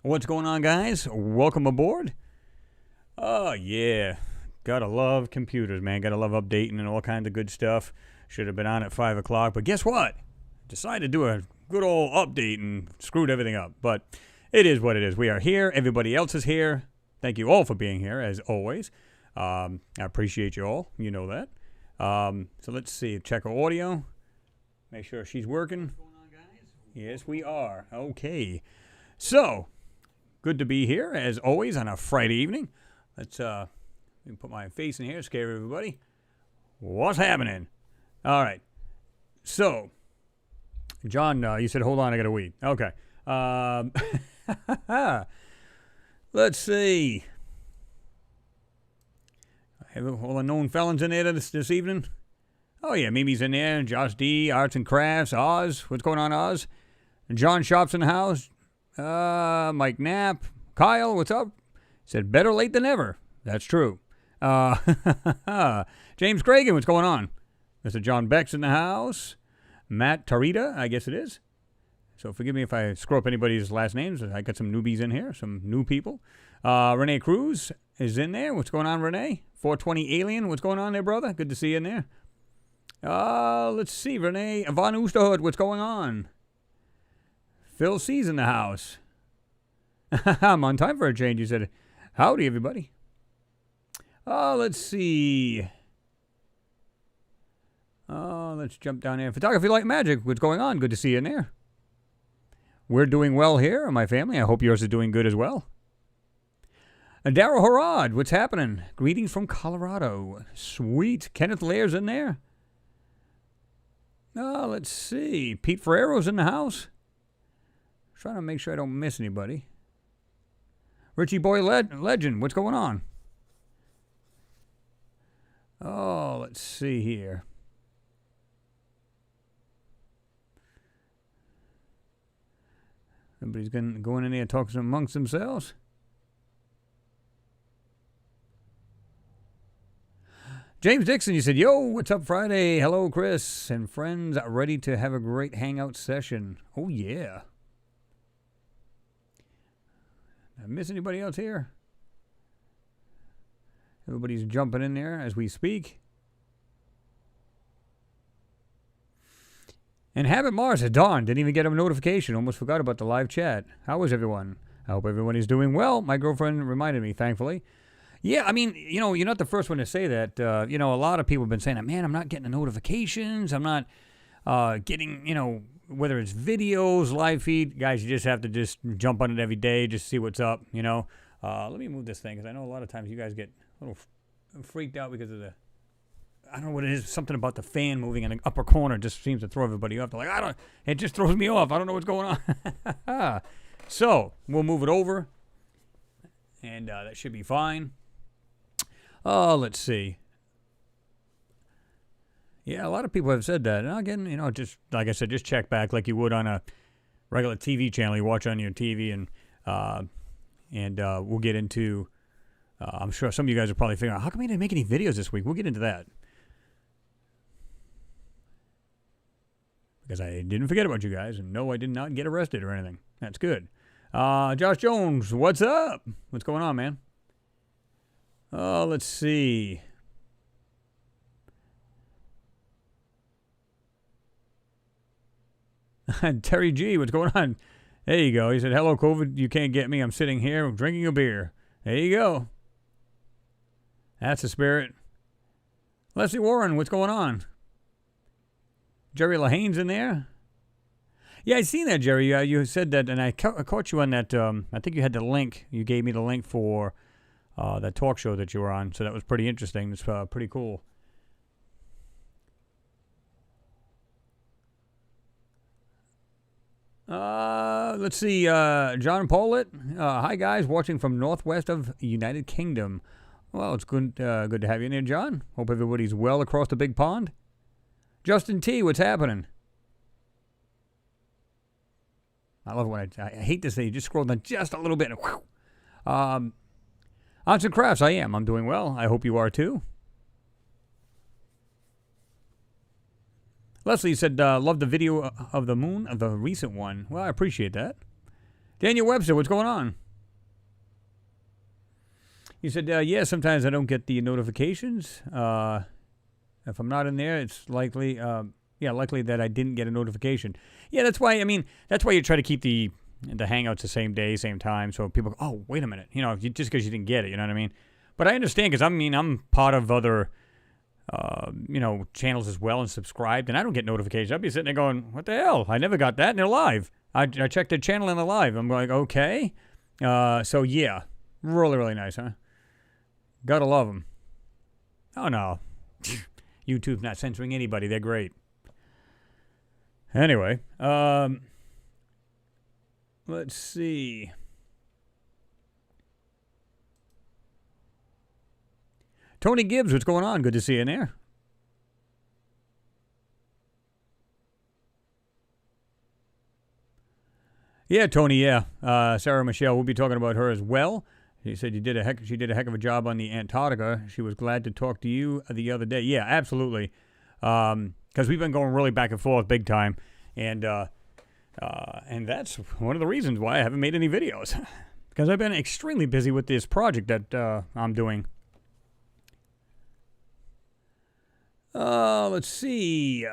What's going on, guys? Welcome aboard. Oh, yeah. Gotta love computers, man. Gotta love updating and all kinds of good stuff. Should have been on at 5 o'clock, but guess what? Decided to do a good old update and screwed everything up. But it is what it is. We are here. Everybody else is here. Thank you all for being here, as always. I appreciate you all. You know that. So let's see. Check our audio. Make sure she's working. What's going on, guys? Yes, we are. Okay. So, good to be here, as always, on a Friday evening. Let's let me put my face in here, scare everybody. What's happening? All right. So, John, you said, hold on, I got to wee. Okay. Let's see. I have all the known felons in there this evening. Oh, yeah, Mimi's in there. Josh D, Arts and Crafts, Oz. What's going on, Oz? John Shop's in the house. Mike Knapp. Kyle, what's up? Said, better late than never. That's true. James Cragen, what's going on? Mr. John Beck's in the house. Matt Tarita, I guess it is. So forgive me if I screw up anybody's last names. I got some newbies in here, some new people. Renee Cruz is in there. What's going on, Renee? 420 Alien, what's going on there, brother? Good to see you in there. Let's see, Renee. Von Oosterhood, what's going on? Phil C's in the house. I'm on time for a change. He said, howdy, everybody. Let's see. Let's jump down here. Photography Light Magic, what's going on? Good to see you in there. We're doing well here, my family. I hope yours is doing good as well. Daryl Harrod, what's happening? Greetings from Colorado. Sweet. Kenneth Lair's in there. Let's see. Pete Ferrero's in the house. Trying to make sure I don't miss anybody. Richie Boy Legend, what's going on? Oh, let's see here. Everybody's going in there and talking amongst themselves. James Dixon, you said, yo, what's up Friday? Hello, Chris and friends, ready to have a great hangout session. Oh, yeah. Did I miss anybody else here? Everybody's jumping in there as we speak. And Habit Mars said, darn, didn't even get a notification. Almost forgot about the live chat. How is everyone? I hope everyone is doing well. My girlfriend reminded me, thankfully. Yeah, I mean, you're not the first one to say that. A lot of people have been saying that, man, I'm not getting the notifications. I'm not getting, whether it's videos, live feed. Guys, you just have to just jump on it every day, just see what's up, Let me move this thing, because I know a lot of times you guys get a little freaked out because of I don't know what it is, something about the fan moving in the upper corner just seems to throw everybody off. They're like, it just throws me off. I don't know what's going on. So, we'll move it over, and that should be fine. Let's see. Yeah, a lot of people have said that. And again, just like I said, just check back like you would on a regular TV channel you watch on your TV, and we'll get into. I'm sure some of you guys are probably figuring out, how come we didn't make any videos this week? We'll get into that. Because I didn't forget about you guys, and no, I did not get arrested or anything. That's good. Josh Jones, what's up? What's going on, man? Let's see. Terry G, what's going on? There you go. He said, hello, COVID. You can't get me. I'm sitting here drinking a beer. There you go. That's the spirit. Leslie Warren, what's going on? Jerry Lahane's in there. Yeah, I seen that, Jerry. You said that, and I caught you on that. I think you had the link. You gave me the link for that talk show that you were on, so that was pretty interesting. It's pretty cool. Let's see. John Paulett. Hi, guys. Watching from northwest of United Kingdom. Well, it's good to have you in there, John. Hope everybody's well across the big pond. Justin T, what's happening? I love when I hate to say you just scroll down just a little bit. Arts and Crafts, I am. I'm doing well. I hope you are too. Leslie said, love the video of the moon, of the recent one. Well, I appreciate that. Daniel Webster, what's going on? He said, yeah, sometimes I don't get the notifications. If I'm not in there, it's likely, likely that I didn't get a notification. Yeah, that's why, that's why you try to keep the Hangouts the same day, same time, so people go, oh, wait a minute, just because you didn't get it, you know what I mean? But I understand, because I'm part of other, channels as well and subscribed, and I don't get notifications. I'd be sitting there going, what the hell? I never got that, and they're live. I checked the channel and they're live. I'm like, okay. So, yeah, really, really nice, huh? Gotta love them. Oh, no. YouTube's not censoring anybody. They're great. Anyway, let's see. Tony Gibbs, what's going on? Good to see you in there. Yeah, Tony, yeah. Sarah Michelle, we'll be talking about her as well. She said she did a heck of a job on the Antarctica. She was glad to talk to you the other day. Yeah, absolutely. Because we've been going really back and forth big time. And that's one of the reasons why I haven't made any videos. Because I've been extremely busy with this project that I'm doing. Let's see.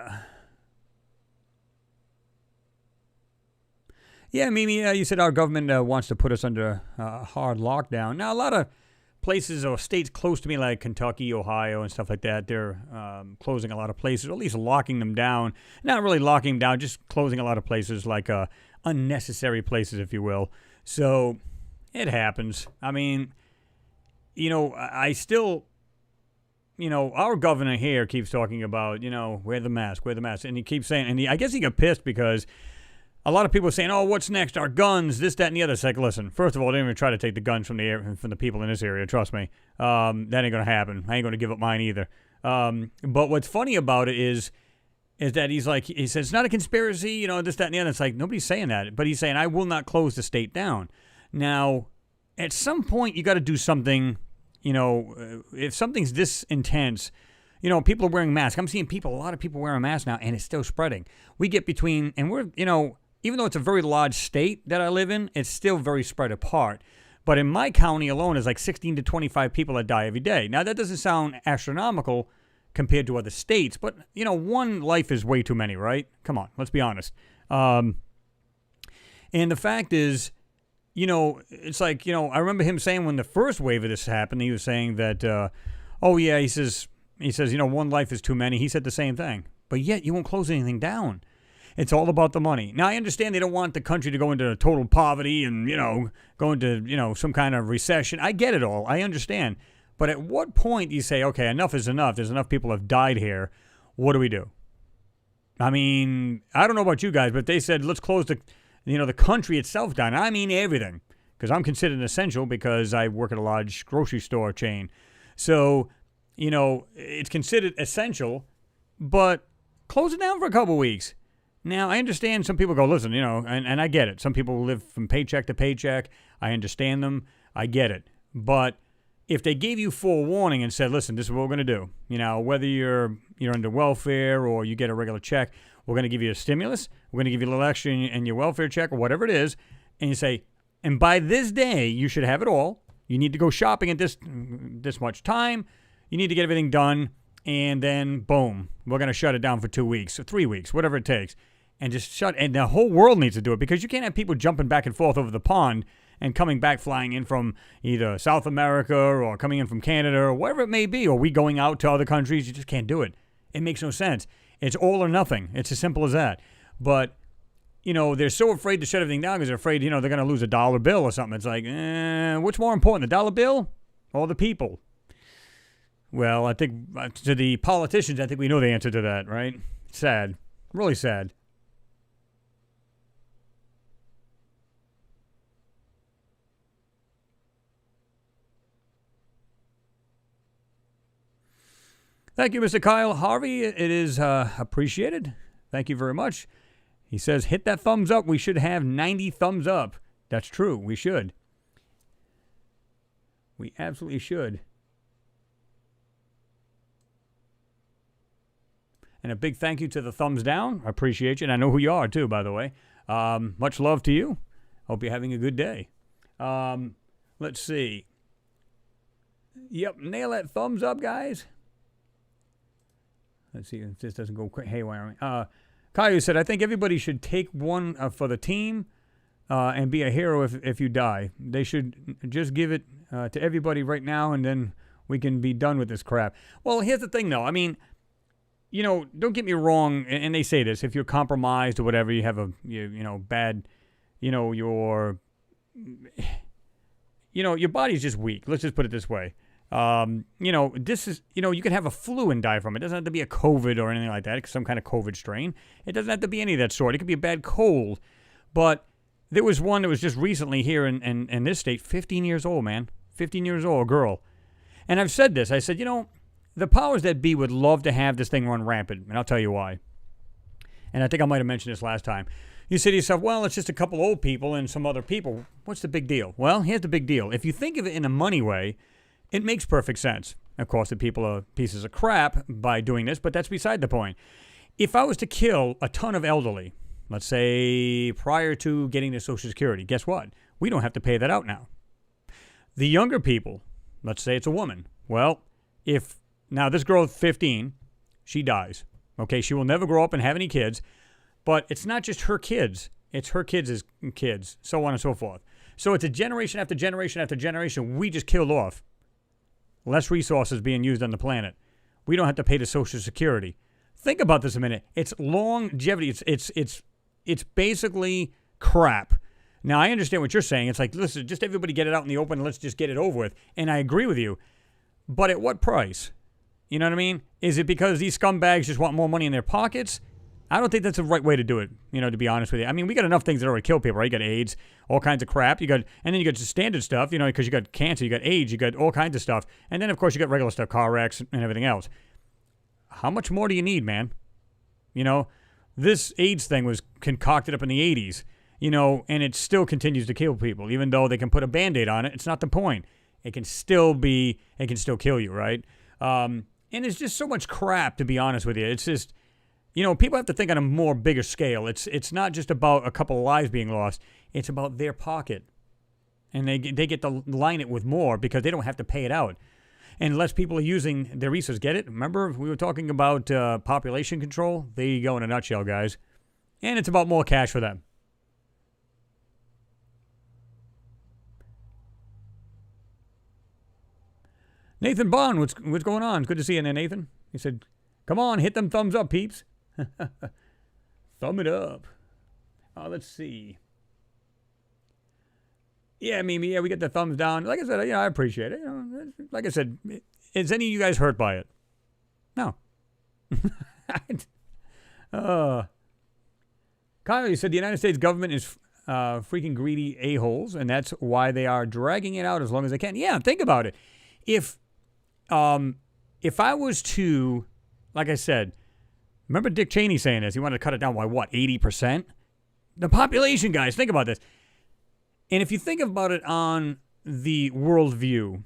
Yeah, Mimi, you said our government wants to put us under hard lockdown. Now, a lot of places or states close to me, like Kentucky, Ohio, and stuff like that, they're closing a lot of places, or at least locking them down. Not really locking them down, just closing a lot of places, like unnecessary places, if you will. So, it happens. I still... our governor here keeps talking about, wear the mask. And he keeps saying, I guess he got pissed because a lot of people are saying, oh, what's next? Our guns, this, that, and the other. It's like, listen, first of all, don't even try to take the guns from the people in this area. Trust me. That ain't going to happen. I ain't going to give up mine either. But what's funny about it is that he says, it's not a conspiracy, this, that, and the other. It's like, nobody's saying that. But he's saying, I will not close the state down. Now, at some point, you got to do something. If something's this intense, people are wearing masks. I'm seeing a lot of people wearing masks now, and it's still spreading. We get between, and we're, even though it's a very large state that I live in, it's still very spread apart. But in my county alone, there's like 16 to 25 people that die every day. Now, that doesn't sound astronomical compared to other states, but, one life is way too many, right? Come on, let's be honest. And the fact is, it's like, I remember him saying when the first wave of this happened, he was saying that, he says, one life is too many. He said the same thing. But yet, you won't close anything down. It's all about the money. Now, I understand they don't want the country to go into total poverty and, go into, some kind of recession. I get it all. I understand. But at what point do you say, okay, enough is enough. There's enough people have died here. What do we do? I don't know about you guys, but they said, let's close the country itself down. I mean everything. Because I'm considered essential because I work at a large grocery store chain. So, it's considered essential, but close it down for a couple weeks. Now, I understand some people go, listen, and I get it. Some people live from paycheck to paycheck. I understand them. I get it. But if they gave you forewarning and said, listen, this is what we're going to do. Whether you're under welfare or you get a regular check, we're going to give you a stimulus. We're going to give you a little extra in your welfare check or whatever it is. And you say, and by this day, you should have it all. You need to go shopping at this much time. You need to get everything done. And then, boom, we're going to shut it down for 2 weeks or 3 weeks, whatever it takes. And just and the whole world needs to do it because you can't have people jumping back and forth over the pond and coming back, flying in from either South America or coming in from Canada or wherever it may be, or we going out to other countries. You just can't do it. It makes no sense. It's all or nothing. It's as simple as that. But, they're so afraid to shut everything down because they're afraid, they're going to lose a dollar bill or something. It's like, what's more important, the dollar bill or the people? Well, I think to the politicians, I think we know the answer to that, right? Sad. Really sad. Thank you, Mr. Kyle Harvey. It is appreciated. Thank you very much. He says, hit that thumbs up. We should have 90 thumbs up. That's true. We should. We absolutely should. And a big thank you to the thumbs down. I appreciate you. And I know who you are, too, by the way. Much love to you. Hope you're having a good day. Let's see. Yep, nail that thumbs up, guys. Let's see if this doesn't go haywire. Caillou said, I think everybody should take one for the team and be a hero if you die. They should just give it to everybody right now, and then we can be done with this crap. Well, here's the thing, though. I mean, don't get me wrong, and they say this, if you're compromised or whatever, you have a, bad, your body's just weak. Let's just put it this way. This is, you can have a flu and die from it. It doesn't have to be a COVID or anything like that. It's some kind of COVID strain. It doesn't have to be any of that sort. It could be a bad cold. But there was one that was just recently here in this state, 15 years old, man. 15 years old, a girl. And I've said this. I said, the powers that be would love to have this thing run rampant. And I'll tell you why. And I think I might have mentioned this last time. You say to yourself, well, it's just a couple old people and some other people. What's the big deal? Well, here's the big deal. If you think of it in a money way, it makes perfect sense. Of course, the people are pieces of crap by doing this, but that's beside the point. If I was to kill a ton of elderly, let's say prior to getting to Social Security, guess what? We don't have to pay that out now. The younger people, let's say it's a woman. Well, now this girl is 15, she dies. Okay, she will never grow up and have any kids, but it's not just her kids. It's her kids' kids, so on and so forth. So it's a generation after generation after generation we just killed off. Less resources being used on the planet. We don't have to pay to Social Security. Think about this a minute. It's longevity. It's basically crap. Now, I understand what you're saying. It's like, listen, just everybody get it out in the open and let's just get it over with. And I agree with you. But at what price? You know what I mean? Is it because these scumbags just want more money in their pockets? I don't think that's the right way to do it, to be honest with you. I mean, we got enough things that already kill people, right? You got AIDS, all kinds of crap. And then you got just standard stuff, because you got cancer, you got AIDS, you got all kinds of stuff. And then, of course, you got regular stuff, car wrecks and everything else. How much more do you need, man? This AIDS thing was concocted up in the 80s, and it still continues to kill people. Even though they can put a Band-Aid on it, it's not the point. It can still kill you, right? And it's just so much crap, to be honest with you. It's just... people have to think on a more bigger scale. It's not just about a couple of lives being lost. It's about their pocket. And they get to line it with more because they don't have to pay it out. And less people are using their resources. Get it? Remember we were talking about population control? There you go in a nutshell, guys. And it's about more cash for them. Nathan Bond, what's going on? It's good to see you there, Nathan. He said, come on, hit them thumbs up, peeps. Thumb it up. Let's see. Yeah, Mimi, we get the thumbs down. Like I said, I appreciate it. Like I said, is any of you guys hurt by it? No. Kyle, you said the United States government is freaking greedy a-holes, and that's why they are dragging it out as long as they can. Yeah, think about it. If I was to, like I said, remember Dick Cheney saying this? He wanted to cut it down by what, 80%? The population, guys, think about this. And if you think about it on the world view,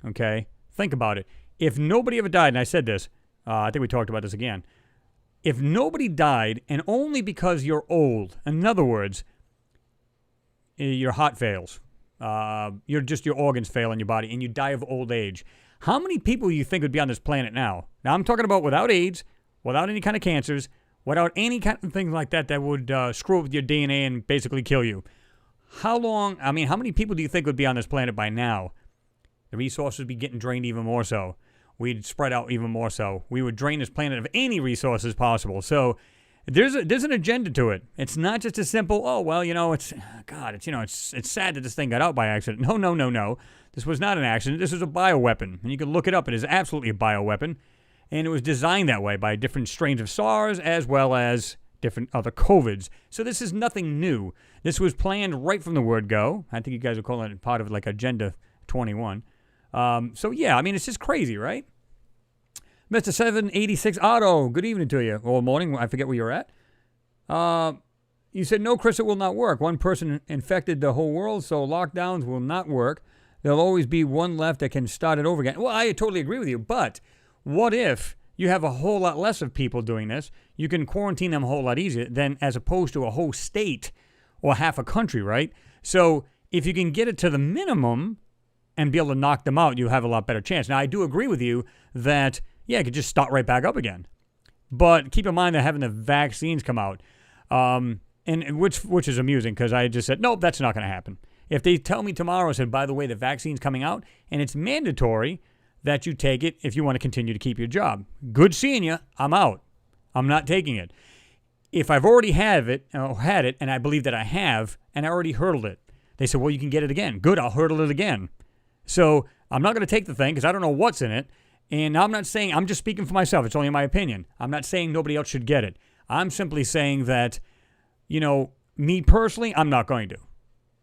okay, think about it. If nobody ever died, and I said this, I think we talked about this again. If nobody died, and only because you're old, in other words, your heart fails, your organs fail in your body, and you die of old age, how many people do you think would be on this planet now? Now, I'm talking about without AIDS, without any kind of cancers, without any kind of things like that would screw up with your DNA and basically kill you. How many people do you think would be on this planet by now? The resources would be getting drained even more so. We'd spread out even more so. We would drain this planet of any resources possible. So there's an agenda to it. It's not just a simple, it's sad that this thing got out by accident. No. This was not an accident. This was a bioweapon. And you can look it up. It is absolutely a bioweapon. And it was designed that way by different strains of SARS as well as different other COVIDs. So this is nothing new. This was planned right from the word go. I think you guys are calling it part of like Agenda 21. It's just crazy, right? Mr. 786 Otto, good evening to you. Or morning, I forget where you're at. You said, no, Chris, it will not work. One person infected the whole world, so lockdowns will not work. There'll always be one left that can start it over again. Well, I totally agree with you, but what if you have a whole lot less of people doing this? You can quarantine them a whole lot easier than as opposed to a whole state or half a country, right? So if you can get it to the minimum, and be able to knock them out, you have a lot better chance. Now, I do agree with you that, yeah, it could just start right back up again. But keep in mind that having the vaccines come out, and which is amusing because I just said, nope, that's not going to happen. If they tell me tomorrow, said, by the way, the vaccine's coming out, and it's mandatory that you take it if you want to continue to keep your job. Good seeing you. I'm out. I'm not taking it. If I've already had it, and I believe that I have, and I already hurdled it, they said, well, you can get it again. Good, I'll hurdle it again. So I'm not going to take the thing because I don't know what's in it. And I'm not saying, I'm just speaking for myself. It's only my opinion. I'm not saying nobody else should get it. I'm simply saying that, me personally, I'm not going to.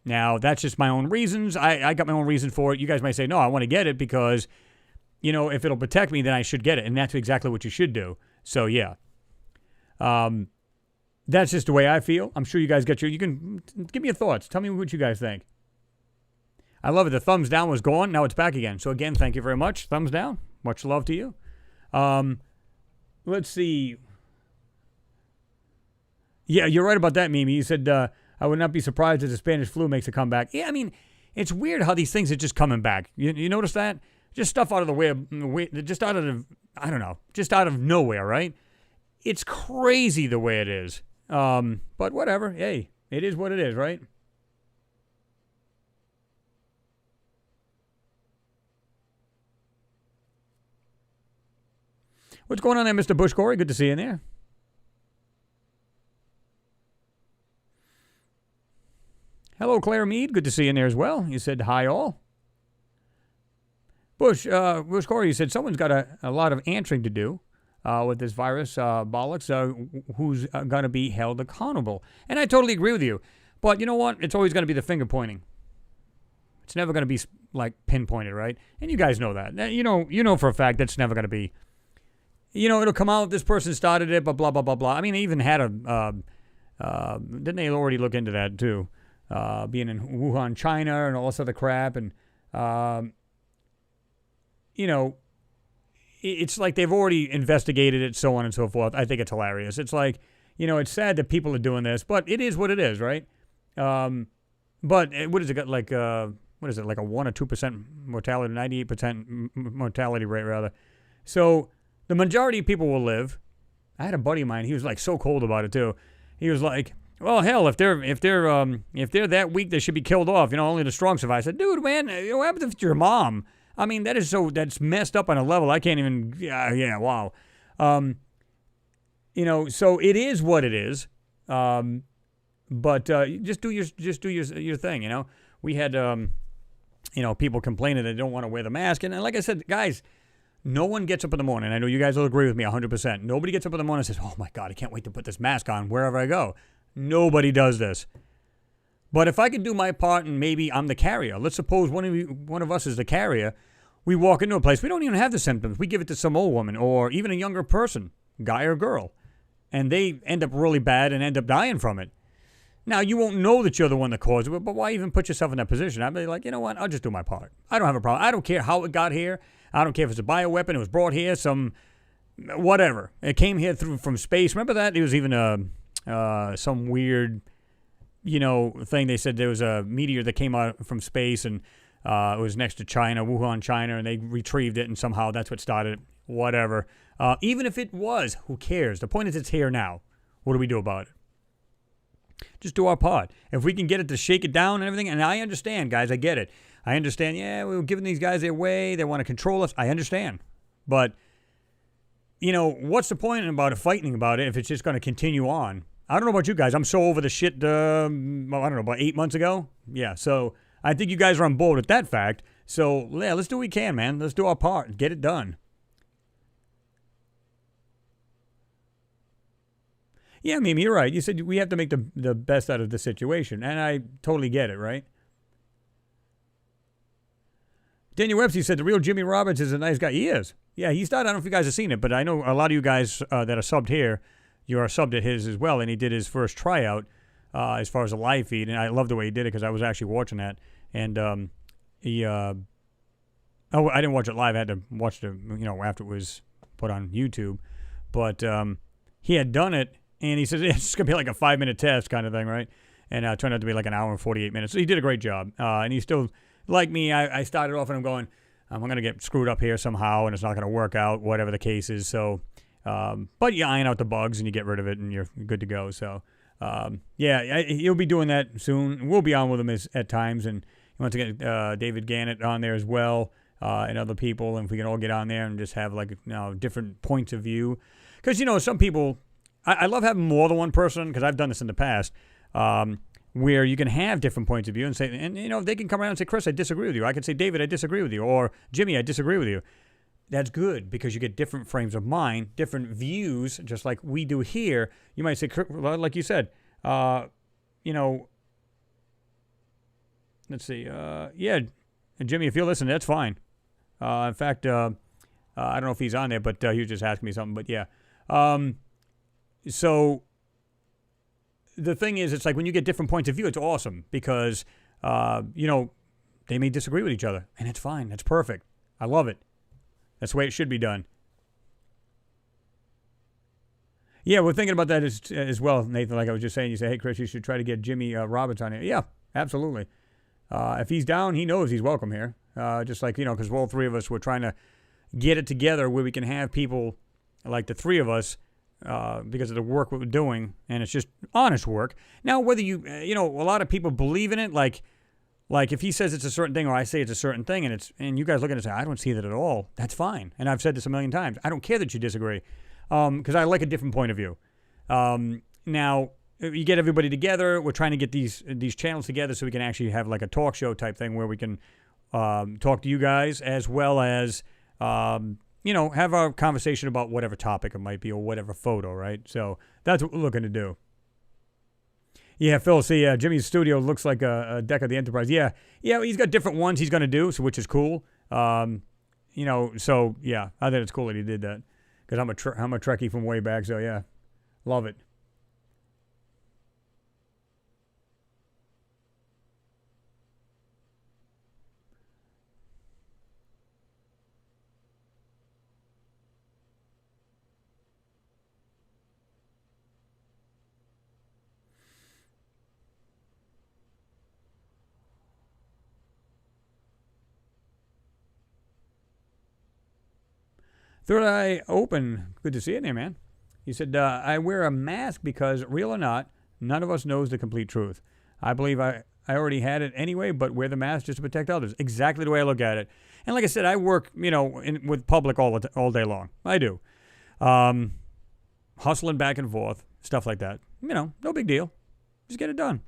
Now, that's just my own reasons. I got my own reason for it. You guys might say, no, I want to get it because, if it'll protect me, then I should get it. And that's exactly what you should do. So, yeah. That's just the way I feel. I'm sure you guys you can give me your thoughts. Tell me what you guys think. I love it. The thumbs down was gone. Now it's back again. So again, thank you very much. Thumbs down. Much love to you. Let's see. Yeah, you're right about that, Mimi. You said, I would not be surprised if the Spanish flu makes a comeback. Yeah, I mean, it's weird how these things are just coming back. You notice that? Just stuff out of the way, just out of, I don't know, just out of nowhere, right? It's crazy the way it is. But whatever. Hey, it is what it is, right? What's going on there, Mr. Bush Corey? Good to see you in there. Hello, Claire Mead. Good to see you in there as well. You said hi all. Bush Corey, you said someone's got a lot of answering to do with this virus, bollocks, who's going to be held accountable. And I totally agree with you. But you know what? It's always going to be the finger pointing. It's never going to be like pinpointed, right? And you guys know that. You know for a fact that's never going to be. It'll come out, this person started it, but blah, blah, blah, blah. I mean, they even had didn't they already look into that too? Being in Wuhan, China, and all this other crap. And, it's like they've already investigated it, so on and so forth. I think it's hilarious. It's like, it's sad that people are doing this, but it is what it is, right? But what is it got like, what is it, like a 1 or 2% mortality, 98% mortality rate, rather. So the majority of people will live. I had a buddy of mine, he was like so cold about it too. He was like, well, hell, if they're that weak, they should be killed off. Only the strong survive. I said, dude, man, what happens if it's your mom? I mean, that's messed up on a level I can't even. Yeah, wow. So it is what it is. But just do your thing. We had people complaining they don't want to wear the mask, and like I said, guys. No one gets up in the morning. I know you guys will agree with me 100%. Nobody gets up in the morning and says, oh, my God, I can't wait to put this mask on wherever I go. Nobody does this. But if I could do my part and maybe I'm the carrier. Let's suppose one of us is the carrier. We walk into a place. We don't even have the symptoms. We give it to some old woman or even a younger person, guy or girl. And they end up really bad and end up dying from it. Now, you won't know that you're the one that caused it, but why even put yourself in that position? I'd be like, you know what? I'll just do my part. I don't have a problem. I don't care how it got here. I don't care if it's a bioweapon. It was brought here, whatever. It came here from space. Remember that? It was even some weird, thing. They said there was a meteor that came out from space, and it was next to China, Wuhan, China, and they retrieved it, and somehow that's what started it. Whatever. Even if it was, who cares? The point is it's here now. What do we do about it? Just do our part. If we can get it to shake it down and everything, and I understand, guys, I get it. I understand, yeah, we were giving these guys their way. They want to control us. I understand. But, what's the point about fighting about it if it's just going to continue on? I don't know about you guys. I'm so over the shit, I don't know, about 8 months ago. Yeah, so I think you guys are on board with that fact. So, yeah, let's do what we can, man. Let's do our part. Get it done. Yeah, Mimi, you're right. You said we have to make the best out of the situation, and I totally get it, right? Daniel Webster said the real Jimmy Roberts is a nice guy. He is. Yeah, he started. I don't know if you guys have seen it, but I know a lot of you guys that are subbed here, you are subbed at his as well, and he did his first tryout as far as a live feed, and I love the way he did it because I was actually watching that, and I didn't watch it live. I had to watch it, after it was put on YouTube, but he had done it, and he says it's going to be like a 5-minute test kind of thing, right? And it turned out to be like an hour and 48 minutes. So he did a great job, and he's still like me, I started off and I'm going, I'm going to get screwed up here somehow, and it's not going to work out, whatever the case is. So, but you iron out the bugs and you get rid of it, and you're good to go. So, he'll be doing that soon. We'll be on with him at times, and he wants to get David Gannett on there as well, and other people, and if we can all get on there and just have like different points of view. Because, some people, I love having more than one person, because I've done this in the past, where you can have different points of view and say, and they can come around and say, Chris, I disagree with you. I can say, David, I disagree with you. Or Jimmy, I disagree with you. That's good, because you get different frames of mind, different views, just like we do here. You might say, like you said, let's see. Jimmy, if you're listening, that's fine. In fact, I don't know if he's on there, but he was just asking me something. But yeah. So the thing is, it's like when you get different points of view, it's awesome because, they may disagree with each other, and it's fine. That's perfect. I love it. That's the way it should be done. Yeah, we're thinking about that as well, Nathan. Like I was just saying, you say, hey, Chris, you should try to get Jimmy Roberts on here. Yeah, absolutely. If he's down, he knows he's welcome here. Just like, because all three of us, we're trying to get it together where we can have people like the three of us because of the work we're doing, and it's just honest work. Now, whether a lot of people believe in it, like if he says it's a certain thing or I say it's a certain thing, and you guys look at it and say, I don't see that at all, that's fine. And I've said this a million times. I don't care that you disagree because I like a different point of view. Now, you get everybody together. We're trying to get these channels together so we can actually have like a talk show type thing where we can talk to you guys as well as, have a conversation about whatever topic it might be or whatever photo, right? So that's what we're looking to do. Yeah, Phil, see, Jimmy's studio looks like a deck of the Enterprise. Yeah, he's got different ones he's going to do, which is cool. So, yeah, I think it's cool that he did that because I'm a Trekkie from way back, so, yeah, love it. Third Eye Open, good to see you there, man. He said, I wear a mask because, real or not, none of us knows the complete truth. I believe I already had it anyway, but wear the mask just to protect others. Exactly the way I look at it. And like I said, I work, with public all day long. I do. Hustling back and forth, stuff like that. No big deal. Just get it done.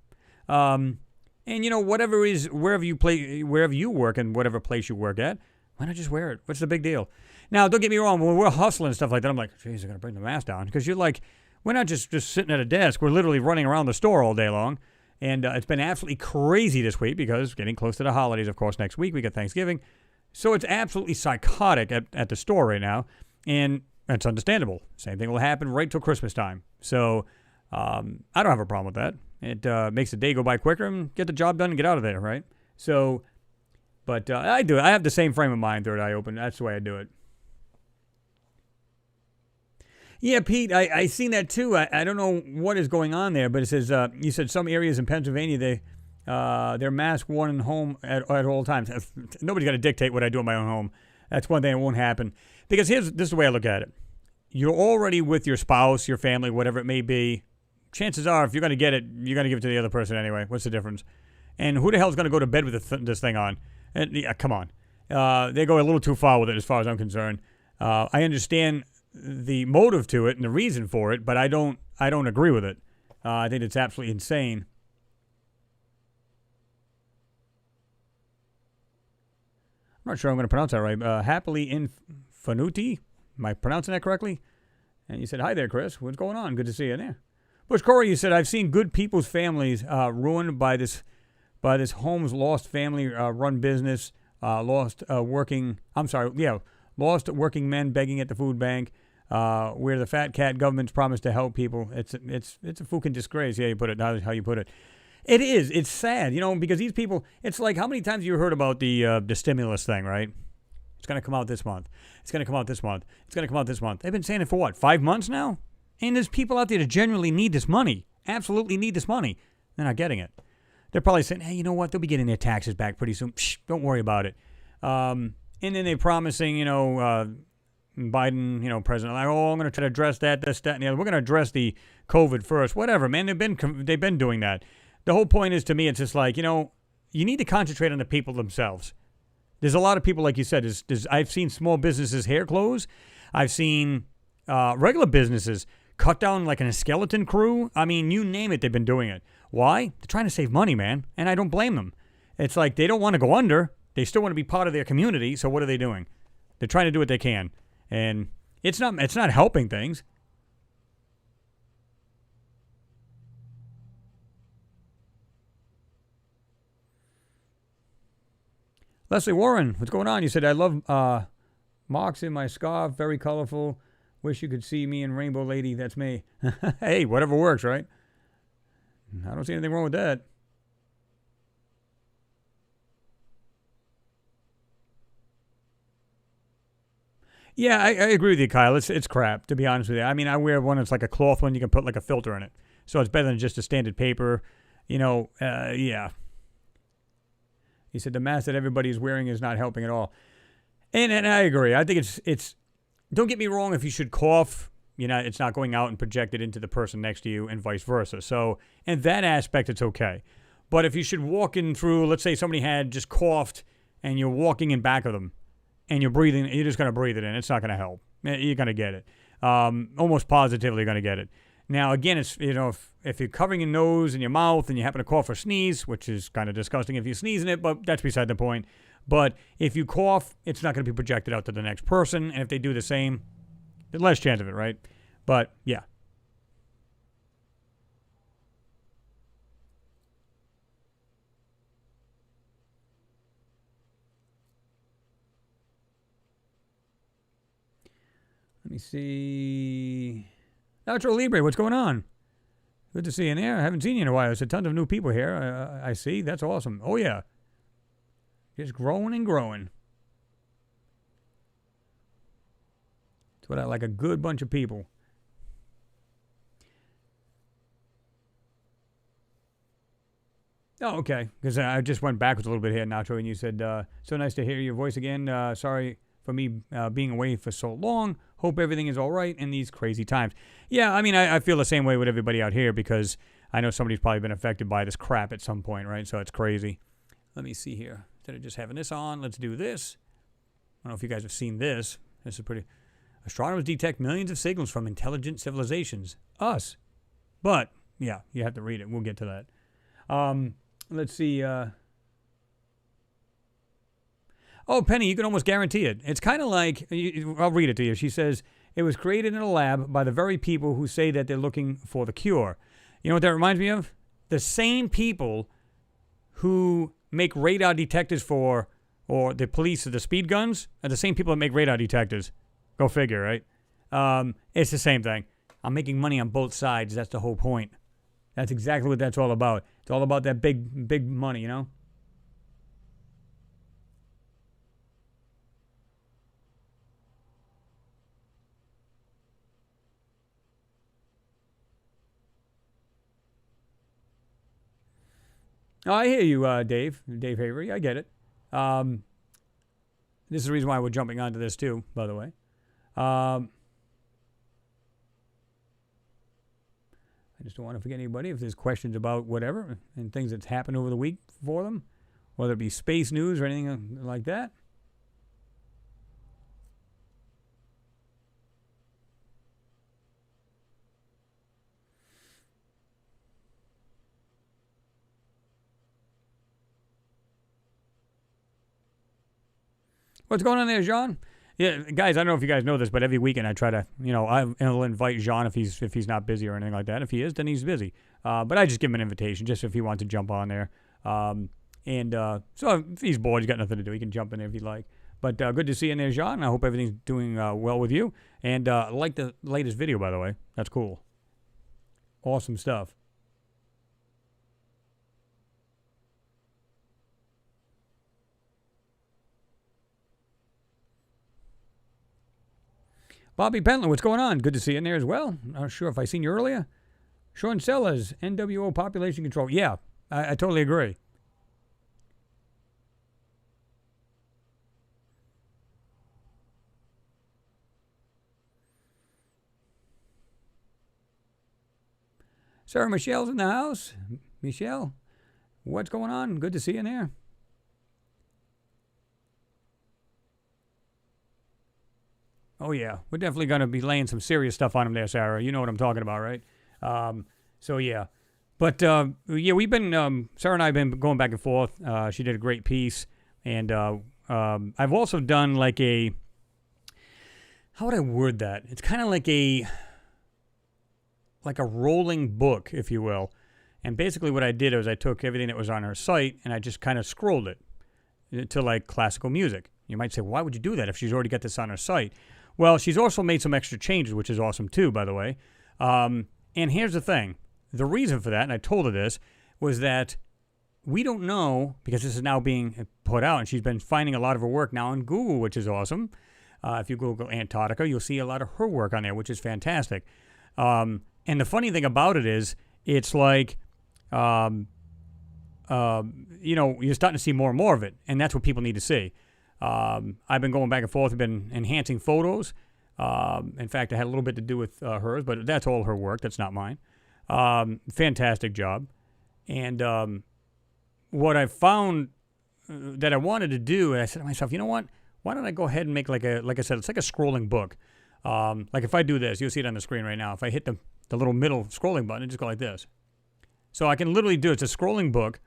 And, whatever is, wherever you work and whatever place you work at, why not just wear it? What's the big deal? Now, don't get me wrong. When we're hustling and stuff like that, I'm like, geez, I'm going to bring the mask down. Because you're like, we're not just sitting at a desk. We're literally running around the store all day long. And it's been absolutely crazy this week because getting close to the holidays, of course, next week we got Thanksgiving. So it's absolutely psychotic at the store right now. And that's understandable. Same thing will happen right till Christmas time. So I don't have a problem with that. It makes the day go by quicker and get the job done and get out of there, right? So, but I do it. I have the same frame of mind, Third Eye Open. That's the way I do it. Yeah, Pete, I seen that too. I don't know what is going on there, but it says, you said some areas in Pennsylvania, they're mask worn at home at all times. Nobody's got to dictate what I do in my own home. That's one thing that won't happen. Because this is the way I look at it. You're already with your spouse, your family, whatever it may be. Chances are, if you're going to get it, you're going to give it to the other person anyway. What's the difference? And who the hell is going to go to bed with this thing on? And, come on. They go a little too far with it as far as I'm concerned. I understand the motive to it and the reason for it, but I don't agree with it. I think it's absolutely insane. I'm not sure I'm going to pronounce that right. Happily Infinuti. Am I pronouncing that correctly? And you said, hi there, Chris. What's going on? Good to see you there. Bush Corey, you said, I've seen good people's families ruined by this home's lost family run business, lost working working men begging at the food bank, where the fat cat government's promised to help people. It's a fucking disgrace. Yeah, you put it. How you put it. It is. It's sad, because these people. It's like how many times you heard about the stimulus thing, right? It's going to come out this month. It's going to come out this month. It's going to come out this month. They've been saying it for what, 5 months now? And there's people out there that genuinely need this money. Absolutely need this money. They're not getting it. they're probably saying, hey, you know what? They'll be getting their taxes back pretty soon. Psh, don't worry about it. And then they're promising, Biden, president, like, oh, I'm going to try to address that, this, that, and the other. We're going to address the COVID first. Whatever, man. They've been doing that. The whole point is, to me, it's just like, you need to concentrate on the people themselves. There's a lot of people, like you said, I've seen small businesses' hair close. I've seen regular businesses cut down like a skeleton crew. I mean, you name it, they've been doing it. Why? They're trying to save money, man, and I don't blame them. It's like they don't want to go under. They still want to be part of their community, so what are they doing? They're trying to do what they can, and it's not helping things. Leslie Warren, what's going on? You said, I love marks in my scarf, very colorful. Wish you could see me in Rainbow Lady. That's me. Hey, whatever works, right? I don't see anything wrong with that. Yeah, I agree with you, Kyle. It's crap, to be honest with you. I mean, I wear one that's like a cloth one. You can put like a filter in it. So it's better than just a standard paper. Yeah. He said the mask that everybody is wearing is not helping at all. And I agree. I think it's don't get me wrong, if you should cough, it's not going out and projected into the person next to you and vice versa. So in that aspect, it's okay. But if you should walk in through, let's say somebody had just coughed and you're walking in back of them and you're breathing, you're just going to breathe it in. It's not going to help. You're going to get it. Almost positively going to get it. Now, again, it's, if you're covering your nose and your mouth and you happen to cough or sneeze, which is kind of disgusting if you sneeze in it, but that's beside the point. But if you cough, it's not going to be projected out to the next person. And if they do the same, there's less chance of it, right? But, yeah. Let me see. Nacho Libre, what's going on? Good to see you in there. I haven't seen you in a while. There's a ton of new people here. I see. That's awesome. Oh, yeah. Just growing and growing. That's what I like, a good bunch of people. Oh, okay. Because I just went backwards a little bit here, Nacho, and you said, so nice to hear your voice again. Sorry for me being away for so long. Hope everything is all right in these crazy times. Yeah, I mean, I feel the same way with everybody out here because I know somebody's probably been affected by this crap at some point, right? So it's crazy. Let me see here. Instead of just having this on, let's do this. I don't know if you guys have seen this. This is pretty. Astronomers detect millions of signals from intelligent civilizations. Us. But, yeah, you have to read it. We'll get to that. Let's see. Oh, Penny, you can almost guarantee it. It's kind of like, I'll read it to you. She says, it was created in a lab by the very people who say that they're looking for the cure. You know what that reminds me of? The same people who make radar detectors for, or the police or the speed guns, are the same people that make radar detectors. Go figure, right? It's the same thing. I'm making money on both sides. That's the whole point. That's exactly what that's all about. It's all about that big money, you know? Oh, I hear you, Dave Avery. I get it. This is the reason why we're jumping onto this too, by the way. I just don't want to forget anybody. If there's questions about whatever and things that's happened over the week for them, whether it be space news or anything like that. What's going on there, Jean? Yeah, guys, I don't know if you guys know this, but every weekend I try to, I'll invite Jean if he's not busy or anything like that. If he is, then he's busy. But I just give him an invitation just if he wants to jump on there. So if he's bored, he's got nothing to do, he can jump in there if he'd like. But good to see you in there, Jean. I hope everything's doing well with you. And like the latest video, by the way. That's cool. Awesome stuff. Bobby Pentland, what's going on? Good to see you in there as well. Not sure if I seen you earlier. Sean Sellers, NWO Population Control. Yeah, I totally agree. Sarah Michelle's in the house. Michelle, what's going on? Good to see you in there. Oh, yeah. We're definitely going to be laying some serious stuff on him there, Sarah. You know what I'm talking about, right? So, yeah. But, yeah, we've been, Sarah and I have been going back and forth. She did a great piece. And I've also done like how would I word that? It's kind of like a rolling book, if you will. And basically what I did was I took everything that was on her site and I just kind of scrolled it to like classical music. You might say, why would you do that if she's already got this on her site? Well, she's also made some extra changes, which is awesome too, by the way. And here's the thing. The reason for that, and I told her this, was that we don't know, because this is now being put out, and she's been finding a lot of her work now on Google, which is awesome. If you Google Antarctica, you'll see a lot of her work on there, which is fantastic. And the funny thing about it is, it's like, you're starting to see more and more of it, and that's what people need to see. I've been going back and forth. I've been enhancing photos. In fact, I had a little bit to do with hers, but that's all her work. That's not mine. Fantastic job. And what I found that I wanted to do, and I said to myself, you know what? Why don't I go ahead and make like I said, it's like a scrolling book. Like if I do this, you'll see it on the screen right now. If I hit the little middle scrolling button, it just go like this. So I can literally do it. It's a scrolling book.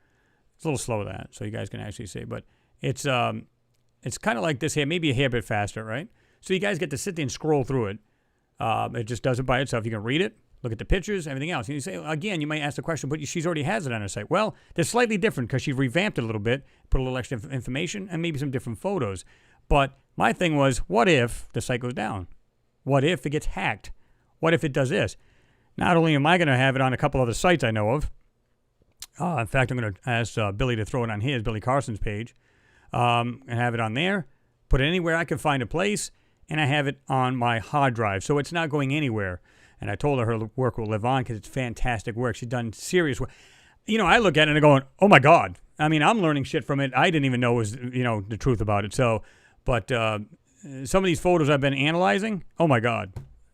It's a little slow that, so you guys can actually see. But it's kind of like this here, maybe a hair bit faster, right? So you guys get to sit there and scroll through it. It just does it by itself. You can read it, look at the pictures, everything else. And you say, again, you might ask the question, but she's already has it on her site. Well, they're slightly different because she revamped it a little bit, put a little extra information, and maybe some different photos. But my thing was, what if the site goes down? What if it gets hacked? What if it does this? Not only am I going to have it on a couple other sites I know of, in fact, I'm going to ask Billy to throw it on his, Billy Carson's page, and have it on there, put it anywhere I can find a place, and I have it on my hard drive. So it's not going anywhere. And I told her work will live on because it's fantastic work. She's done serious work. I look at it and I'm going, oh my God. I mean, I'm learning shit from it I didn't even know was, the truth about it. So, but some of these photos I've been analyzing, oh my God.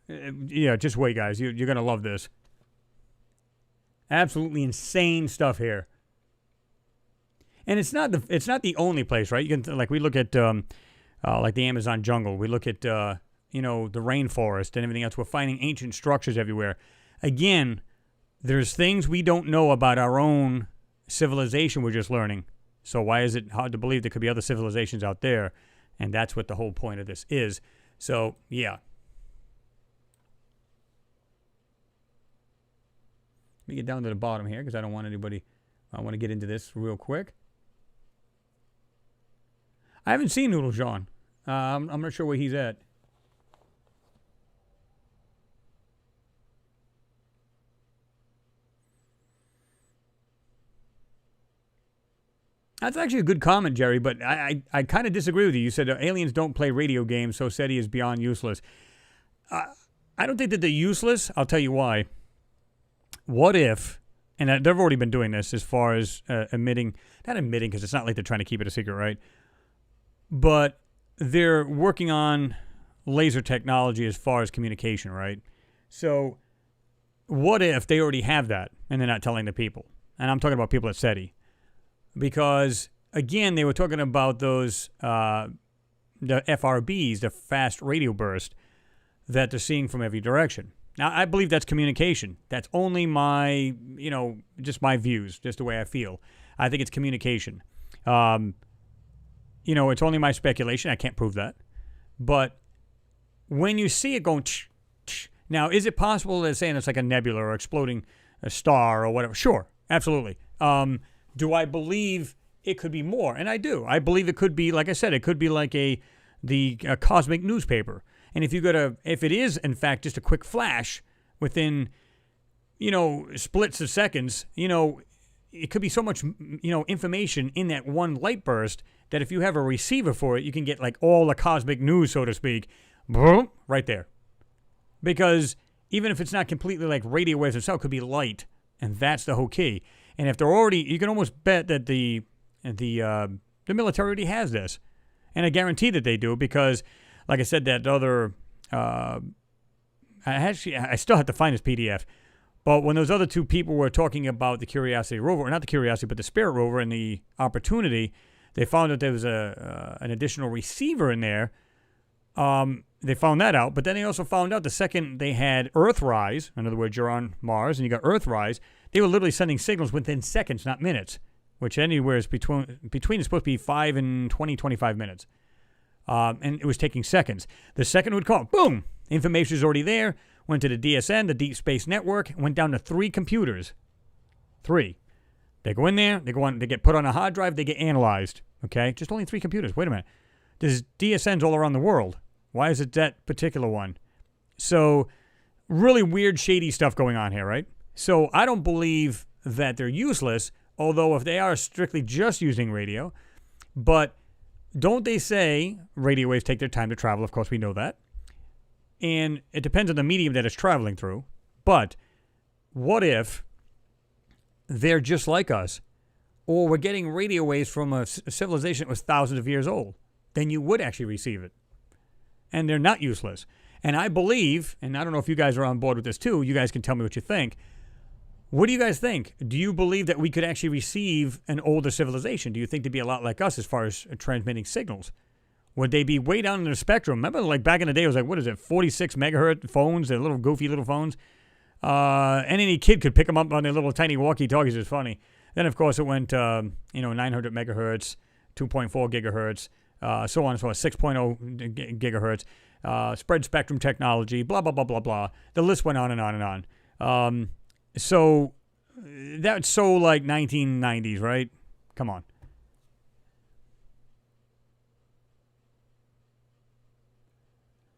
Yeah, just wait, guys. You're going to love this. Absolutely insane stuff here. And it's not the only place, right? You can we look at like the Amazon jungle. We look at the rainforest and everything else. We're finding ancient structures everywhere. Again, there's things we don't know about our own civilization we're just learning. So why is it hard to believe there could be other civilizations out there? And that's what the whole point of this is. So, yeah. Let me get down to the bottom here because I don't want anybody... I want to get into this real quick. I haven't seen Noodle John. I'm not sure where he's at. That's actually a good comment, Jerry, but I kind of disagree with you. You said aliens don't play radio games, so SETI is beyond useless. I don't think that they're useless. I'll tell you why. What if, and they've already been doing this as far as not admitting, because it's not like they're trying to keep it a secret, right? But they're working on laser technology as far as communication, right? So what if they already have that and they're not telling the people? And I'm talking about people at SETI. Because, again, they were talking about those, the FRBs, the fast radio burst, that they're seeing from every direction. Now, I believe that's communication. That's only my, just my views, just the way I feel. I think it's communication. It's only my speculation. I can't prove that. But when you see it going, now, is it possible they're saying it's like a nebula or exploding a star or whatever? Sure, absolutely. Do I believe it could be more? And I do. I believe it could be, like I said, it could be like the cosmic newspaper. And if it is in fact just a quick flash within, splits of seconds, it could be so much, information in that one light burst that if you have a receiver for it, you can get like all the cosmic news, so to speak, boom, right there. Because even if it's not completely like radio waves itself, it could be light. And that's the whole key. And if they're already, you can almost bet that the military already has this. And I guarantee that they do because, like I said, that other, I still have to find this PDF. But when those other two people were talking about the Curiosity rover, or not the Curiosity, but the Spirit rover and the Opportunity, they found that there was an additional receiver in there. They found that out, but then they also found out the second they had Earthrise, in other words, you're on Mars and you got Earthrise, they were literally sending signals within seconds, not minutes, which anywhere is between is supposed to be 5 and 20, 25 minutes. And it was taking seconds. The second would call, boom, information is already there, went to the DSN, the Deep Space Network, went down to 3 computers. 3. They go in there, they get put on a hard drive, they get analyzed. Okay, just only 3 computers. Wait a minute. There's DSNs all around the world. Why is it that particular one? So, really weird, shady stuff going on here, right? So, I don't believe that they're useless, although if they are strictly just using radio, but don't they say radio waves take their time to travel? Of course, we know that. And it depends on the medium that it's traveling through. But what if they're just like us, or we're getting radio waves from a civilization that was thousands of years old? Then you would actually receive it. And they're not useless. And I believe, and I don't know if you guys are on board with this too, you guys can tell me what you think. What do you guys think? Do you believe that we could actually receive an older civilization? Do you think they'd be a lot like us as far as transmitting signals? Would they be way down in the spectrum? Remember, like back in the day, it was like, what is it, 46 megahertz phones, the little goofy little phones? And any kid could pick them up on their little tiny walkie-talkies. It's funny. Then, of course, it went, 900 megahertz, 2.4 gigahertz, so on and so forth, 6.0 gigahertz, spread spectrum technology, blah, blah, blah, blah, blah. The list went on and on and on. So that's so like 1990s, right? Come on.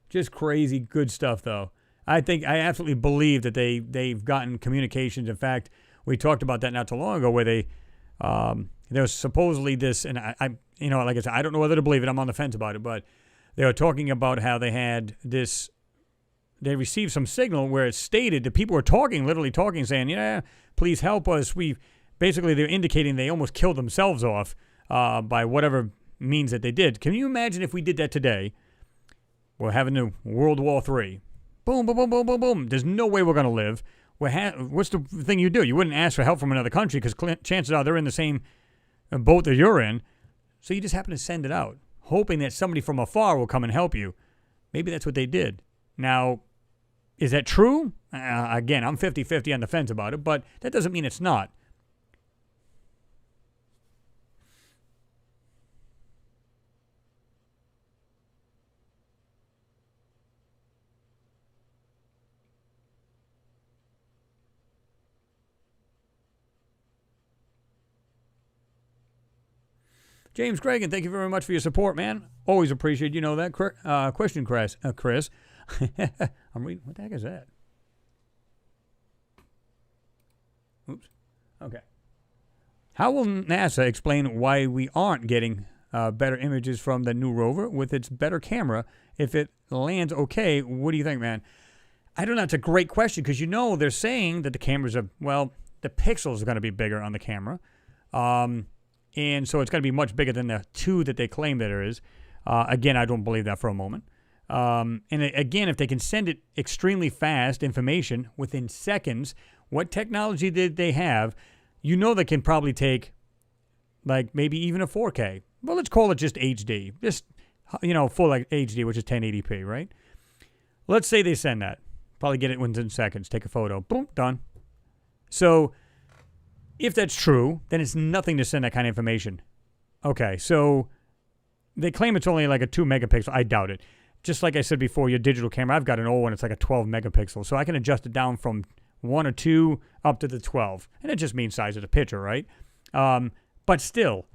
Just crazy good stuff, though. I absolutely believe that they've gotten communications. In fact, we talked about that not too long ago, where there was supposedly this, and I like I said, I don't know whether to believe it. I'm on the fence about it, but they were talking about how they had this. They received some signal where it stated that people were talking, literally talking, saying, "Yeah, please help us." They're indicating they almost killed themselves off by whatever means that they did. Can you imagine if we did that today? We're having a World War III. Boom, boom, boom, boom, boom, boom. There's no way we're going to live. What's the thing you do? You wouldn't ask for help from another country because chances are they're in the same boat that you're in. So you just happen to send it out, hoping that somebody from afar will come and help you. Maybe that's what they did. Now, is that true? Again, I'm 50-50 on the fence about it, but that doesn't mean it's not. James Cragen, thank you very much for your support, man. Always appreciate, you know that. Question, Chris. I'm reading. What the heck is that? Oops. Okay. How will NASA explain why we aren't getting better images from the new rover with its better camera if it lands okay? What do you think, man? I don't know. It's a great question because, they're saying that the cameras are, the pixels are going to be bigger on the camera. And so it's going to be much bigger than the 2 that they claim that there is. Again, I don't believe that for a moment. And again, if they can send it extremely fast information within seconds, what technology did they have? They can probably take like maybe even a 4K. Well, let's call it just HD. Just, full like HD, which is 1080p, right? Let's say they send that. Probably get it within seconds. Take a photo. Boom, done. So if that's true, then it's nothing to send that kind of information. Okay, so they claim it's only like a 2 megapixel. I doubt it. Just like I said before, your digital camera, I've got an old one. It's like a 12 megapixel. So I can adjust it down from 1 or 2 up to the 12. And it just means size of the picture, right? But still,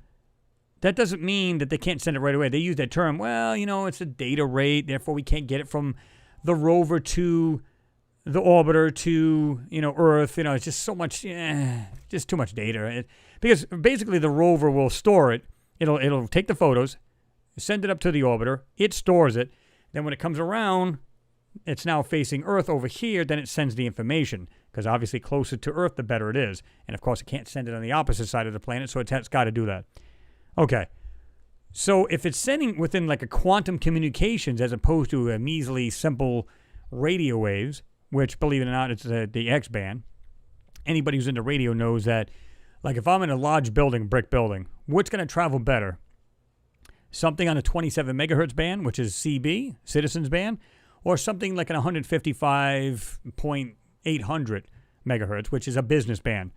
that doesn't mean that they can't send it right away. They use that term, it's a data rate. Therefore, we can't get it from the rover to the orbiter to, Earth. It's just so much, just too much data. Because basically the rover will store it. It'll take the photos, send it up to the orbiter. It stores it. Then when it comes around, it's now facing Earth over here. Then it sends the information. because obviously closer to Earth, the better it is. And of course, it can't send it on the opposite side of the planet, so it's got to do that. Okay. So if it's sending within like a quantum communications as opposed to a measly, simple radio waves, which, believe it or not, it's the X band. Anybody who's into radio knows that, like if I'm in a large building, brick building, what's going to travel better? Something on a 27 megahertz band, which is CB, Citizens Band, or something like an 155.800 megahertz, which is a business band.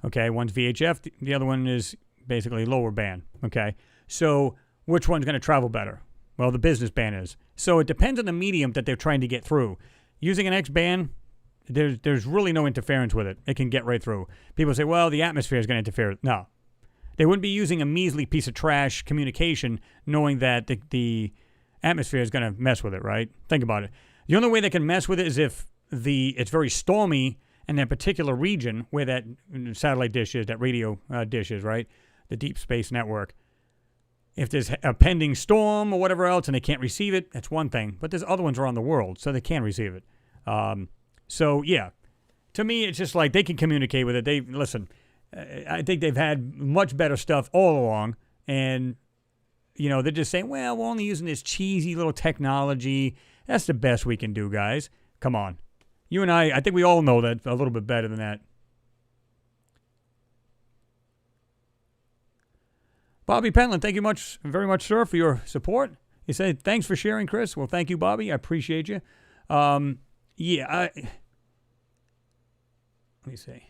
Okay, one's VHF, the other one is basically lower band. Okay, so which one's going to travel better? Well, the business band is. So it depends on the medium that they're trying to get through. Using an X band, there's really no interference with it. It can get right through. People say, well, the atmosphere is going to interfere. No. They wouldn't be using a measly piece of trash communication knowing that the atmosphere is going to mess with it, right? Think about it. The only way they can mess with it is if it's very stormy in that particular region where that satellite dish is, that radio dish is, right? The Deep Space Network. If there's a pending storm or whatever else and they can't receive it, that's one thing. But there's other ones around the world, so they can receive it. So, yeah. To me, it's just like they can communicate with it. Listen, I think they've had much better stuff all along. And, you know, they're just saying, well, we're only using this cheesy little technology. That's the best we can do, guys. Come on. You and I think we all know that a little bit better than that. Bobby Pentland, thank you very much, sir, for your support. He said, thanks for sharing, Chris. Well, thank you, Bobby. I appreciate you. Let me see.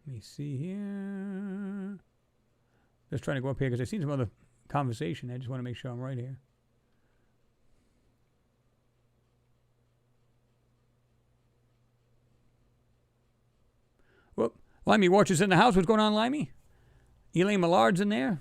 Let me see here. Just trying to go up here because I've seen some other conversation. I just want to make sure I'm right here. Whoop. Limey Watchers in the house. What's going on, Limey? Elaine Millard's in there.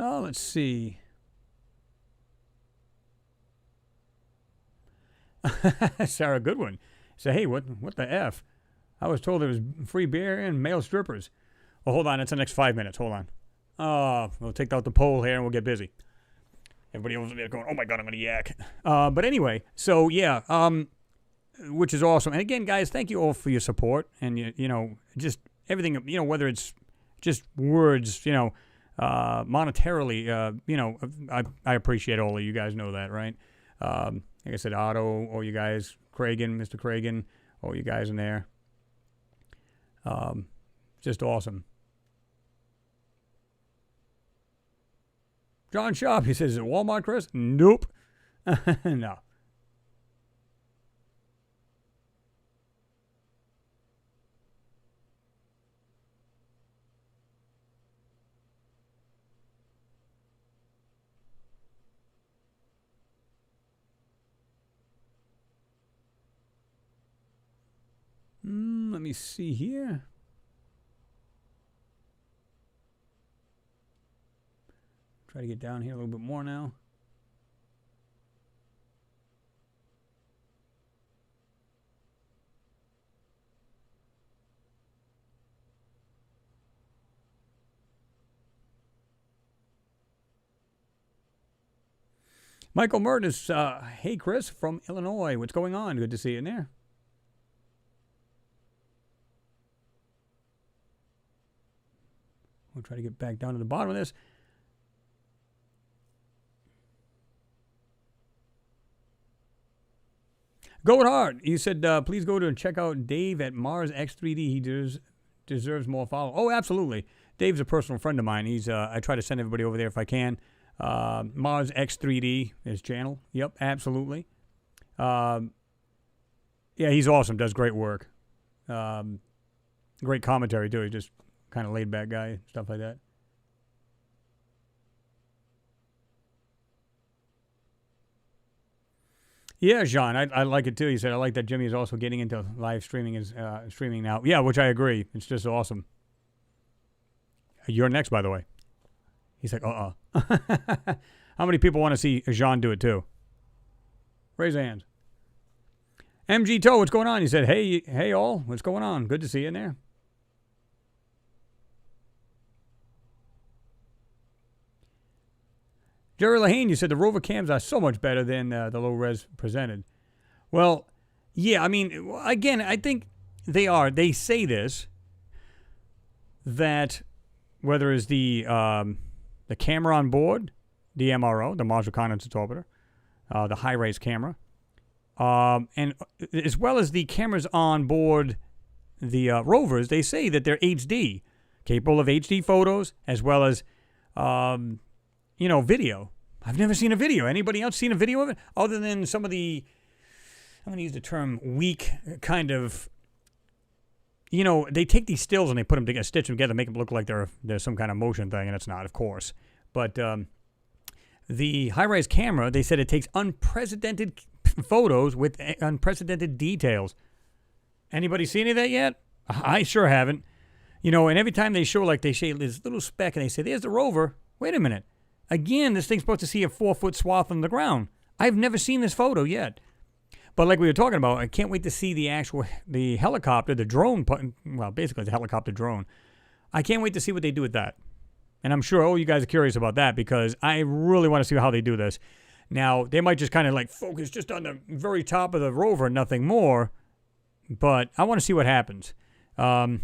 Oh, let's see. Sarah Goodwin. Say, hey, what the F? I was told there was free beer and male strippers. Well, hold on. It's the next 5 minutes. Hold on. We'll take out the poll here and we'll get busy. Everybody over there going, oh my God, I'm going to yak. But anyway, so yeah, which is awesome. And again, guys, thank you all for your support and, you know, just everything, you know, whether it's just words, you know, monetarily, you know, I appreciate all of you guys know that, right? Like I said, Otto, all you guys, Cragen, Mr. Cragen, all you guys in there. Just awesome. John Sharp, he says, is it Walmart, Chris? Nope. No. Let me see here. Try to get down here a little bit more now. Michael Merton is, hey, Chris, from Illinois. What's going on? Good to see you in there. We'll try to get back down to the bottom of this. Go it hard. You said, please go to and check out Dave at Mars X3D. He deserves more follow. Oh, absolutely. Dave's a personal friend of mine. I try to send everybody over there if I can. Mars X3D, his channel. Yep, absolutely. Yeah, he's awesome. Does great work. Great commentary, too. He's just kind of laid back guy, stuff like that. Yeah, Jean, I like it too. He said, I like that Jimmy is also getting into live streaming streaming now. Yeah, which I agree. It's just awesome. You're next, by the way. He's like, How many people want to see Jean do it too? Raise a hand. MG Toe, what's going on? He said, hey all, what's going on? Good to see you in there. Jerry Lahane, you said the Rover cams are so much better than the low res presented. Well, yeah, I mean, again, I think they are. They say this, that whether it's the camera on board, the MRO, the Mars Reconnaissance Orbiter, the high-res camera, and as well as the cameras on board the rovers, they say that they're HD, capable of HD photos as well as, video. I've never seen a video. Anybody else seen a video of it? Other than some of the, I'm going to use the term weak kind of, they take these stills and they put them together, stitch them together, make them look like there's some kind of motion thing, and it's not, of course. But the high-res camera, they said it takes unprecedented photos with unprecedented details. Anybody see any of that yet? I sure haven't. And every time they show this little speck and they say, there's the rover. Wait a minute. Again, this thing's supposed to see a 4-foot swath on the ground. I've never seen this photo yet. But like we were talking about, I can't wait to see the helicopter, the drone, well, basically the helicopter drone. I can't wait to see what they do with that. And I'm sure you guys are curious about that because I really want to see how they do this. Now, they might just kind of focus just on the very top of the rover and nothing more. But I want to see what happens. I'm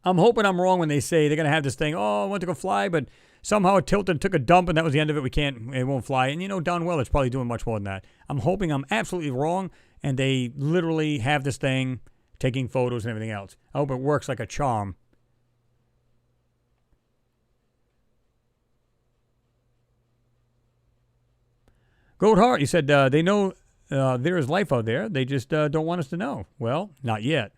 hoping I'm wrong when they say they're going to have this thing, I want to go fly, but somehow it tilted and took a dump and that was the end of it. It won't fly. And darn well it's probably doing much more than that. I'm hoping I'm absolutely wrong and they literally have this thing taking photos and everything else. I hope it works like a charm. Goldheart, you said they know there is life out there. They just don't want us to know. Well, not yet.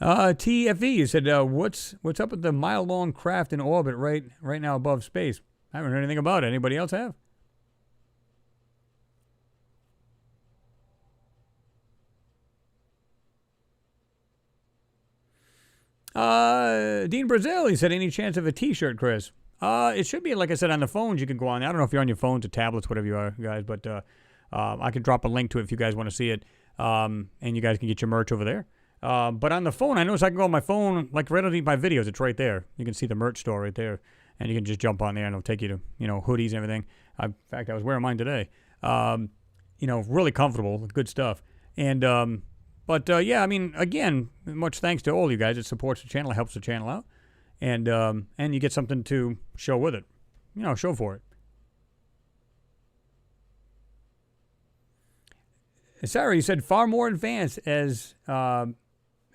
TFE, you said, what's up with the mile-long craft in orbit right now above space? I haven't heard anything about it. Anybody else have? Dean Brazil, he said, any chance of a T-shirt, Chris? It should be, like I said, on the phones. You can go on. I don't know if you're on your phones or tablets, whatever you are, guys, but I can drop a link to it if you guys want to see it, and you guys can get your merch over there. But on the phone, I notice I can go on my phone, right underneath my videos. It's right there. You can see the merch store right there, and you can just jump on there, and it'll take you to, hoodies and everything. In fact, I was wearing mine today. Really comfortable, good stuff. And yeah, I mean, again, much thanks to all you guys. It supports the channel, helps the channel out, and you get something to show with it. Show for it. Sarah, you said far more advanced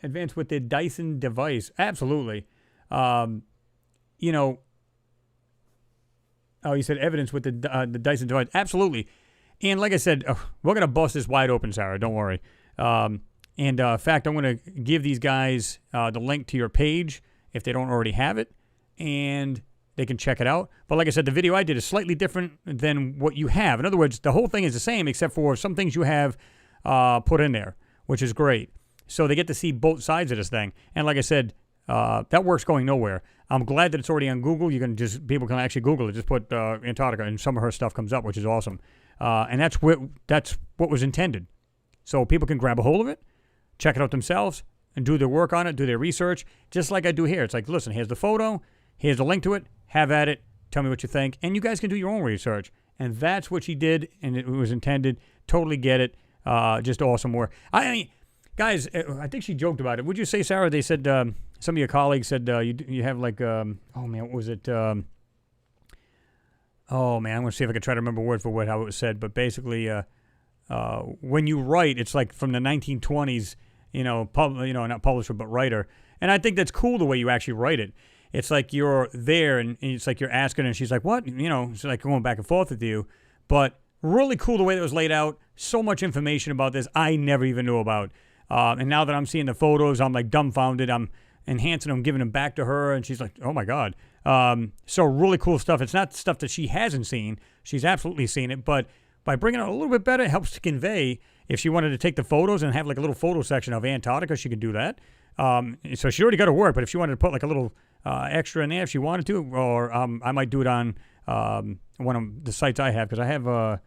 advanced with the Dyson device. Absolutely. You said evidence with the Dyson device. Absolutely. And like I said, we're going to bust this wide open, Sarah. Don't worry. In fact, I'm going to give these guys the link to your page if they don't already have it, and they can check it out. But like I said, the video I did is slightly different than what you have. In other words, the whole thing is the same except for some things you have put in there, which is great. So they get to see both sides of this thing. And like I said, that work's going nowhere. I'm glad that it's already on Google. People can actually Google it. Just put Antarctica, and some of her stuff comes up, which is awesome. And that's what was intended. So people can grab a hold of it, check it out themselves, and do their work on it, do their research, just like I do here. It's like, listen, here's the photo, here's the link to it, have at it, tell me what you think, and you guys can do your own research. And that's what she did, and it was intended. Totally get it. Just awesome work. I mean, guys, I think she joked about it. Would you say, Sarah, they said, some of your colleagues said you have what was it? I'm going to see if I can try to remember word for word how it was said, but basically, when you write, it's like from the 1920s, not publisher, but writer. And I think that's cool the way you actually write it. It's like you're there, and it's like you're asking, and she's like, what? She's like going back and forth with you. But really cool the way that was laid out. So much information about this I never even knew about. And now that I'm seeing the photos, I'm like dumbfounded. I'm enhancing them, giving them back to her, and she's like, oh my God. So really cool stuff. It's not stuff that she hasn't seen. She's absolutely seen it, but by bringing it a little bit better, it helps to convey. If she wanted to take the photos and have like a little photo section of Antarctica, she could do that. So she already got her work, but if she wanted to put like a little extra in there, if she wanted to, or I might do it on one of the sites I have, because I have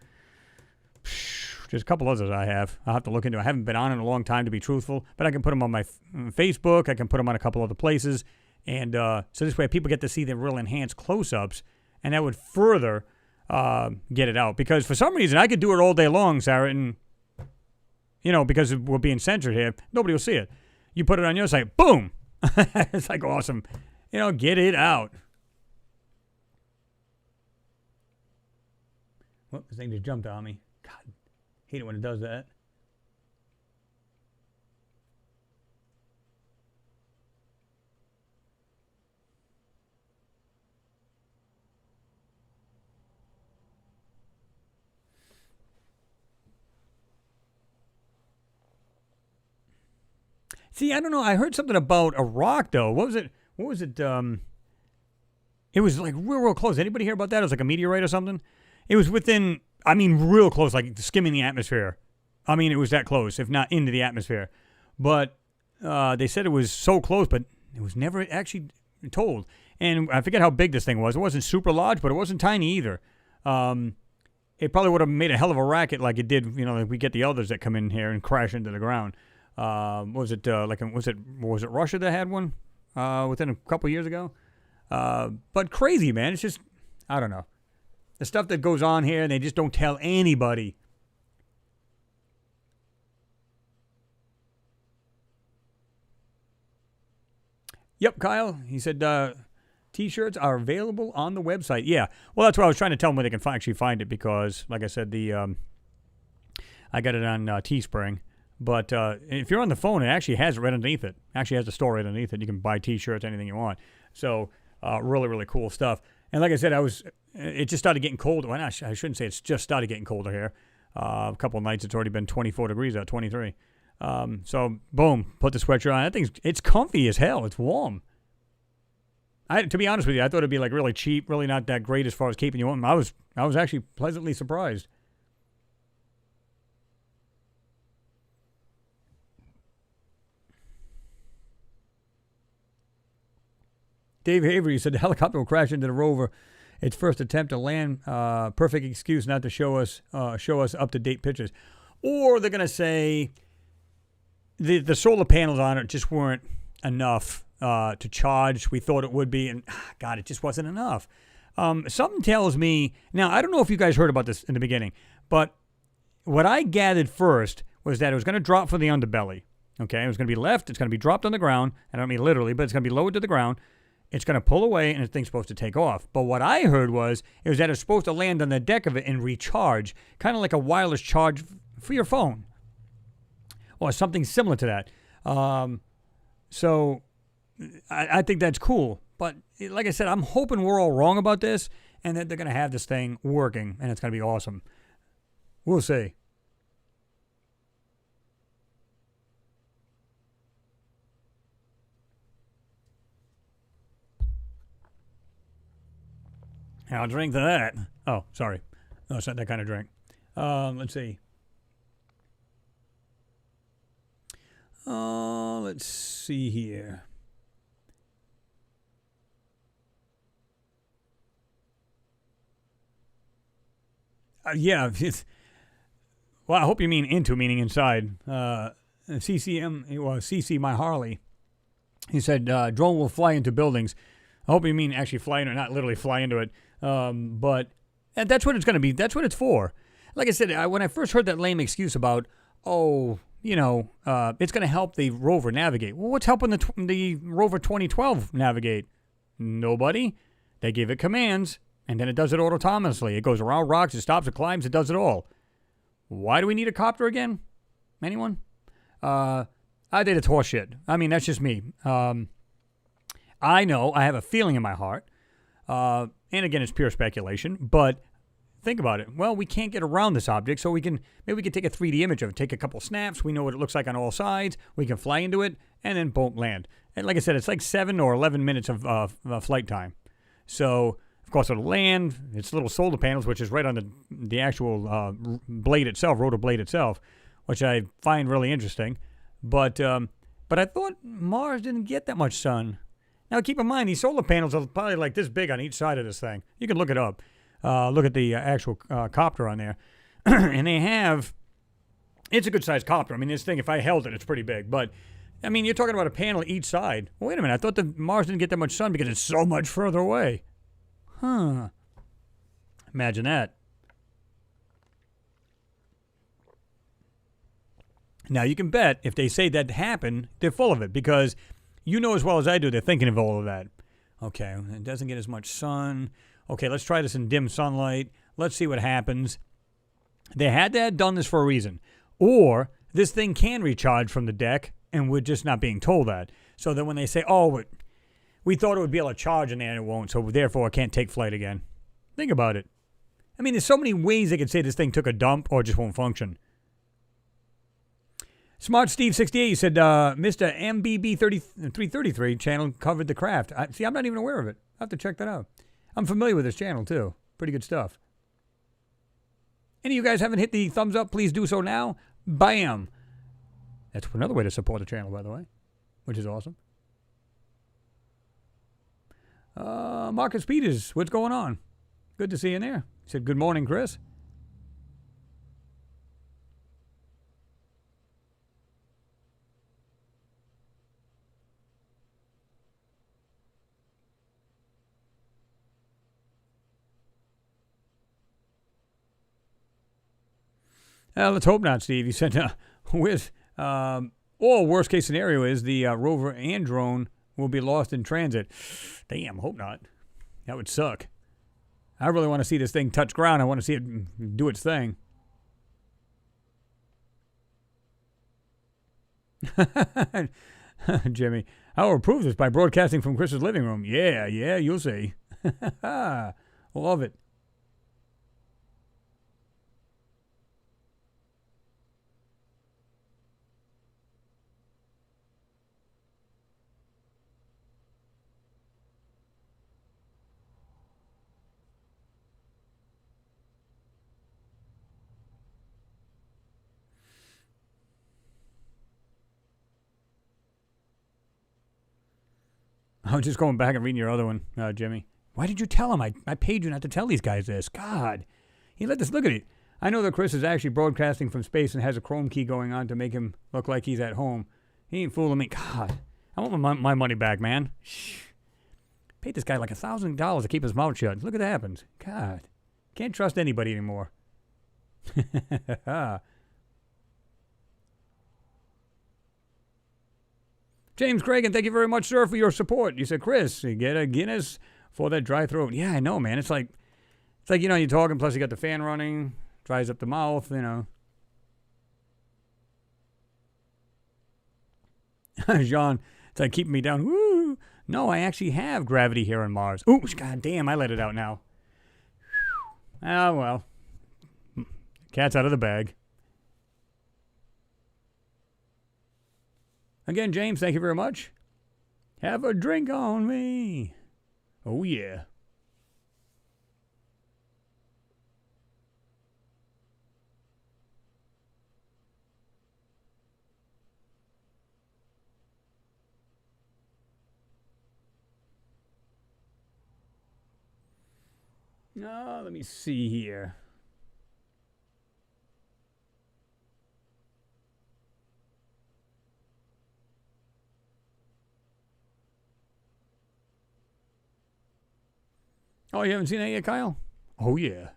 there's a couple others I have. I'll have to look into. I haven't been on in a long time, to be truthful, but I can put them on my Facebook. I can put them on a couple other places, and so this way people get to see the real enhanced close-ups, and that would further get it out. Because for some reason I could do it all day long, Sarah, and because we're being censored here, nobody will see it. You put it on your site, boom! It's like awesome. Get it out. Well, this thing just jumped on me. God, hate it when it does that. See, I don't know. I heard something about a rock, though. What was it? It was like real close. Anybody hear about that? It was like a meteorite or something. It was within, real close, like skimming the atmosphere. It was that close, if not into the atmosphere. But they said it was so close, but it was never actually told. And I forget how big this thing was. It wasn't super large, but it wasn't tiny either. It probably would have made a hell of a racket like it did, like we get the others that come in here and crash into the ground. Was it Russia that had one within a couple years ago? But crazy, man. It's just, I don't know. The stuff that goes on here, and they just don't tell anybody. Yep, Kyle. He said T-shirts are available on the website. Yeah. Well, that's what I was trying to tell them where they can actually find it, because, like I said, I got it on Teespring. But if you're on the phone, it actually has it right underneath it. Actually has the store right underneath it. You can buy T-shirts, anything you want. So really, really cool stuff. And like I said, it just started getting colder. Well, I shouldn't say it's just started getting colder here. A couple of nights, it's already been 24 degrees out, 23. So, boom, put the sweatshirt on. I think it's comfy as hell. It's warm. To be honest with you, I thought it'd be like really cheap, really not that great as far as keeping you warm. I was actually pleasantly surprised. Dave Avery said the helicopter will crash into the rover. Its first attempt to land. Perfect excuse not to show us up-to-date pictures. Or they're going to say the solar panels on it just weren't enough to charge. We thought it would be, and God, it just wasn't enough. Something tells me, now I don't know if you guys heard about this in the beginning, but what I gathered first was that it was going to drop from the underbelly. Okay, it was going to be left. It's going to be dropped on the ground. I don't mean literally, but it's going to be lowered to the ground. It's going to pull away, and the thing's supposed to take off. But what I heard was that it's supposed to land on the deck of it and recharge, kind of like a wireless charge for your phone, or something similar to that. So I think that's cool. But like I said, I'm hoping we're all wrong about this, and that they're going to have this thing working, and it's going to be awesome. We'll see. I'll drink to that. Oh, sorry. No, it's not that kind of drink. Let's see. Let's see here. Yeah. Well, I hope you mean into, meaning inside. CC My Harley. He said, drone will fly into buildings. I hope you mean actually fly into it, not literally fly into it. But that's what it's going to be. That's what it's for. Like I said, when I first heard that lame excuse about, it's going to help the Rover navigate. Well, what's helping the Rover 2012 navigate? Nobody. They give it commands, and then it does it autonomously. It goes around rocks, it stops, it climbs, it does it all. Why do we need a copter again? Anyone? I think it's horseshit. That's just me. I know, I have a feeling in my heart, and again, it's pure speculation, but think about it. Well, we can't get around this object, so maybe we can take a 3D image of it, take a couple snaps, we know what it looks like on all sides, we can fly into it, and then boom, land. And like I said, it's like 7 or 11 minutes of flight time. So, of course, it'll land. It's little solar panels, which is right on the actual blade itself, rotor blade itself, which I find really interesting. But I thought Mars didn't get that much sun. Now, keep in mind, these solar panels are probably like this big on each side of this thing. You can look it up. Look at the actual copter on there. And they have... It's a good-sized copter. I mean, this thing, if I held it, it's pretty big. But, I mean, you're talking about a panel each side. Well, wait a minute. I thought the Mars didn't get that much sun because it's so much further away. Huh. Imagine that. Now, you can bet if they say that happened, they're full of it because you know as well as I do they're thinking of all of that. Okay, it doesn't get as much sun. Okay, let's try this in dim sunlight. Let's see what happens. They had to have done this for a reason. Or this thing can recharge from the deck and we're just not being told that. So then when they say, oh, we thought it would be able to charge in there and it won't, so therefore it can't take flight again. Think about it. I mean, there's so many ways they could say this thing took a dump or just won't function. Smart Steve 68, you said, Mr. MBB 333 channel covered the craft. See, I'm not even aware of it. I'll have to check that out. I'm familiar with this channel, too. Pretty good stuff. Any of you guys haven't hit the thumbs up, please do so now. Bam! That's another way to support the channel, by the way, which is awesome. Marcus Peters, what's going on? Good to see you in there. He said, good morning, Chris. Let's hope not, Steve. You said, worst case scenario is the rover and drone will be lost in transit. Damn, hope not. That would suck. I really want to see this thing touch ground. I want to see it do its thing. Jimmy, I will approve this by broadcasting from Chris's living room. Yeah, you'll see. Love it. I was just going back and reading your other one, Jimmy. Why did you tell him? I paid you not to tell these guys this. God. He let this look at it. I know that Chris is actually broadcasting from space and has a Chrome key going on to make him look like he's at home. He ain't fooling me. God. I want my money back, man. Shh. Paid this guy like $1,000 to keep his mouth shut. Look what happens. God. Can't trust anybody anymore. James Cragen, thank you very much, sir, for your support. You said, Chris, you get a Guinness for that dry throat. Yeah, I know, man. It's like, you know, you're talking, plus you got the fan running, dries up the mouth, you know. Jean, it's like keeping me down. Woo! No, I actually have gravity here on Mars. Ooh, god damn, I let it out now. Ah, well. Cat's out of the bag. Again, James, thank you very much. Have a drink on me. Oh, yeah. Let me see here. Oh, you haven't seen that yet, Kyle? Oh, yeah.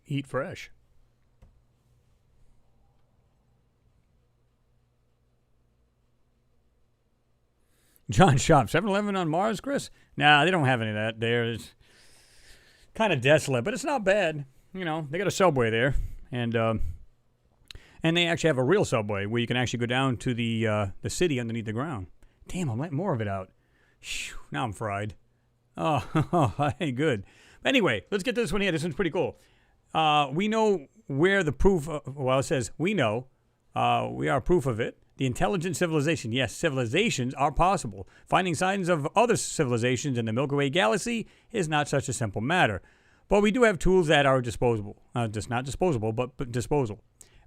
Eat fresh. John Shop, 7-Eleven on Mars, Chris? Nah, they don't have any of that there. It's kind of desolate, but it's not bad. You know, they got a subway there, and they actually have a real subway where you can actually go down to the city underneath the ground. Damn, I'm letting more of it out. Whew, now I'm fried. Oh, hey, good. Anyway, let's get to this one here. This one's pretty cool. We know where the proof, it says we know. We are proof of it. The intelligent civilization. Yes, civilizations are possible. Finding signs of other civilizations in the Milky Way galaxy is not such a simple matter. But we do have tools that are disposable. Just not disposable, but disposal.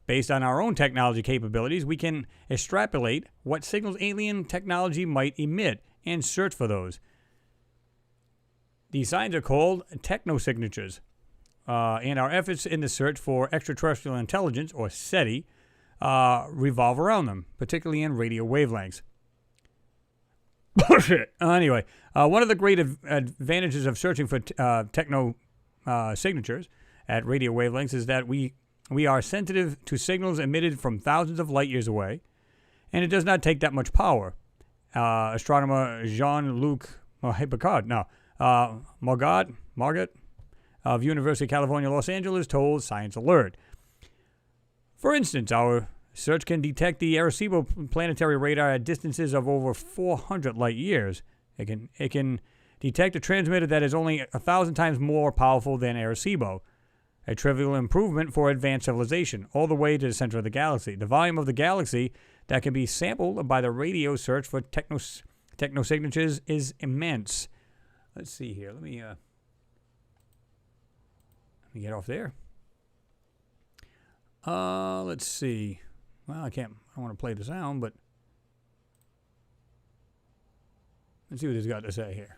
Based on our own technology capabilities, we can extrapolate what signals alien technology might emit and search for those. These signs are called technosignatures, and our efforts in the search for extraterrestrial intelligence, or SETI, revolve around them, particularly in radio wavelengths. Bullshit. Anyway, one of the great advantages of searching for signatures at radio wavelengths is that we are sensitive to signals emitted from thousands of light years away, and it does not take that much power. Astronomer Jean-Luc Margot of University of California, Los Angeles told Science Alert. For instance, our search can detect the Arecibo planetary radar at distances of over 400 light years. It can detect a transmitter that is only 1,000 times more powerful than Arecibo, a trivial improvement for advanced civilization, all the way to the center of the galaxy. The volume of the galaxy that can be sampled by the radio search for technosignatures is immense. Let's see here. Let me get off there. Let's see. Well, I don't want to play the sound, but let's see what he's got to say here.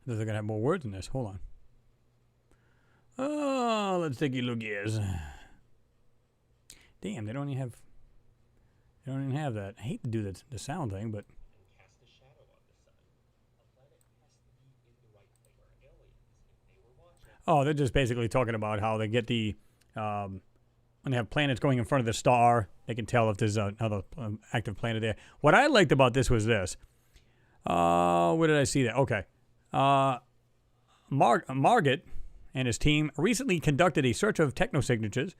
They're going to have more words in this. Hold on. Oh, let's take a look, yes. Damn, they don't even have that. I hate to do the sound thing, but oh, they're just basically talking about how they get the when they have planets going in front of the star, they can tell if there's another active planet there. What I liked about this was this. Where did I see that? Okay. Margot and his team recently conducted a search of technosignatures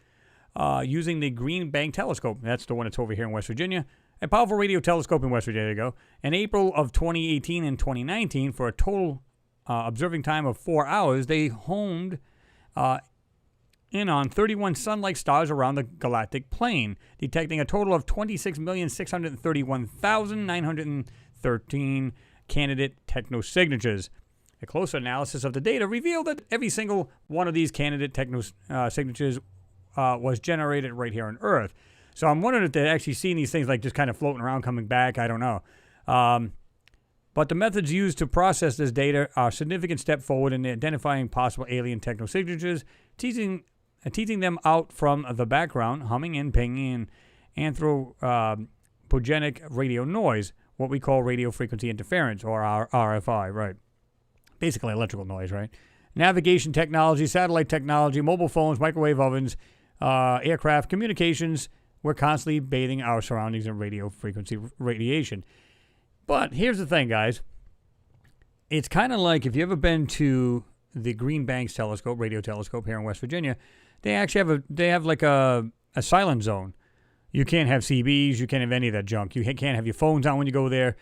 using the Green Bank telescope. That's the one that's over here in West Virginia. A powerful radio telescope in West Virginia. There you go. In April of 2018 and 2019, for a total observing time of 4 hours, they homed in on 31 sun-like stars around the galactic plane, detecting a total of 26,631,913 candidate technosignatures. A closer analysis of the data revealed that every single one of these candidate technosignatures was generated right here on Earth. So I'm wondering if they're actually seeing these things like just kind of floating around, coming back. I don't know. But the methods used to process this data are a significant step forward in identifying possible alien technosignatures, teasing them out from the background, humming and pinging, and anthropogenic radio noise, what we call radio frequency interference, or RFI, right? Basically electrical noise, right? Navigation technology, satellite technology, mobile phones, microwave ovens, aircraft, communications. We're constantly bathing our surroundings in radio frequency radiation. But here's the thing, guys. It's kind of like if you've ever been to the Green Banks telescope, radio telescope here in West Virginia, they actually have like a silent zone. You can't have CBs. You can't have any of that junk. You can't have your phones on when you go there.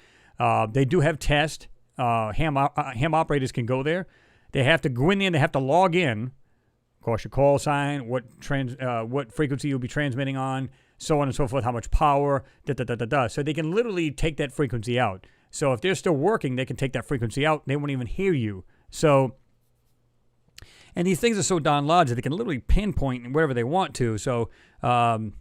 They do have tests. Ham operators can go there. They have to go in there and they have to log in. Of course, your call sign, what frequency you'll be transmitting on, so on and so forth, how much power, So they can literally take that frequency out. So if they're still working, they can take that frequency out. They won't even hear you. So, and these things are so darn large that they can literally pinpoint wherever they want to. So, the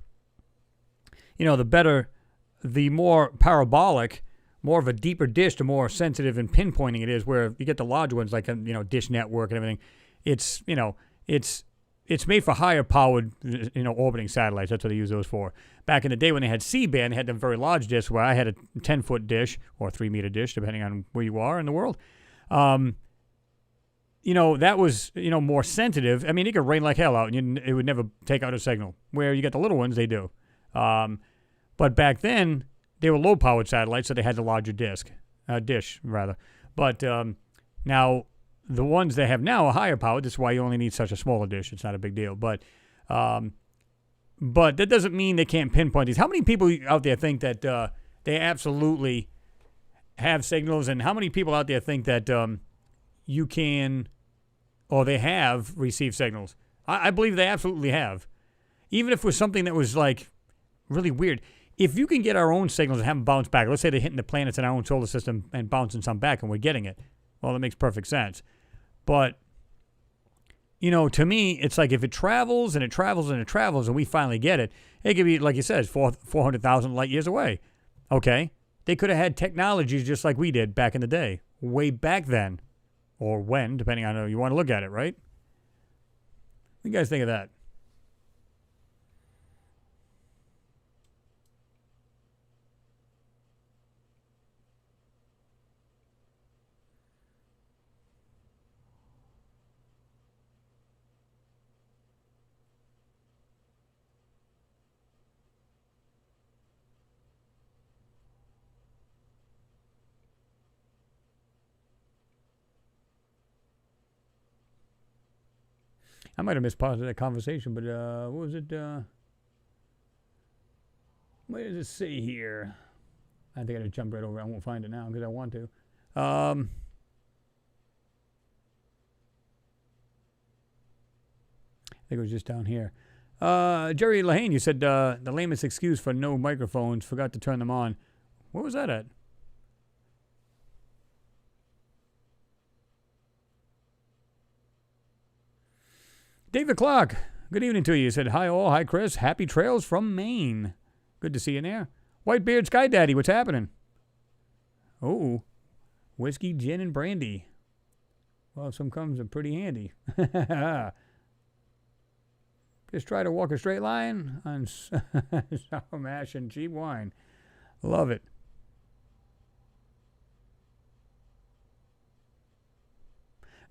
more parabolic, more of a deeper dish, the more sensitive and pinpointing it is. Where you get the large ones like Dish Network and everything, it's made for higher powered orbiting satellites. That's what they use those for. Back in the day when they had C-band, they had them very large dishes. Where I had a 10-foot dish or 3-meter dish, depending on where you are in the world. That was more sensitive. I mean, it could rain like hell out, and it would never take out a signal. Where you get the little ones, they do. But back then, they were low-powered satellites, so they had the larger dish, rather. But now, the ones they have now are higher powered. That's why you only need such a smaller dish. It's not a big deal. But that doesn't mean they can't pinpoint these. How many people out there think that they absolutely have signals? And how many people out there think that you can, or they have received signals? I believe they absolutely have. Even if it was something that was like really weird. If you can get our own signals and have them bounce back, let's say they're hitting the planets in our own solar system and bouncing some back and we're getting it, well, that makes perfect sense. But, to me, it's like if it travels and it travels and it travels and we finally get it, it could be, like you said, 400,000 light years away. Okay. They could have had technologies just like we did back in the day, way back then, or when, depending on how you want to look at it, right? What do you guys think of that? I might have missed part of that conversation, but what was it? What does it say here? I think I gotta jump right over. I won't find it now because I want to. I think it was just down here. Jerry Lahane, you said the lamest excuse for no microphones, forgot to turn them on. Where was that at? David Clark, good evening to you. You said, hi all, hi Chris, happy trails from Maine. Good to see you there. Whitebeard Sky Daddy, what's happening? Oh, whiskey, gin, and brandy. Well, some comes are pretty handy. Just try to walk a straight line on sour mash and cheap wine. Love it.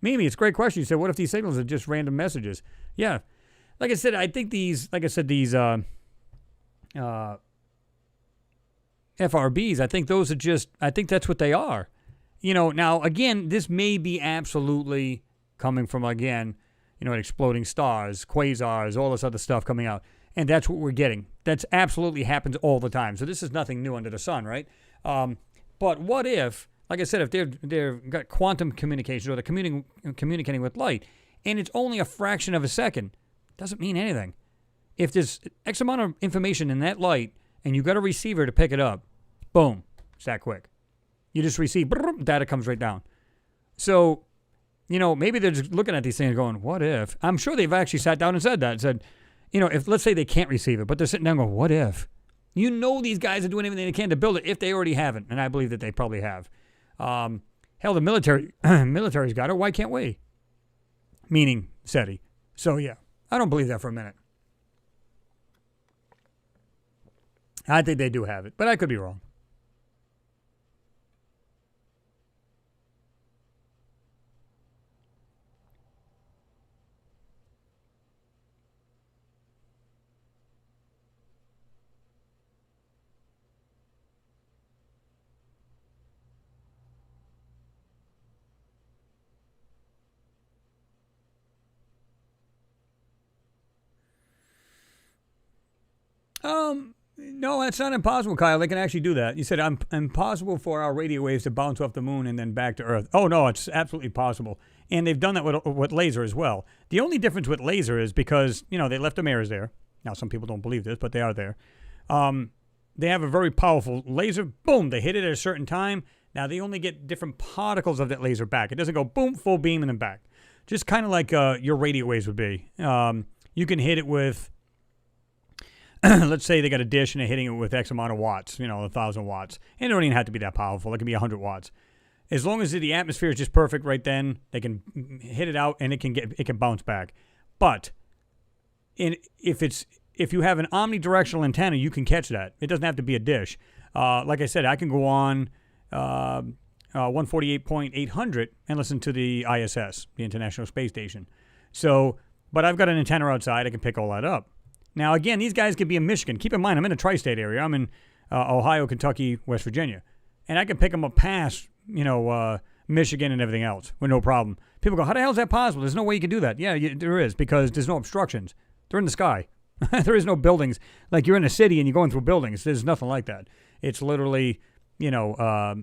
Mimi, it's a great question. You said, what if these signals are just random messages? Yeah. Like I said, I think these FRBs, I think those are just, I think that's what they are. Now, again, this may be absolutely coming from, again, exploding stars, quasars, all this other stuff coming out. And that's what we're getting. That's absolutely happens all the time. So this is nothing new under the sun, right? But what if, like I said, if they've got quantum communication or they're communicating with light, and it's only a fraction of a second, doesn't mean anything. If there's X amount of information in that light, and you've got a receiver to pick it up, boom, it's that quick. You just receive, data comes right down. So, maybe they're just looking at these things going, what if? I'm sure they've actually sat down and said that. Said, if let's say they can't receive it, but they're sitting down going, what if? These guys are doing everything they can to build it if they already haven't, and I believe that they probably have. Hell, the military's got it. Why can't we? Meaning SETI. So, yeah, I don't believe that for a minute. I think they do have it, but I could be wrong. No, that's not impossible, Kyle. They can actually do that. You said impossible for our radio waves to bounce off the moon and then back to Earth. Oh, no, it's absolutely possible. And they've done that with laser as well. The only difference with laser is because, they left the mirrors there. Now, some people don't believe this, but they are there. They have a very powerful laser. Boom, they hit it at a certain time. Now, they only get different particles of that laser back. It doesn't go boom, full beam, and then back. Just kind of like your radio waves would be. You can hit it with... let's say they got a dish and they're hitting it with X amount of watts, 1,000 watts. And it don't even have to be that powerful. It can be 100 watts. As long as the atmosphere is just perfect right then, they can hit it out and it can bounce back. But if you have an omnidirectional antenna, you can catch that. It doesn't have to be a dish. Like I said, I can go on 148.800 and listen to the ISS, the International Space Station. So, but I've got an antenna outside. I can pick all that up. Now, again, these guys could be in Michigan. Keep in mind, I'm in a tri-state area. I'm in Ohio, Kentucky, West Virginia. And I can pick them up past, Michigan and everything else with no problem. People go, how the hell is that possible? There's no way you can do that. Yeah, there is, because there's no obstructions. They're in the sky. There is no buildings. Like you're in a city and you're going through buildings. There's nothing like that. It's literally, they're up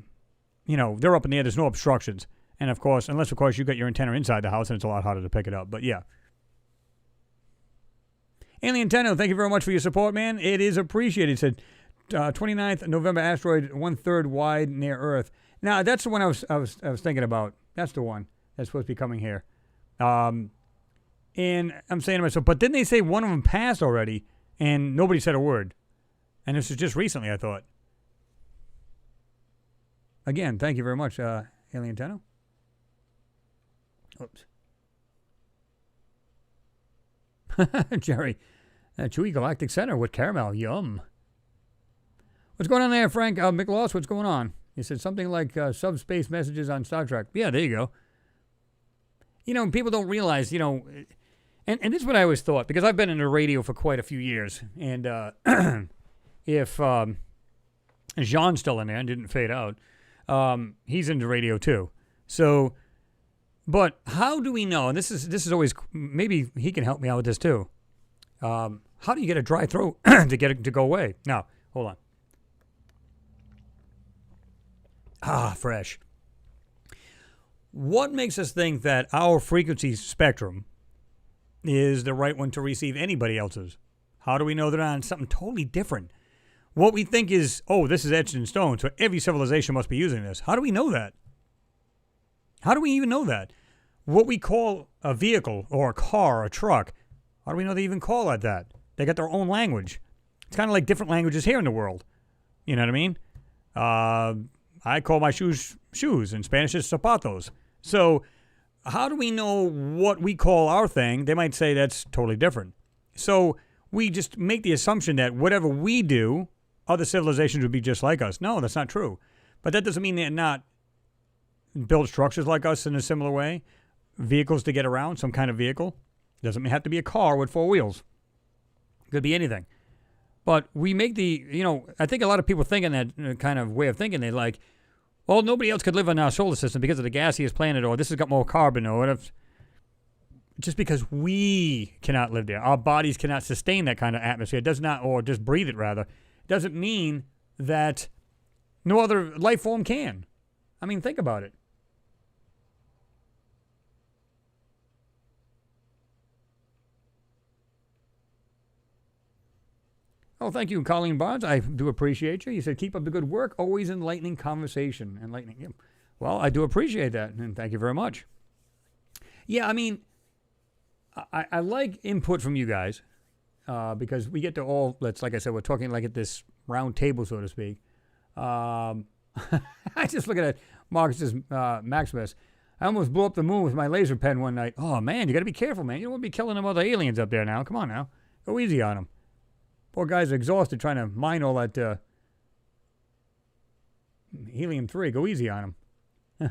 in the air. There's no obstructions. And, of course, unless, of course, you got your antenna inside the house and it's a lot harder to pick it up. But, yeah. Alien Antenna, thank you very much for your support, man. It is appreciated. It said 29th November asteroid 1/3 wide near Earth. Now, that's the one I was thinking about. That's the one that's supposed to be coming here. And I'm saying to myself, but didn't they say one of them passed already and nobody said a word? And this was just recently, I thought. Again, thank you very much, Alien Antenna. Oops. Jerry, Chewy Galactic Center with caramel. Yum. What's going on there, Frank? McLaws, what's going on? He said something like subspace messages on Star Trek. Yeah, there you go. People don't realize, and this is what I always thought, because I've been in the radio for quite a few years. And if Jean's still in there and didn't fade out, he's into radio too. So, but how do we know? And this is always, maybe he can help me out with this too. How do you get a dry throat to get it to go away? Now, hold on. Fresh. What makes us think that our frequency spectrum is the right one to receive anybody else's? How do we know they're on something totally different? What we think is, this is etched in stone, so every civilization must be using this. How do we know that? How do we even know that? What we call a vehicle or a car or a truck, how do we know they even call it that? They got their own language. It's kind of like different languages here in the world. You know what I mean? I call my shoes shoes. In Spanish, it's zapatos. So how do we know what we call our thing? They might say that's totally different. So we just make the assumption that whatever we do, other civilizations would be just like us. No, that's not true. But that doesn't mean they're not built structures like us in a similar way. Vehicles to get around, some kind of vehicle. Doesn't have to be a car with four wheels. Could be anything. But we make I think a lot of people think in that kind of way of thinking. They're like, well, nobody else could live on our solar system because of the gaseous planet, or this has got more carbon, or whatever. Just because we cannot live there. Our bodies cannot sustain that kind of atmosphere. It does not, or just breathe it rather. It doesn't mean that no other life form can. I mean, think about it. Oh, thank you, Colleen Barnes. I do appreciate you. You said, keep up the good work. Always enlightening conversation. Enlightening. Yeah. Well, I do appreciate that, and thank you very much. Yeah, I mean, I like input from you guys because we get to all, like I said, we're talking like at this round table, so to speak. I just look at Marcus's Maximus. I almost blew up the moon with my laser pen one night. Oh, man, you got to be careful, man. You don't want to be killing them other aliens up there now. Come on now. Go easy on them. Poor guys are exhausted trying to mine all that helium-3. Go easy on them.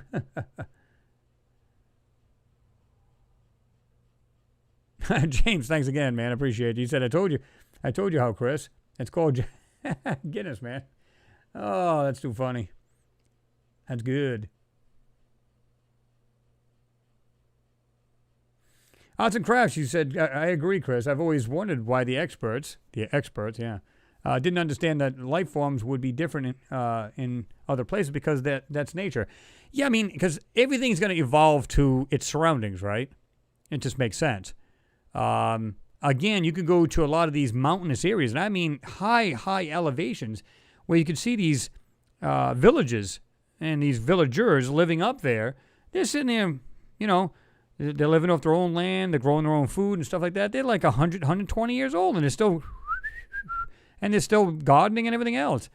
James, thanks again, man. I appreciate it. You said, I told you how, Chris. It's called Guinness, man. Oh, that's too funny. That's good. Arts and crafts, you said, I agree, Chris. I've always wondered why the experts, didn't understand that life forms would be different in other places because that's nature. Yeah, I mean, because everything's going to evolve to its surroundings, right? It just makes sense. Again, you can go to a lot of these mountainous areas, and I mean high elevations, where you can see these villages and these villagers living up there. They're sitting there, they're living off their own land. They're growing their own food and stuff like that. They're like 100, 120 years old, and they're still gardening and everything else.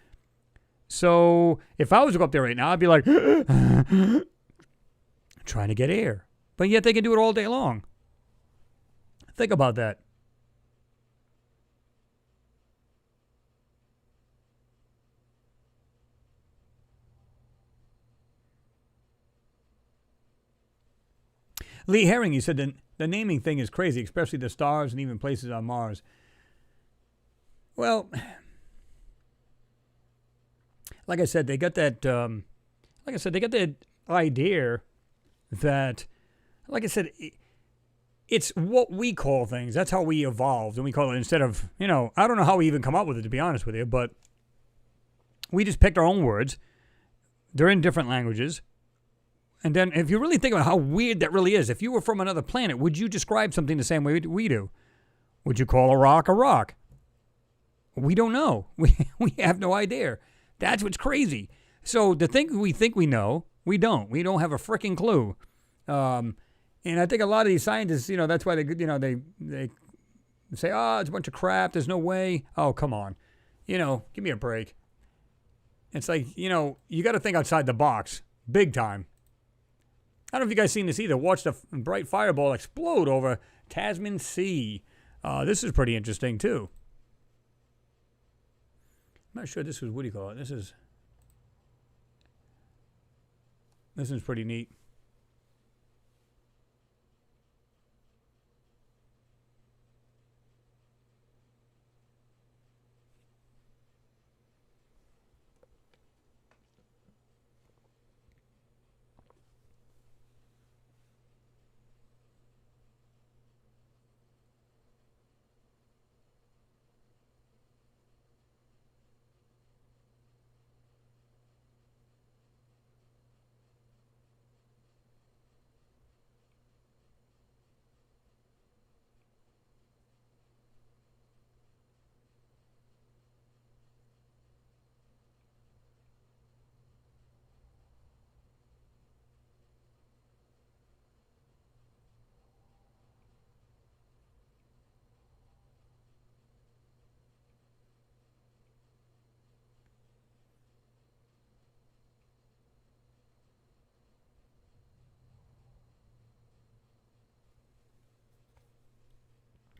So if I was to go up there right now, I'd be like, trying to get air. But yet they can do it all day long. Think about that. Lee Herring, you said the naming thing is crazy, especially the stars and even places on Mars. Well, like I said, they got that. Like I said, they got that idea that, like I said, it's what we call things. That's how we evolved, and we call it instead of I don't know how we even come up with it, to be honest with you, but we just picked our own words. They're in different languages. And then if you really think about how weird that really is, if you were from another planet, would you describe something the same way we do? Would you call a rock a rock? We don't know. We have no idea. That's what's crazy. So the thing we think we know, we don't. We don't have a freaking clue. And I think a lot of these scientists, that's why they say, oh, it's a bunch of crap. There's no way. Oh, come on. Give me a break. It's like, you got to think outside the box. Big time. I don't know if you guys seen this either. Watch the bright fireball explode over Tasman Sea. This is pretty interesting, too. I'm not sure this was, what do you call it? This is pretty neat.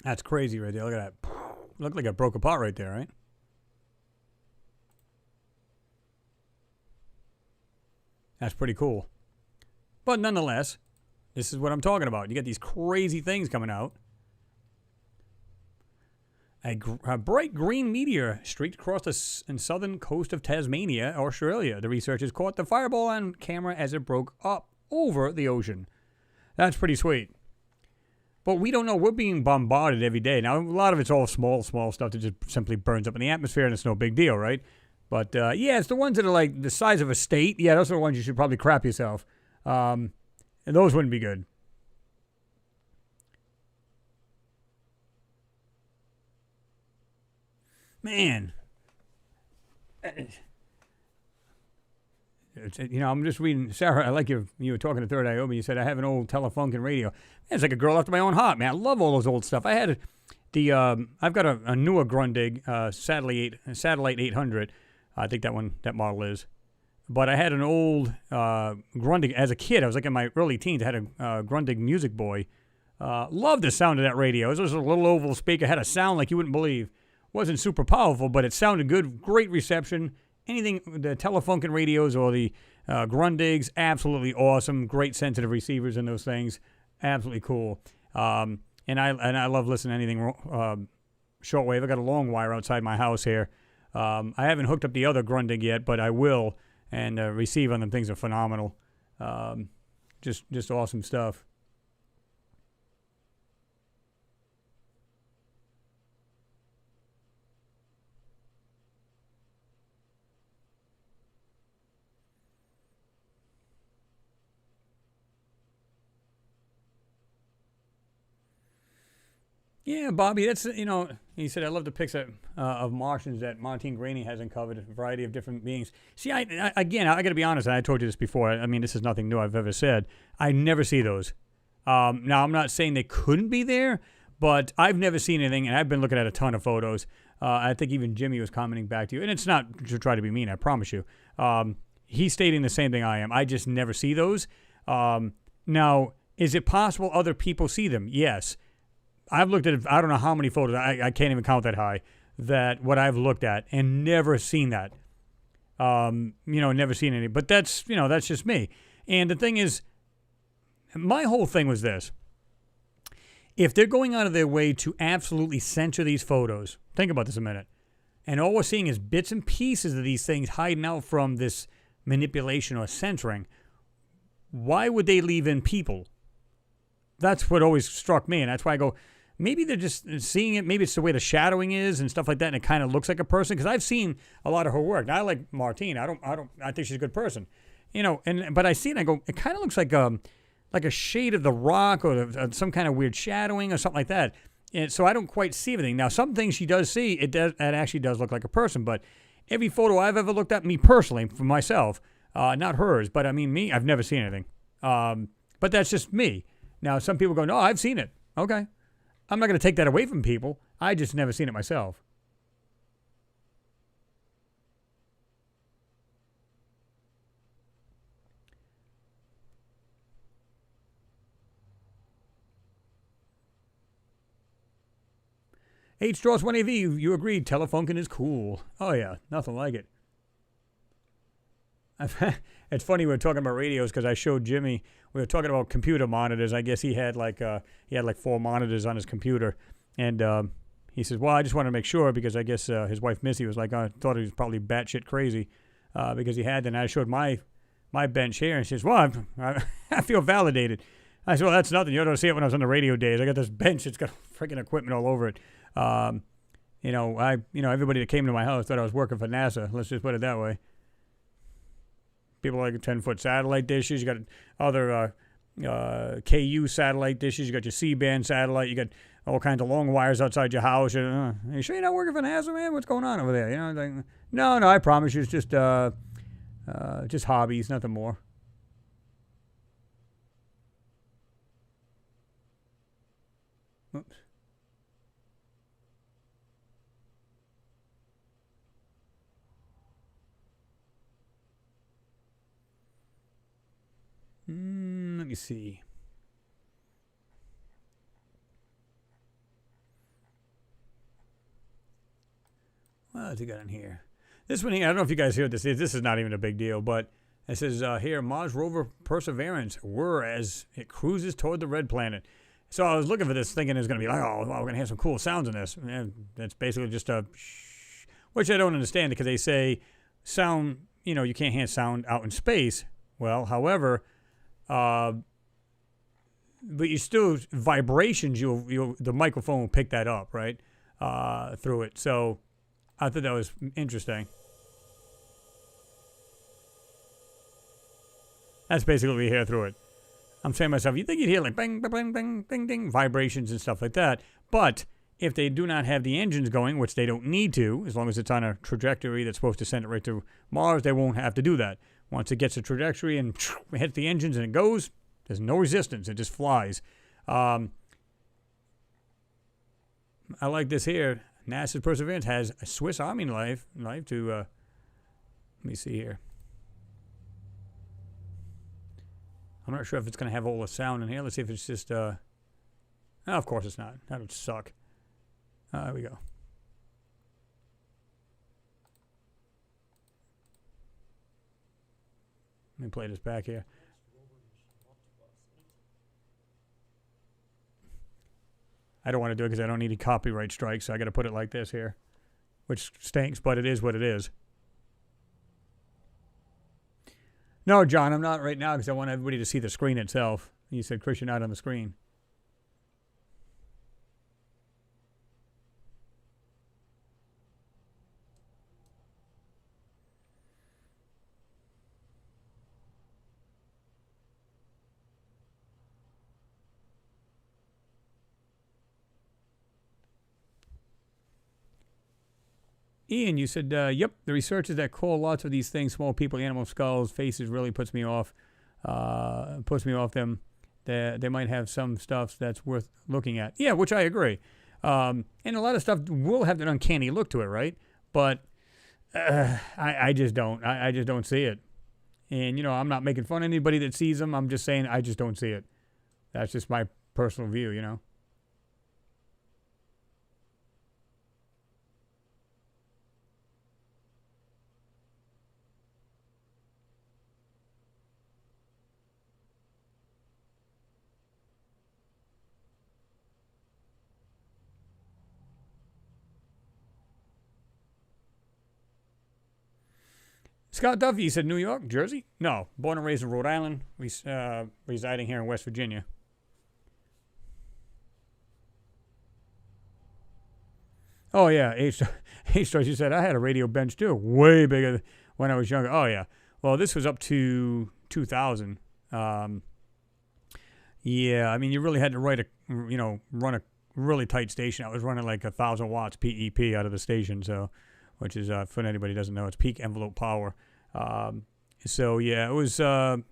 That's crazy right there. Look at that. Looked like it broke apart right there, right? That's pretty cool. But nonetheless, this is what I'm talking about. You got these crazy things coming out. A bright green meteor streaked across the southern coast of Tasmania, Australia. The researchers caught the fireball on camera as it broke up over the ocean. That's pretty sweet. But we don't know. We're being bombarded every day. Now, a lot of it's all small stuff that just simply burns up in the atmosphere, and it's no big deal, right? But, yeah, it's the ones that are like the size of a state. Yeah, those are the ones you should probably crap yourself. And those wouldn't be good. Man. I'm just reading, Sarah, I like you were talking to Third Eye Obi, you said, I have an old Telefunken radio. Man, it's like a girl after my own heart, man. I love all those old stuff. I've got a newer Grundig, Satellite 800. I think that model is. But I had an old Grundig as a kid. I was like in my early teens. I had a Grundig Music Boy. Loved the sound of that radio. It was a little oval speaker. Had a sound like you wouldn't believe. Wasn't super powerful, but it sounded good. Great reception. Anything, the Telefunken radios or the Grundigs, absolutely awesome. Great sensitive receivers in those things. Absolutely cool. And I love listening to anything shortwave. I got a long wire outside my house here. I haven't hooked up the other Grundig yet, but I will. And receive on them things are phenomenal. Just awesome stuff. Yeah, Bobby, that's, he said, I love the pics of Martians that Martin Graney has uncovered, a variety of different beings. See, I got to be honest, and I told you this before, I mean, this is nothing new I've ever said. I never see those. Now, I'm not saying they couldn't be there, but I've never seen anything, and I've been looking at a ton of photos. I think even Jimmy was commenting back to you, and it's not to try to be mean, I promise you. He's stating the same thing I am. I just never see those. Now, is it possible other people see them? Yes. I've looked at, I don't know how many photos, I can't even count that high, that what I've looked at and never seen that. Never seen any. But that's just me. And the thing is, my whole thing was this. If they're going out of their way to absolutely censor these photos, think about this a minute. and all we're seeing is bits and pieces of these things hiding out from this manipulation or censoring. Why would they leave in people? That's what always struck me, and that's why I go, maybe they're just seeing it. Maybe it's the way the shadowing is and stuff like that, and it kind of looks like a person. Because I've seen a lot of her work. Now, I like Martine. I think she's a good person, but I see it and I go, it kind of looks like a shade of The Rock or some kind of weird shadowing or something like that. And so I don't quite see everything. Now, some things she does see, it actually does look like a person. But every photo I've ever looked at, me personally, for myself, not hers, but I mean me, I've never seen anything. But that's just me. Now, some people go, no, I've seen it. Okay. I'm not going to take that away from people. I just never seen it myself. H Draws 1AV, you agreed. Telefunken is cool. Oh, yeah. Nothing like it. It's funny we were talking about radios because I showed Jimmy. We were talking about computer monitors. I guess he had like 4 monitors on his computer, and he says, "Well, I just wanted to make sure because I guess his wife Missy was like, I thought he was probably batshit crazy because he had." And I showed my bench here, and she says, "Well, I feel validated." I said, "Well, that's nothing. You ought to see it when I was on the radio days. I got this bench. It's got freaking equipment all over it." Everybody that came to my house thought I was working for NASA. Let's just put it that way. People like 10-foot satellite dishes. You got other KU satellite dishes. You got your C-band satellite. You got all kinds of long wires outside your house. You sure you're not working for NASA, man? What's going on over there? No, I promise you, it's just hobbies, nothing more. Oops. Let me see. What else you got in here? This one here, I don't know if you guys heard this. This is not even a big deal, but it says here, Mars rover Perseverance whir as it cruises toward the red planet. So I was looking for this thinking it was going to be like, oh, well, we're going to have some cool sounds in this. And that's basically just a shh, which I don't understand because they say sound, you can't hear sound out in space. Well, however, but you still, vibrations, the microphone will pick that up, right, through it. So I thought that was interesting. That's basically what we hear through it. I'm saying to myself, you think you'd hear like bang, bang, bang, bang, ding, ding, vibrations and stuff like that. But if they do not have the engines going, which they don't need to, as long as it's on a trajectory that's supposed to send it right to Mars, they won't have to do that. Once it gets a trajectory and hits the engines and it goes, there's no resistance. It just flies. I like this here. NASA's Perseverance has a Swiss Army knife to, let me see here. I'm not sure if it's going to have all the sound in here. Let's see if it's just, no, of course it's not. That would suck. There we go. Let me play this back here. I don't want to do it because I don't need a copyright strike, so I got to put it like this here, which stinks, but it is what it is. No, John, I'm not right now because I want everybody to see the screen itself. You said, Chris, you're not on the screen. Ian, you said, yep, the researchers that call lots of these things small people, animal skulls, faces really puts me off them. They might have some stuff that's worth looking at. Yeah, which I agree. And a lot of stuff will have that uncanny look to it, right? But I just don't. I just don't see it. And, I'm not making fun of anybody that sees them. I'm just saying I just don't see it. That's just my personal view, Scott Duffy said New York, Jersey? No, born and raised in Rhode Island, residing here in West Virginia. Oh, yeah, H. She said, I had a radio bench too, way bigger when I was younger. Oh, yeah. Well, this was up to 2000. Yeah, I mean, you really had to run a really tight station. I was running like 1,000 watts PEP out of the station, so, which is, for anybody who doesn't know, it's peak envelope power. So yeah, it was. I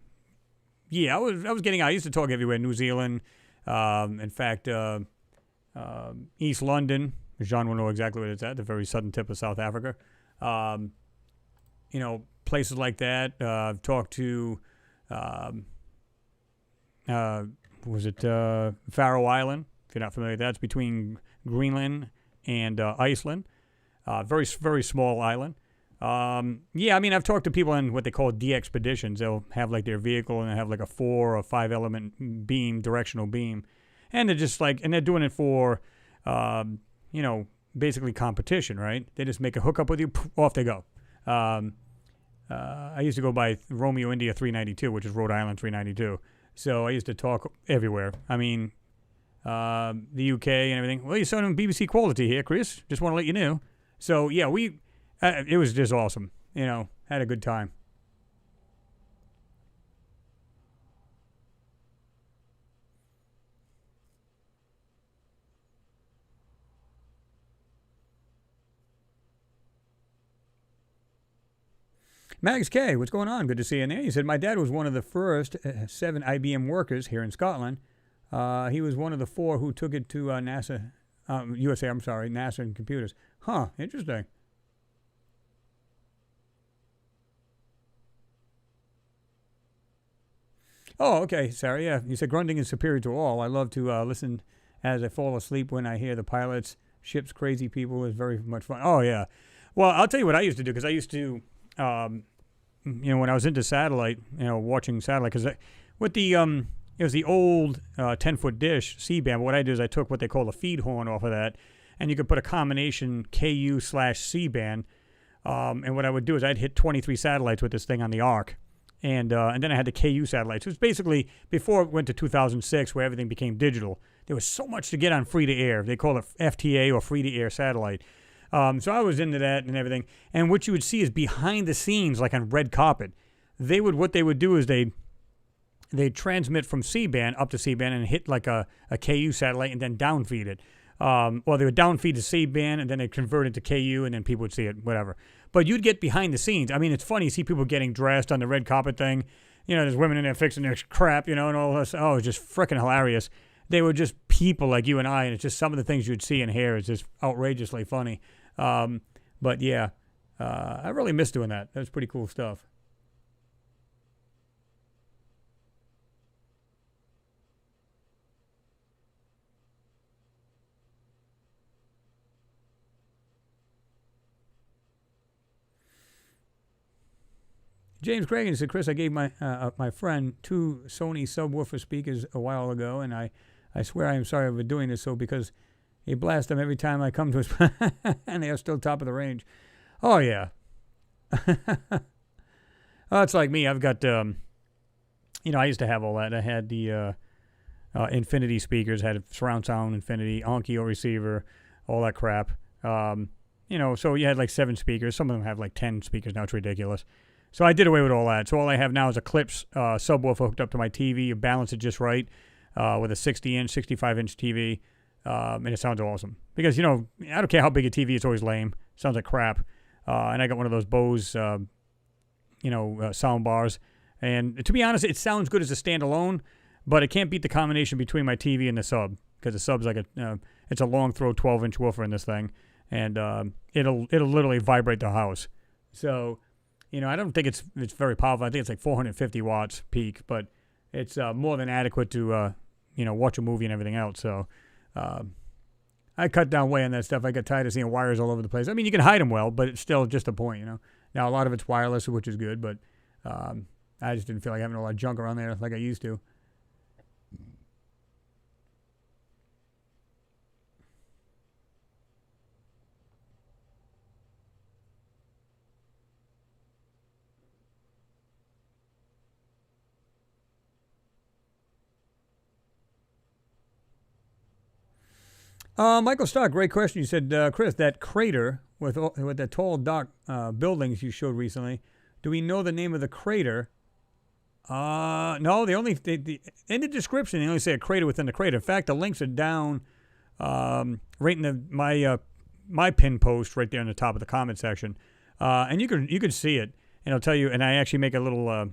was getting out. I used to talk everywhere. New Zealand, in fact, East London. Jean will know exactly what it's at. The very southern tip of South Africa. Places like that. I've talked to. Was it Faroe Island? If you're not familiar with that, it's between Greenland and Iceland. Very, very small island. I mean, I've talked to people in what they call de-expeditions. They'll have like their vehicle and they have like a 4 or 5 element beam, directional beam. And they're just like, and they're doing it for, basically competition, right? They just make a hookup with you, off they go. I used to go by Romeo India 392, which is Rhode Island 392. So I used to talk everywhere. I mean, the UK and everything. Well, you're sounding BBC quality here, Chris. Just want to let you know. So, yeah, it was just awesome. Had a good time. Mags K, what's going on? Good to see you in there. He said, my dad was one of the first 7 IBM workers here in Scotland. He was one of the 4 who took it to NASA and computers. Huh, interesting. Oh, okay, Sarah, yeah. You said grunting is superior to all. I love to listen as I fall asleep when I hear the pilots, ships, crazy people. It's very much fun. Oh, yeah. Well, I'll tell you what I used to do, because I used to, when I was into satellite, watching satellite, because with the, it was the old 10-foot dish, C-band. What I did is I took what they call a feed horn off of that, and you could put a combination KU/C-band. And what I would do is I'd hit 23 satellites with this thing on the arc. And then I had the KU satellites. It was basically before it went to 2006 where everything became digital. There was so much to get on free-to-air. They call it FTA or free-to-air satellite. So I was into that and everything. And what you would see is behind the scenes, like on red carpet, what they would do is they'd transmit from C-band up to C-band and hit like a KU satellite and then downfeed it. Or they would downfeed the C-band and then they'd convert it to KU and then people would see it, whatever. But you'd get behind the scenes. I mean, it's funny. You see people getting dressed on the red carpet thing. There's women in there fixing their crap, and all this. Oh, it's just freaking hilarious. They were just people like you and I, and it's just some of the things you'd see and hear is just outrageously funny. But yeah, I really miss doing that. That was pretty cool stuff. James Cragen said, Chris, I gave my friend 2 Sony subwoofer speakers a while ago, and I swear I am sorry for doing this so because he blasts them every time I come to his and they are still top of the range. Oh, yeah. Oh, it's like me. I've got, I used to have all that. I had the Infinity speakers, had a surround sound Infinity, Onkyo receiver, all that crap. So you had like 7 speakers. Some of them have like 10 speakers now. It's ridiculous. So I did away with all that. So all I have now is a Klipsch subwoofer hooked up to my TV. You balance it just right with a 60-inch, 65-inch TV, and it sounds awesome. Because, I don't care how big a TV, it's always lame. It sounds like crap. And I got one of those Bose, sound bars. And to be honest, it sounds good as a standalone, but it can't beat the combination between my TV and the sub. Because the sub's like it's a long throw 12-inch woofer in this thing. And it'll literally vibrate the house. So... I don't think it's very powerful. I think it's like 450 watts peak, but it's more than adequate to, watch a movie and everything else. So I cut down way on that stuff. I got tired of seeing wires all over the place. I mean, you can hide them well, but it's still just a point, Now, a lot of it's wireless, which is good, but I just didn't feel like having a lot of junk around there like I used to. Michael Stark, great question. You said, Chris, that crater with the tall, dark buildings you showed recently, do we know the name of the crater? No, in the description, they only say a crater within the crater. In fact, the links are down right in my pin post right there in the top of the comment section. And you can see it, and I'll tell you, and I actually make a little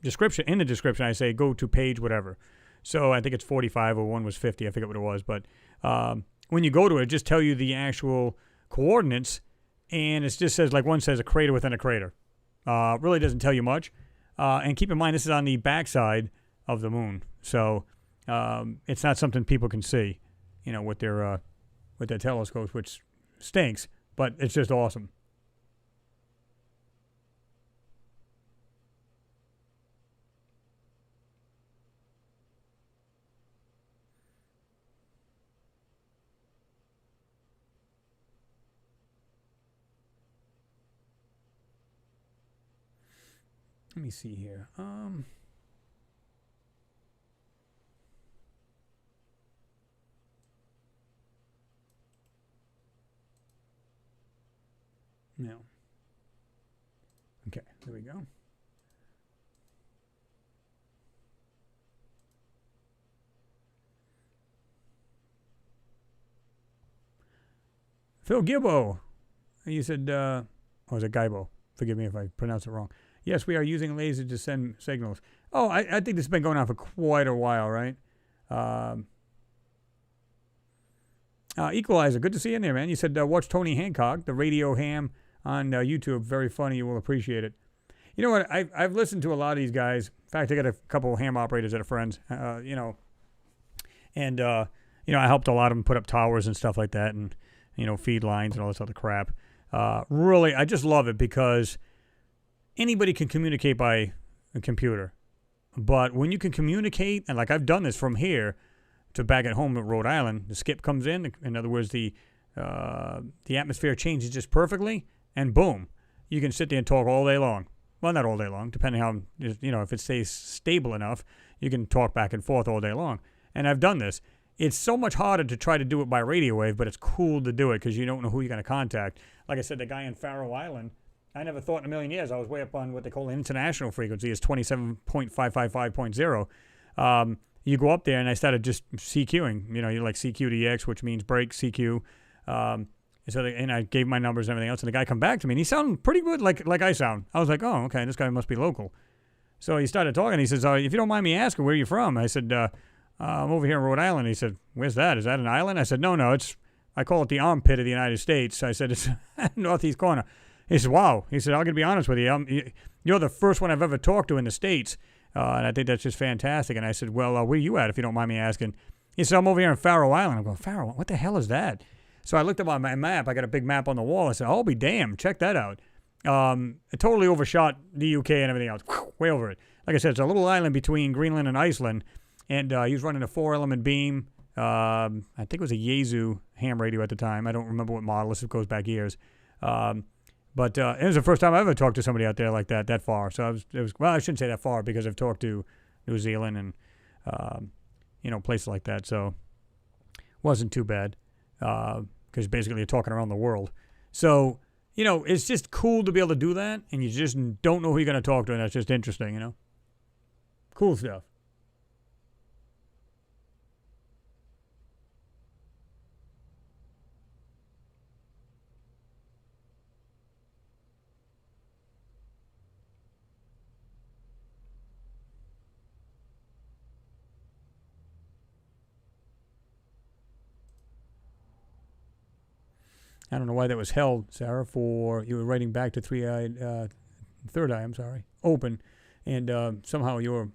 description. In the description, I say go to page whatever. So I think it's 45 or one was 50. I forget what it was. But when you go to it just tell you the actual coordinates, and it just says, like one says, a crater within a crater. Really doesn't tell you much. And keep in mind, this is on the backside of the moon. So it's not something people can see, with their telescopes, which stinks, but it's just awesome. Let me see here. No. Okay, there we go. Phil Gilbo. You said, or was it Gaibo? Forgive me if I pronounce it wrong. Yes, we are using lasers to send signals. Oh, I think this has been going on for quite a while, right? Equalizer, good to see you in there, man. You said watch Tony Hancock, the radio ham on YouTube. Very funny. You will appreciate it. You know what? I've listened to a lot of these guys. In fact, I got a couple of ham operators that are friends, and I helped a lot of them put up towers and stuff like that, and feed lines and all this other crap. Really, I just love it because anybody can communicate by a computer. But when you can communicate, and like I've done this from here to back at home at Rhode Island, the skip comes in. In other words, the atmosphere changes just perfectly, and boom, you can sit there and talk all day long. Well, not all day long, depending how, if it stays stable enough, you can talk back and forth all day long. And I've done this. It's so much harder to try to do it by radio wave, but it's cool to do it because you don't know who you're going to contact. Like I said, the guy in Faroe Island, I never thought in a million years I was way up on what they call an international frequency. It's 27.555.0. You go up there, and I started just CQing. You're like CQDX, which means break, CQ. And I gave my numbers and everything else, and the guy come back to me, and he sounded pretty good like I sound. I was like, oh, okay, this guy must be local. So he started talking. He says, if you don't mind me asking, where are you from? I said, I'm over here in Rhode Island. He said, where's that? Is that an island? I said, no, I call it the armpit of the United States. I said, it's northeast corner. He said, wow. He said, I'm going to be honest with you. You're the first one I've ever talked to in the States. And I think that's just fantastic. And I said, well, where are you at, if you don't mind me asking? He said, I'm over here in Faroe Island. I'm going, Faroe? What the hell is that? So I looked up on my map. I got a big map on the wall. I said, I'll be damned. Check that out. It totally overshot the UK and everything else. Way over it. Like I said, it's a little island between Greenland and Iceland. And he was running a 4-element beam. I think it was a Yaesu ham radio at the time. I don't remember what model. This goes back years. But it was the first time I ever talked to somebody out there like that far. So I shouldn't say that far because I've talked to New Zealand and, places like that. So it wasn't too bad because basically you're talking around the world. So, it's just cool to be able to do that, and you just don't know who you're going to talk to, and that's just interesting, Cool stuff. I don't know why that was held, Sarah, you were writing back to third eye, open, and somehow your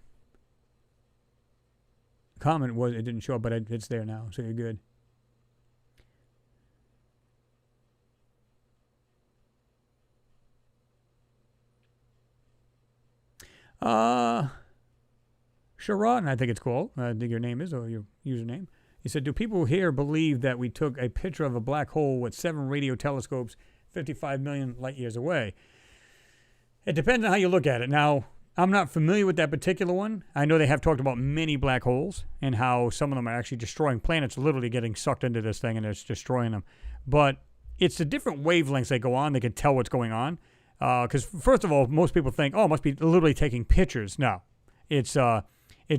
comment it didn't show up, but it's there now, so you're good. Sharon, I think it's called. I think your name is, or your username. He said, do people here believe that we took a picture of a black hole with 7 radio telescopes 55 million light years away? It depends on how you look at it. Now, I'm not familiar with that particular one. I know they have talked about many black holes and how some of them are actually destroying planets, literally getting sucked into this thing and it's destroying them. But it's the different wavelengths they go on. They can tell what's going on. Because first of all, most people think, oh, it must be literally taking pictures. No, it's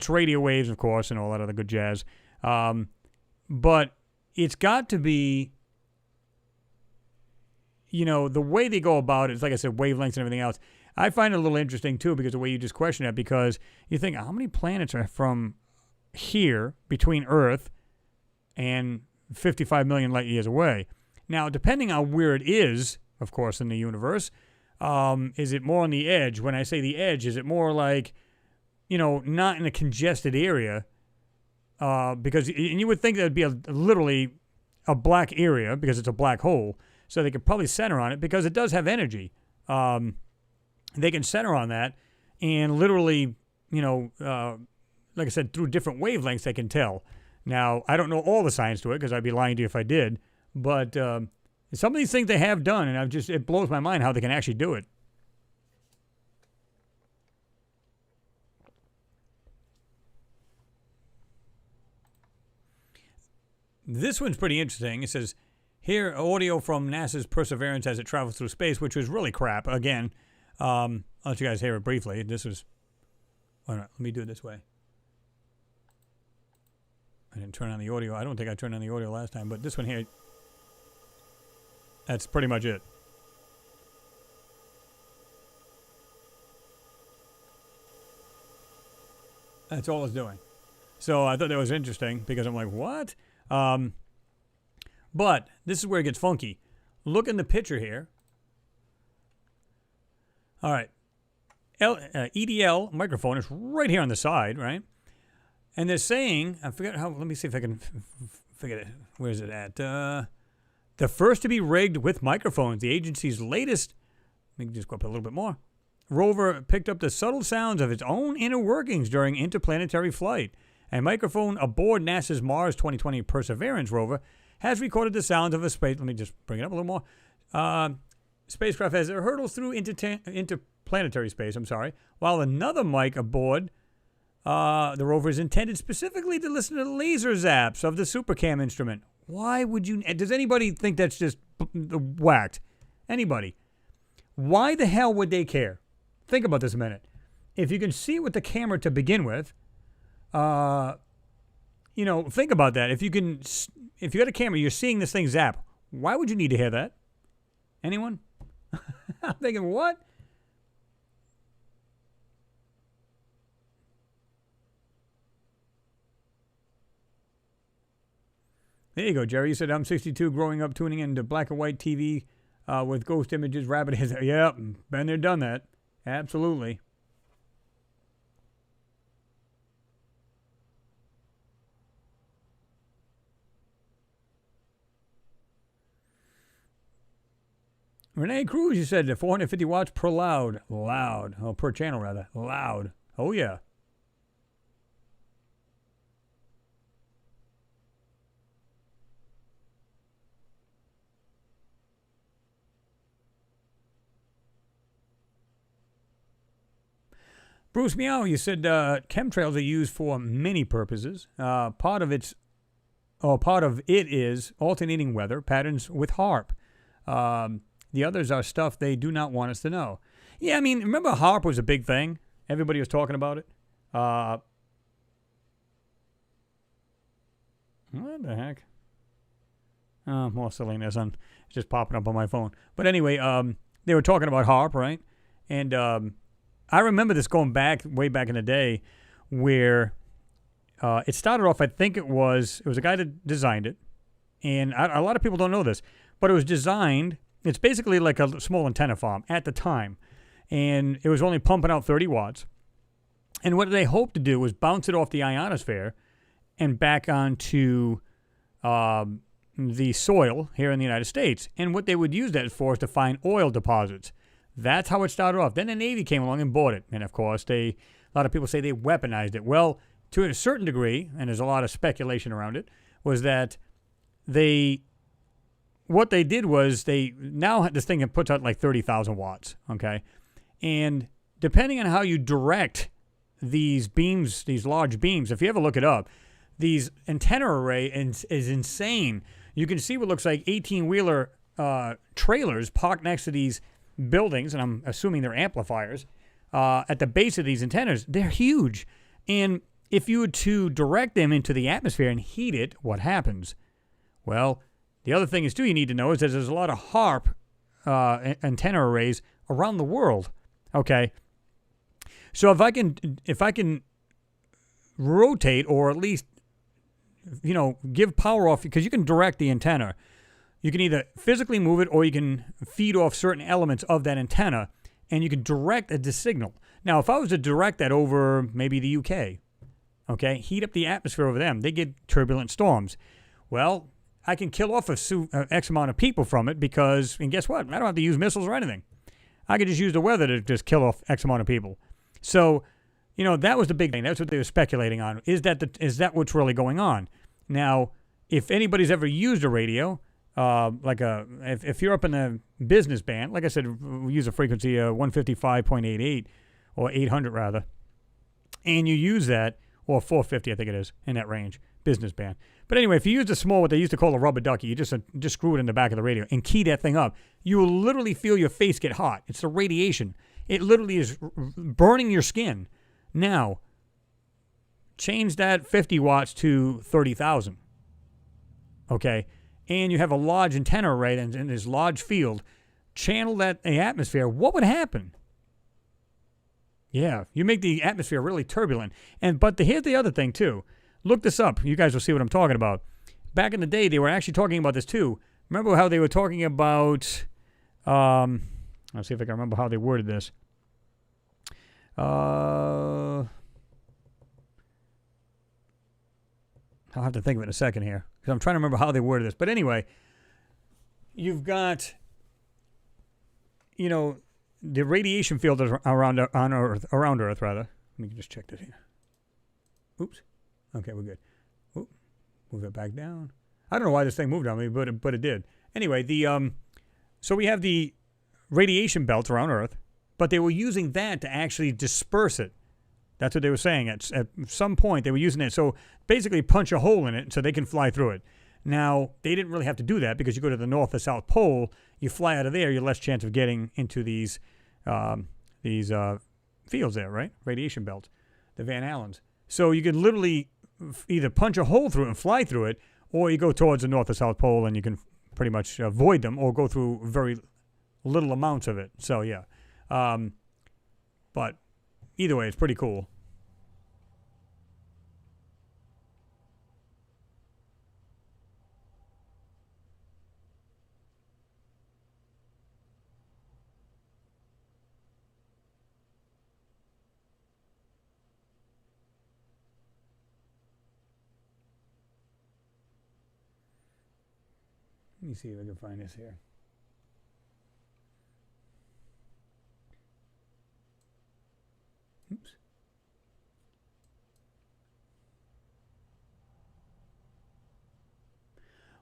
radio waves, of course, and all that other good jazz. But it's got to be, the way they go about it is, like I said, wavelengths and everything else. I find it a little interesting, too, because the way you just question it, because you think, how many planets are from here between Earth and 55 million light years away? Now, depending on where it is, of course, in the universe, is it more on the edge? When I say the edge, is it more like, not in a congested area? Because and you would think that would be literally a black area because it's a black hole. So they could probably center on it because it does have energy. They can center on that and literally, like I said, through different wavelengths they can tell. Now, I don't know all the science to it because I'd be lying to you if I did. But some of these things they have done, and it blows my mind how they can actually do it. This one's pretty interesting. It says, here, audio from NASA's Perseverance as it travels through space, which was really crap. Again, I'll let you guys hear it briefly. This was... Wait a minute, let me do it this way. I didn't turn on the audio. I don't think I turned on the audio last time, but this one here... That's pretty much it. That's all it's doing. So I thought that was interesting because I'm like, what? But this is where it gets funky. Look in the picture here. All right. EDL microphone is right here on the side, right? And they're saying, I forget how, let me see if I can figure it. Where is it at? The first to be rigged with microphones. The agency's latest, let me just go up a little bit more. Rover picked up the subtle sounds of its own inner workings during interplanetary flight. A microphone aboard NASA's Mars 2020 Perseverance rover has recorded the sounds of a space. Let me just bring it up a little more. Spacecraft as it hurtles through interplanetary space, while another mic aboard the rover is intended specifically to listen to the laser zaps of the SuperCam instrument. Why would you... Does anybody think that's just whacked? Anybody? Why the hell would they care? Think about this a minute. If you can see with the camera to begin with, think about that. If you got a camera, you're seeing this thing zap. Why would you need to hear that? Anyone? I'm thinking, what? There you go, Jerry. You said I'm 62, growing up, tuning into black and white TV with ghost images, rabbit heads. Yep, been there, done that. Absolutely. Renee Cruz, you said 450 watts per loud. Loud. Oh, per channel, rather. Loud. Oh, yeah. Bruce Meow, you said chemtrails are used for many purposes. Part of it is alternating weather patterns with HARP. The others are stuff they do not want us to know. Yeah, I mean, remember HARP was a big thing? Everybody was talking about it. What the heck? More silliness. It's just popping up on my phone. But anyway, they were talking about HARP, right? And I remember this going back, way back in the day, where it started off, I think it was a guy that designed it. And a lot of people don't know this, but it was designed, it's basically like a small antenna farm at the time. And it was only pumping out 30 watts. And what they hoped to do was bounce it off the ionosphere and back onto the soil here in the United States. And what they would use that for is to find oil deposits. That's how it started off. Then the Navy came along and bought it. And, of course, a lot of people say they weaponized it. Well, to a certain degree, and there's a lot of speculation around it, was that what they did was now this thing puts out like 30,000 watts, okay? And depending on how you direct these beams, these large beams, if you ever look it up, these antenna array is insane. You can see what looks like 18-wheeler trailers parked next to these buildings, and I'm assuming they're amplifiers, at the base of these antennas. They're huge. And if you were to direct them into the atmosphere and heat it, what happens? Well, the other thing is, too, you need to know is that there's a lot of HARP antenna arrays around the world. Okay? So if I can rotate, or at least, give power off, because you can direct the antenna. You can either physically move it, or you can feed off certain elements of that antenna, and you can direct the signal. Now, if I was to direct that over maybe the UK, okay, heat up the atmosphere over them, they get turbulent storms. Well, I can kill off X amount of people from it, because, and guess what? I don't have to use missiles or anything. I could just use the weather to just kill off X amount of people. So, that was the big thing. That's what they were speculating on. Is that what's really going on? Now, if anybody's ever used a radio, if you're up in the business band, like I said, we use a frequency 155.88, or 800 rather, and you use that, or 450, I think it is, in that range, business band. But anyway, if you use the small, what they used to call a rubber ducky, you just screw it in the back of the radio and key that thing up, you will literally feel your face get hot. It's the radiation. It literally is burning your skin. Now, change that 50 watts to 30,000. Okay? And you have a large antenna array in this large field. Channel that atmosphere. What would happen? Yeah, you make the atmosphere really turbulent. But here's the other thing, too. Look this up. You guys will see what I'm talking about. Back in the day, they were actually talking about this, too. Remember how they were talking about... let's see if I can remember how they worded this. I'll have to think of it in a second here, because I'm trying to remember how they worded this. But anyway, you've got, the radiation field around Earth, rather. Let me just check this here. Oops. Okay, we're good. Oop. Move it back down. I don't know why this thing moved on me, but it did. Anyway, so we have the radiation belts around Earth, but they were using that to actually disperse it. That's what they were saying. At some point, they were using it. So basically punch a hole in it so they can fly through it. Now, they didn't really have to do that, because you go to the North or South Pole, you fly out of there, you're less chance of getting into these fields there, right? Radiation belts, the Van Allens. So you can literally either punch a hole through it and fly through it, or you go towards the North or South Pole and you can pretty much avoid them, or go through very little amounts of it. So, yeah. But either way, it's pretty cool. Let me see if I can find this here. Oops.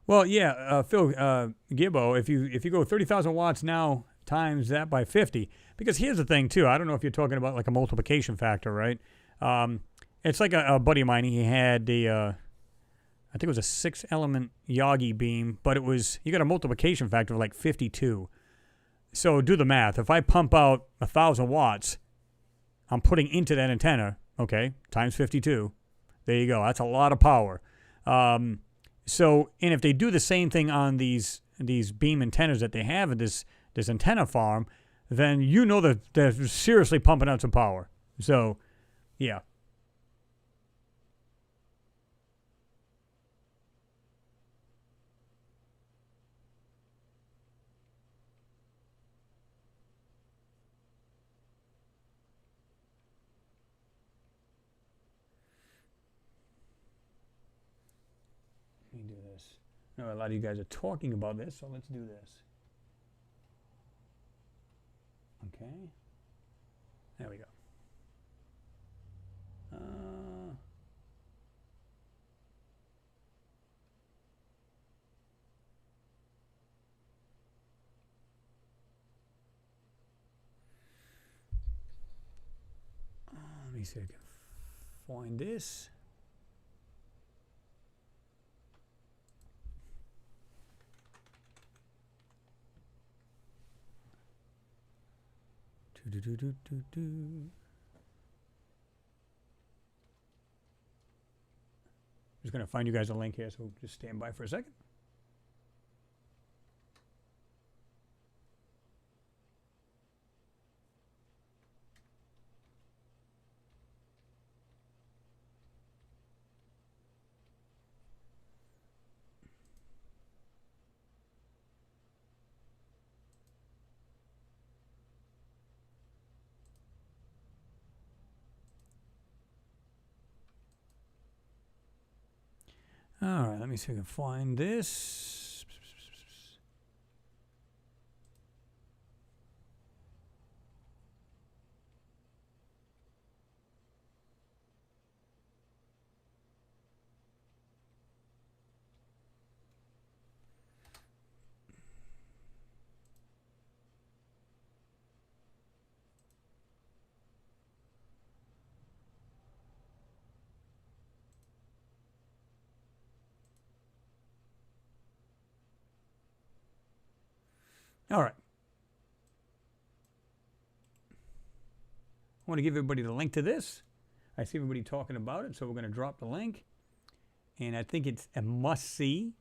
Well, yeah, Phil Gibbo, if you go 30,000 watts now times that by 50, because here's the thing too. I don't know if you're talking about like a multiplication factor, right? It's like a buddy of mine. He had I think it was a 6-element Yagi beam, but you got a multiplication factor of like 52. So do the math. If I pump out 1,000 watts, I'm putting into that antenna, okay, times 52. There you go. That's a lot of power. And if they do the same thing on these beam antennas that they have in this antenna farm, then that they're seriously pumping out some power. So, yeah. Let me do this. I know a lot of you guys are talking about this, so let's do this. Okay. There we go. see if I can find this. Just going to find you guys a link here, so just stand by for a second. All right, let me see if I can find this. All right. I want to give everybody the link to this. I see everybody talking about it, so we're going to drop the link. And I think it's a must-see.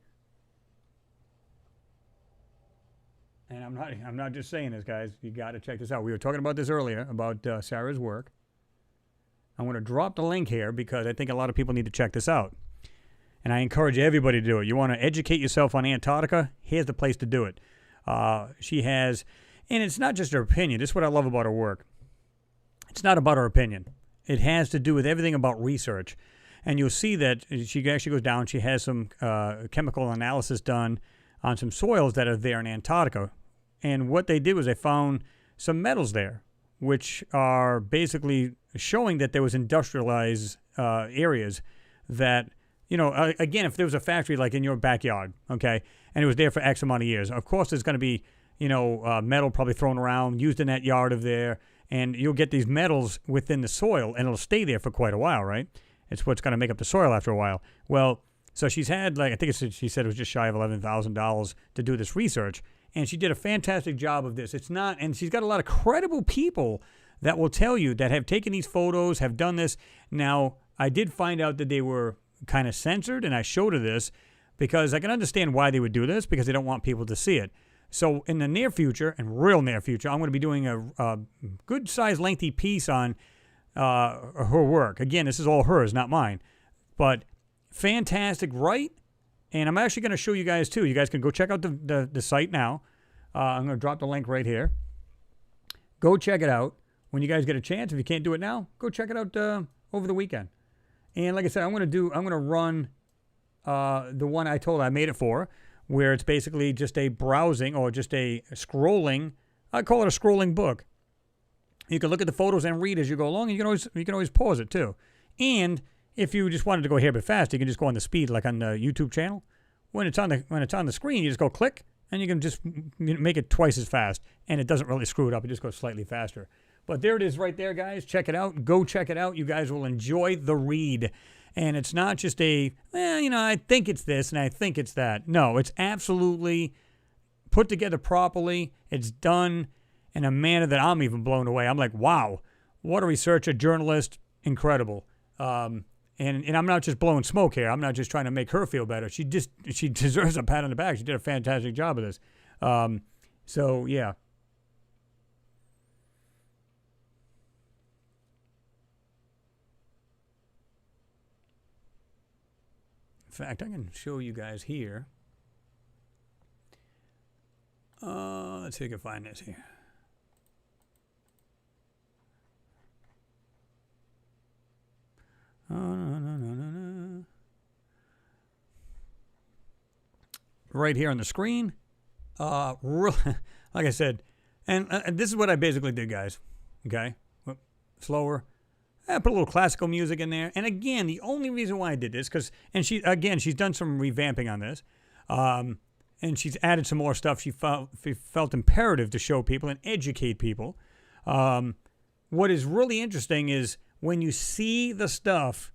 And I'm not just saying this, guys. You got to check this out. We were talking about this earlier, about Sarah's work. I'm going to drop the link here because I think a lot of people need to check this out. And I encourage everybody to do it. You want to educate yourself on Antarctica? Here's the place to do it. She has, and it's not just her opinion. This is what I love about her work. It's not about her opinion. It has to do with everything about research. And you'll see that she actually goes down. She has some chemical analysis done on some soils that are there in Antarctica. And what they did was they found some metals there, which are basically showing that there was industrialized areas that, you know, again, if there was a factory like in your backyard, okay, and it was there for X amount of years, of course there's going to be, you know, metal probably thrown around, used in that yard of there, and you'll get these metals within the soil, and it'll stay there for quite a while, right? It's what's going to make up the soil after a while. Well, so she's had, like, I think she said it was just shy of $11,000 to do this research, and she did a fantastic job of this. It's not, and she's got a lot of credible people that will tell you that have taken these photos, have done this. Now, I did find out that they were kind of censored, and I showed her this because I can understand why they would do this, because they don't want people to see it. So in the near future, and real near future, I'm going to be doing a good-sized, lengthy piece on her work. Again, this is all hers, not mine. But fantastic, right? And I'm actually going to show you guys, too. You guys can go check out the site now. I'm going to drop the link right here. Go check it out when you guys get a chance. If you can't do it now, go check it out over the weekend. And like I said, I'm going to run the one I told I made it for, where it's basically just a browsing or just a scrolling. I call it a scrolling book. You can look at the photos and read as you go along. And you can always pause it too. And if you just wanted to go here a bit fast, you can just go on the speed like on the YouTube channel. When it's on the screen, you just go click, and you can just make it twice as fast, and it doesn't really screw it up. It just goes slightly faster. But there it is right there, guys. Check it out. Go check it out. You guys will enjoy the read. And it's not just I think it's this and I think it's that. No, it's absolutely put together properly. It's done in a manner that I'm even blown away. I'm like, wow, what a researcher, journalist, incredible. And I'm not just blowing smoke here. I'm not just trying to make her feel better. She deserves a pat on the back. She did a fantastic job of this. So, yeah. In fact, I can show you guys here. Let's see if I can find this here. No. Right here on the screen. Like I said, and this is what I basically did, guys. Okay? Slower. I put a little classical music in there. And again, the only reason why I did this, she's done some revamping on this. And she's added some more stuff. She felt imperative to show people and educate people. What is really interesting is when you see the stuff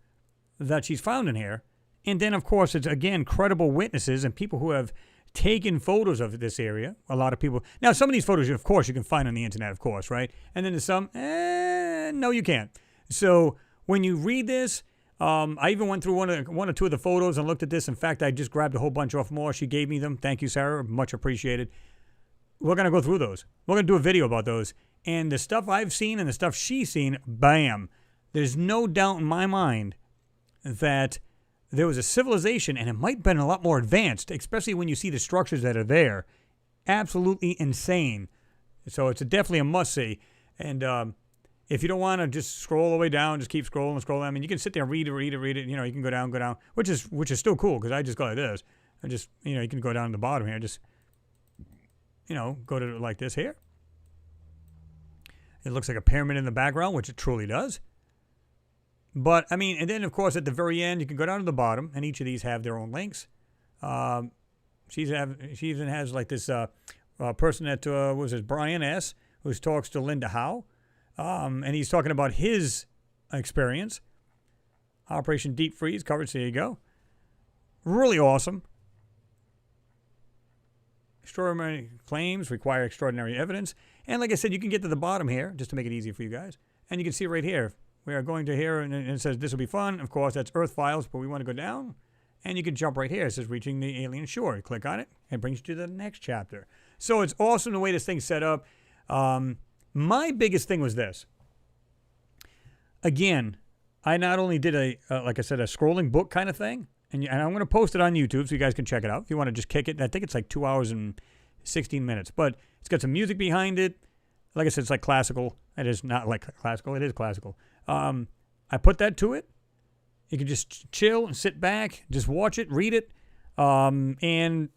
that she's found in here, and then, of course, it's, again, credible witnesses and people who have taken photos of this area. A lot of people. Now, some of these photos, of course, you can find on the internet, of course, right? And then there's some, no, you can't. So when you read this, I even went through one or two of the photos and looked at this. In fact, I just grabbed a whole bunch off more. She gave me them. Thank you, Sarah. Much appreciated. We're going to go through those. We're going to do a video about those. And the stuff I've seen and the stuff she's seen, bam. There's no doubt in my mind that there was a civilization, and it might have been a lot more advanced, especially when you see the structures that are there. Absolutely insane. So it's definitely a must-see. And if you don't want to just scroll all the way down, just keep scrolling and scrolling. I mean, you can sit there and read it. You know, you can go down, which is still cool because I just go like this. I just, you know, you can go down to the bottom here. Just, you know, go to like this here. It looks like a pyramid in the background, which it truly does. But, I mean, and then, of course, at the very end, you can go down to the bottom, and each of these have their own links. She even has, like, this person that, was it, Brian S., who talks to Linda Howe. And he's talking about his experience. Operation Deep Freeze coverage, there you go. Really awesome. Extraordinary claims require extraordinary evidence. And like I said, you can get to the bottom here, just to make it easy for you guys. And you can see right here. We are going to here, and it says this will be fun. Of course, that's Earth Files, but we want to go down. And you can jump right here. It says reaching the alien shore. You click on it. It brings you to the next chapter. So it's awesome the way this thing's set up. My biggest thing was this. Again, I not only did like I said, a scrolling book kind of thing. And I'm going to post it on YouTube so you guys can check it out. If you want to just kick it. I think it's like 2 hours and 16 minutes. But it's got some music behind it. Like I said, it's like classical. It is not like classical. It is classical. I put that to it. You can just chill and sit back, just watch it, read it. And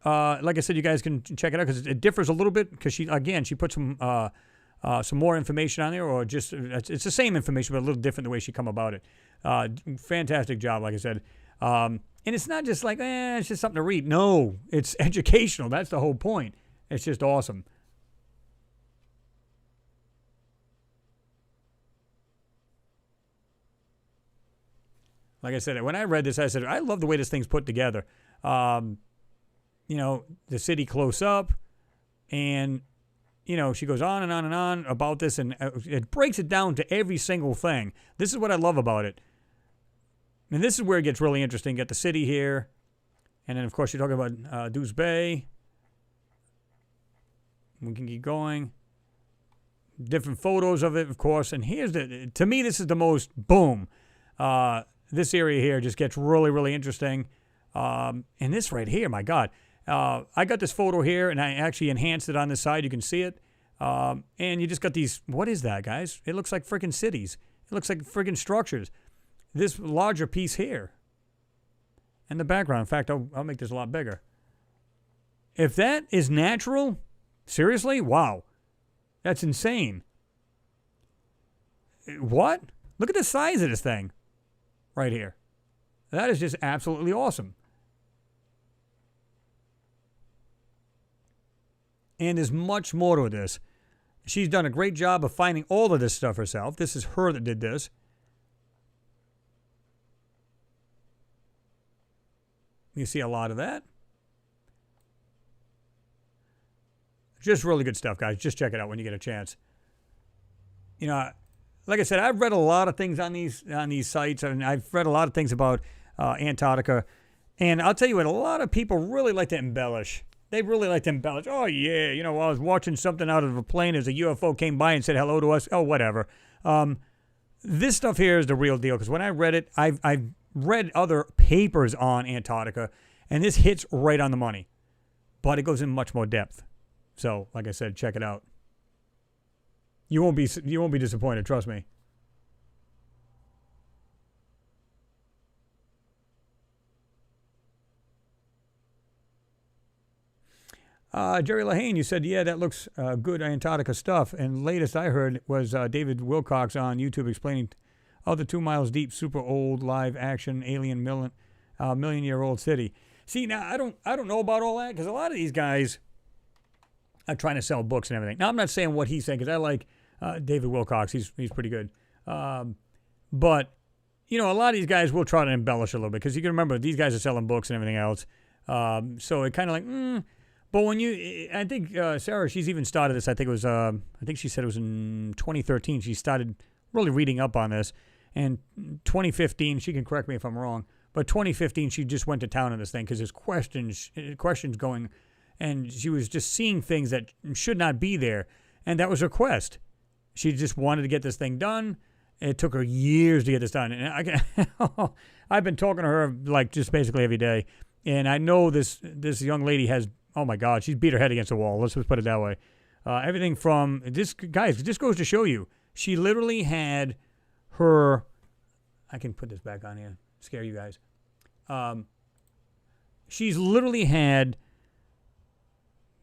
like I said, you guys can check it out because it differs a little bit because she put some more information on there, or just it's the same information but a little different the way she come about it. Fantastic job, like I said. And it's not just like, it's just something to read. No, it's educational. That's the whole point. It's just awesome. Like I said, when I read this, I said, I love the way this thing's put together. You know, the city close up, and, you know, she goes on and on and on about this, and it breaks it down to every single thing. This is what I love about it. And this is where it gets really interesting. Get the city here, and then, of course, you're talking about Deuce Bay. We can keep going. Different photos of it, of course. And here's to me, this is the most boom. This area here just gets really, really interesting. And this right here, my God. I got this photo here, and I actually enhanced it on this side. You can see it. And you just got these, what is that, guys? It looks like freaking cities. It looks like freaking structures. This larger piece here. And the background. In fact, I'll make this a lot bigger. If that is natural, seriously, wow. That's insane. What? Look at the size of this thing. Right here. That is just absolutely awesome. And there's much more to this. She's done a great job of finding all of this stuff herself. This is her that did this. You see a lot of that. Just really good stuff, guys. Just check it out when you get a chance. You know, like I said, I've read a lot of things on these sites, and I've read a lot of things about Antarctica. And I'll tell you what, a lot of people really like to embellish. They really like to embellish. Oh, yeah, you know, I was watching something out of a plane as a UFO came by and said hello to us. Oh, whatever. This stuff here is the real deal, because when I read it, I've read other papers on Antarctica, and this hits right on the money. But it goes in much more depth. So, like I said, check it out. You won't be disappointed, trust me. Jerry Lahane, you said, yeah, that looks good Antarctica stuff. And latest I heard was David Wilcox on YouTube explaining the 2 miles deep, super old live action alien million-year-old city. See, now I don't know about all that, because a lot of these guys are trying to sell books and everything. Now I'm not saying what he's saying, because I like David Wilcox. He's pretty good. But, a lot of these guys will try to embellish a little bit because you can remember these guys are selling books and everything else. So it kind of like, But when I think Sarah, she's even started this. I think it was, I think she said it was in 2013. She started really reading up on this. And 2015, she can correct me if I'm wrong, but 2015, she just went to town on this thing because there's questions going, and she was just seeing things that should not be there. And that was her quest. She just wanted to get this thing done. It took her years to get this done. And I've been talking to her like just basically every day. And I know this young lady has, oh my God, she's beat her head against the wall. Let's just put it that way. Everything from, this, guys, it just goes to show you, she literally had her, I can put this back on here, scare you guys. She's literally had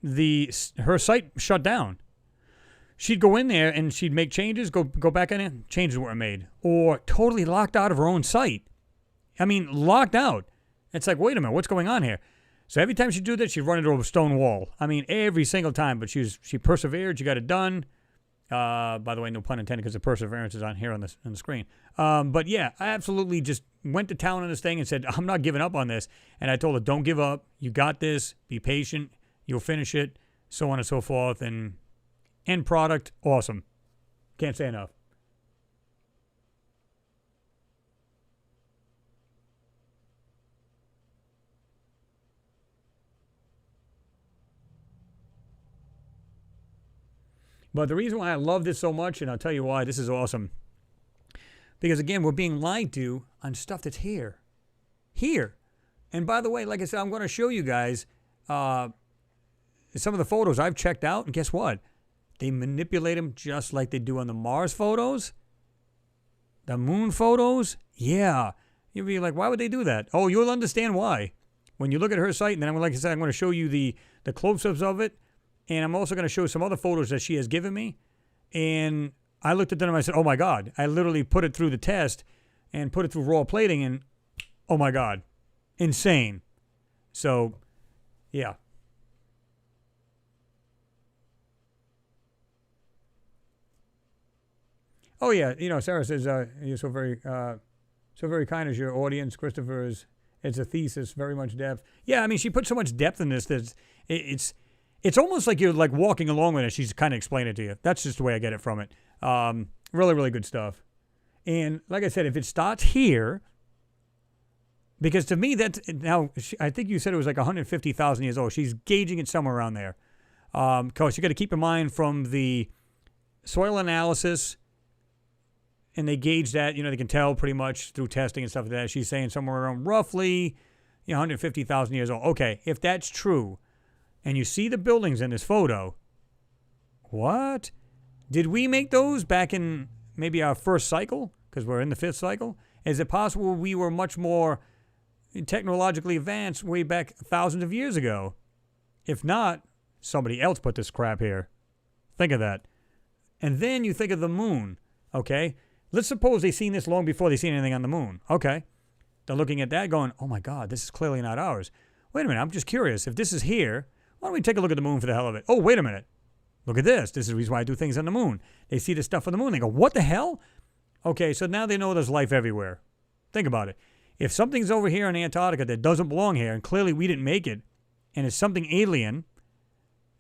her site shut down. She'd go in there and she'd make changes, go back in it, changes weren't made. Or totally locked out of her own site. I mean, locked out. It's like, wait a minute, what's going on here? So every time she'd do that, she'd run into a stone wall. I mean, every single time, but she persevered, she got it done. By the way, no pun intended, because the perseverance is on here on the screen. But yeah, I absolutely just went to town on this thing and said, I'm not giving up on this. And I told her, don't give up. You got this. Be patient. You'll finish it. So on and so forth. And end product, awesome. Can't say enough. But the reason why I love this so much, and I'll tell you why, this is awesome. Because again, we're being lied to on stuff that's here. Here. And by the way, like I said, I'm going to show you guys some of the photos I've checked out. And guess what? They manipulate them just like they do on the Mars photos. The moon photos. Yeah. You'll be like, why would they do that? Oh, you'll understand why. When you look at her site, and then like I said, I'm going to show you the close-ups of it. And I'm also going to show some other photos that she has given me. And I looked at them and I said, oh my God. I literally put it through the test and put it through raw plating and oh my God. Insane. So, yeah. Oh yeah, Sarah says, you're so very kind as your audience. Christopher it's a thesis, very much depth. Yeah, I mean, she put so much depth in this that it's almost like you're like walking along with it. She's kind of explaining it to you. That's just the way I get it from it. Really, really good stuff. And like I said, if it starts here, because to me, I think you said it was like 150,000 years old. She's gauging it somewhere around there. Because you got to keep in mind from the soil analysis, and they gauge that, they can tell pretty much through testing and stuff like that. She's saying somewhere around roughly 150,000 years old. Okay, if that's true, and you see the buildings in this photo, what? Did we make those back in maybe our first cycle? Because we're in the fifth cycle. Is it possible we were much more technologically advanced way back thousands of years ago? If not, somebody else put this crap here. Think of that. And then you think of the moon, okay? Let's suppose they've seen this long before they seen anything on the moon. Okay. They're looking at that going, oh my God, this is clearly not ours. Wait a minute, I'm just curious. If this is here, why don't we take a look at the moon for the hell of it? Oh, wait a minute. Look at this. This is the reason why I do things on the moon. They see the stuff on the moon. They go, what the hell? Okay, so now they know there's life everywhere. Think about it. If something's over here in Antarctica that doesn't belong here, and clearly we didn't make it, and it's something alien,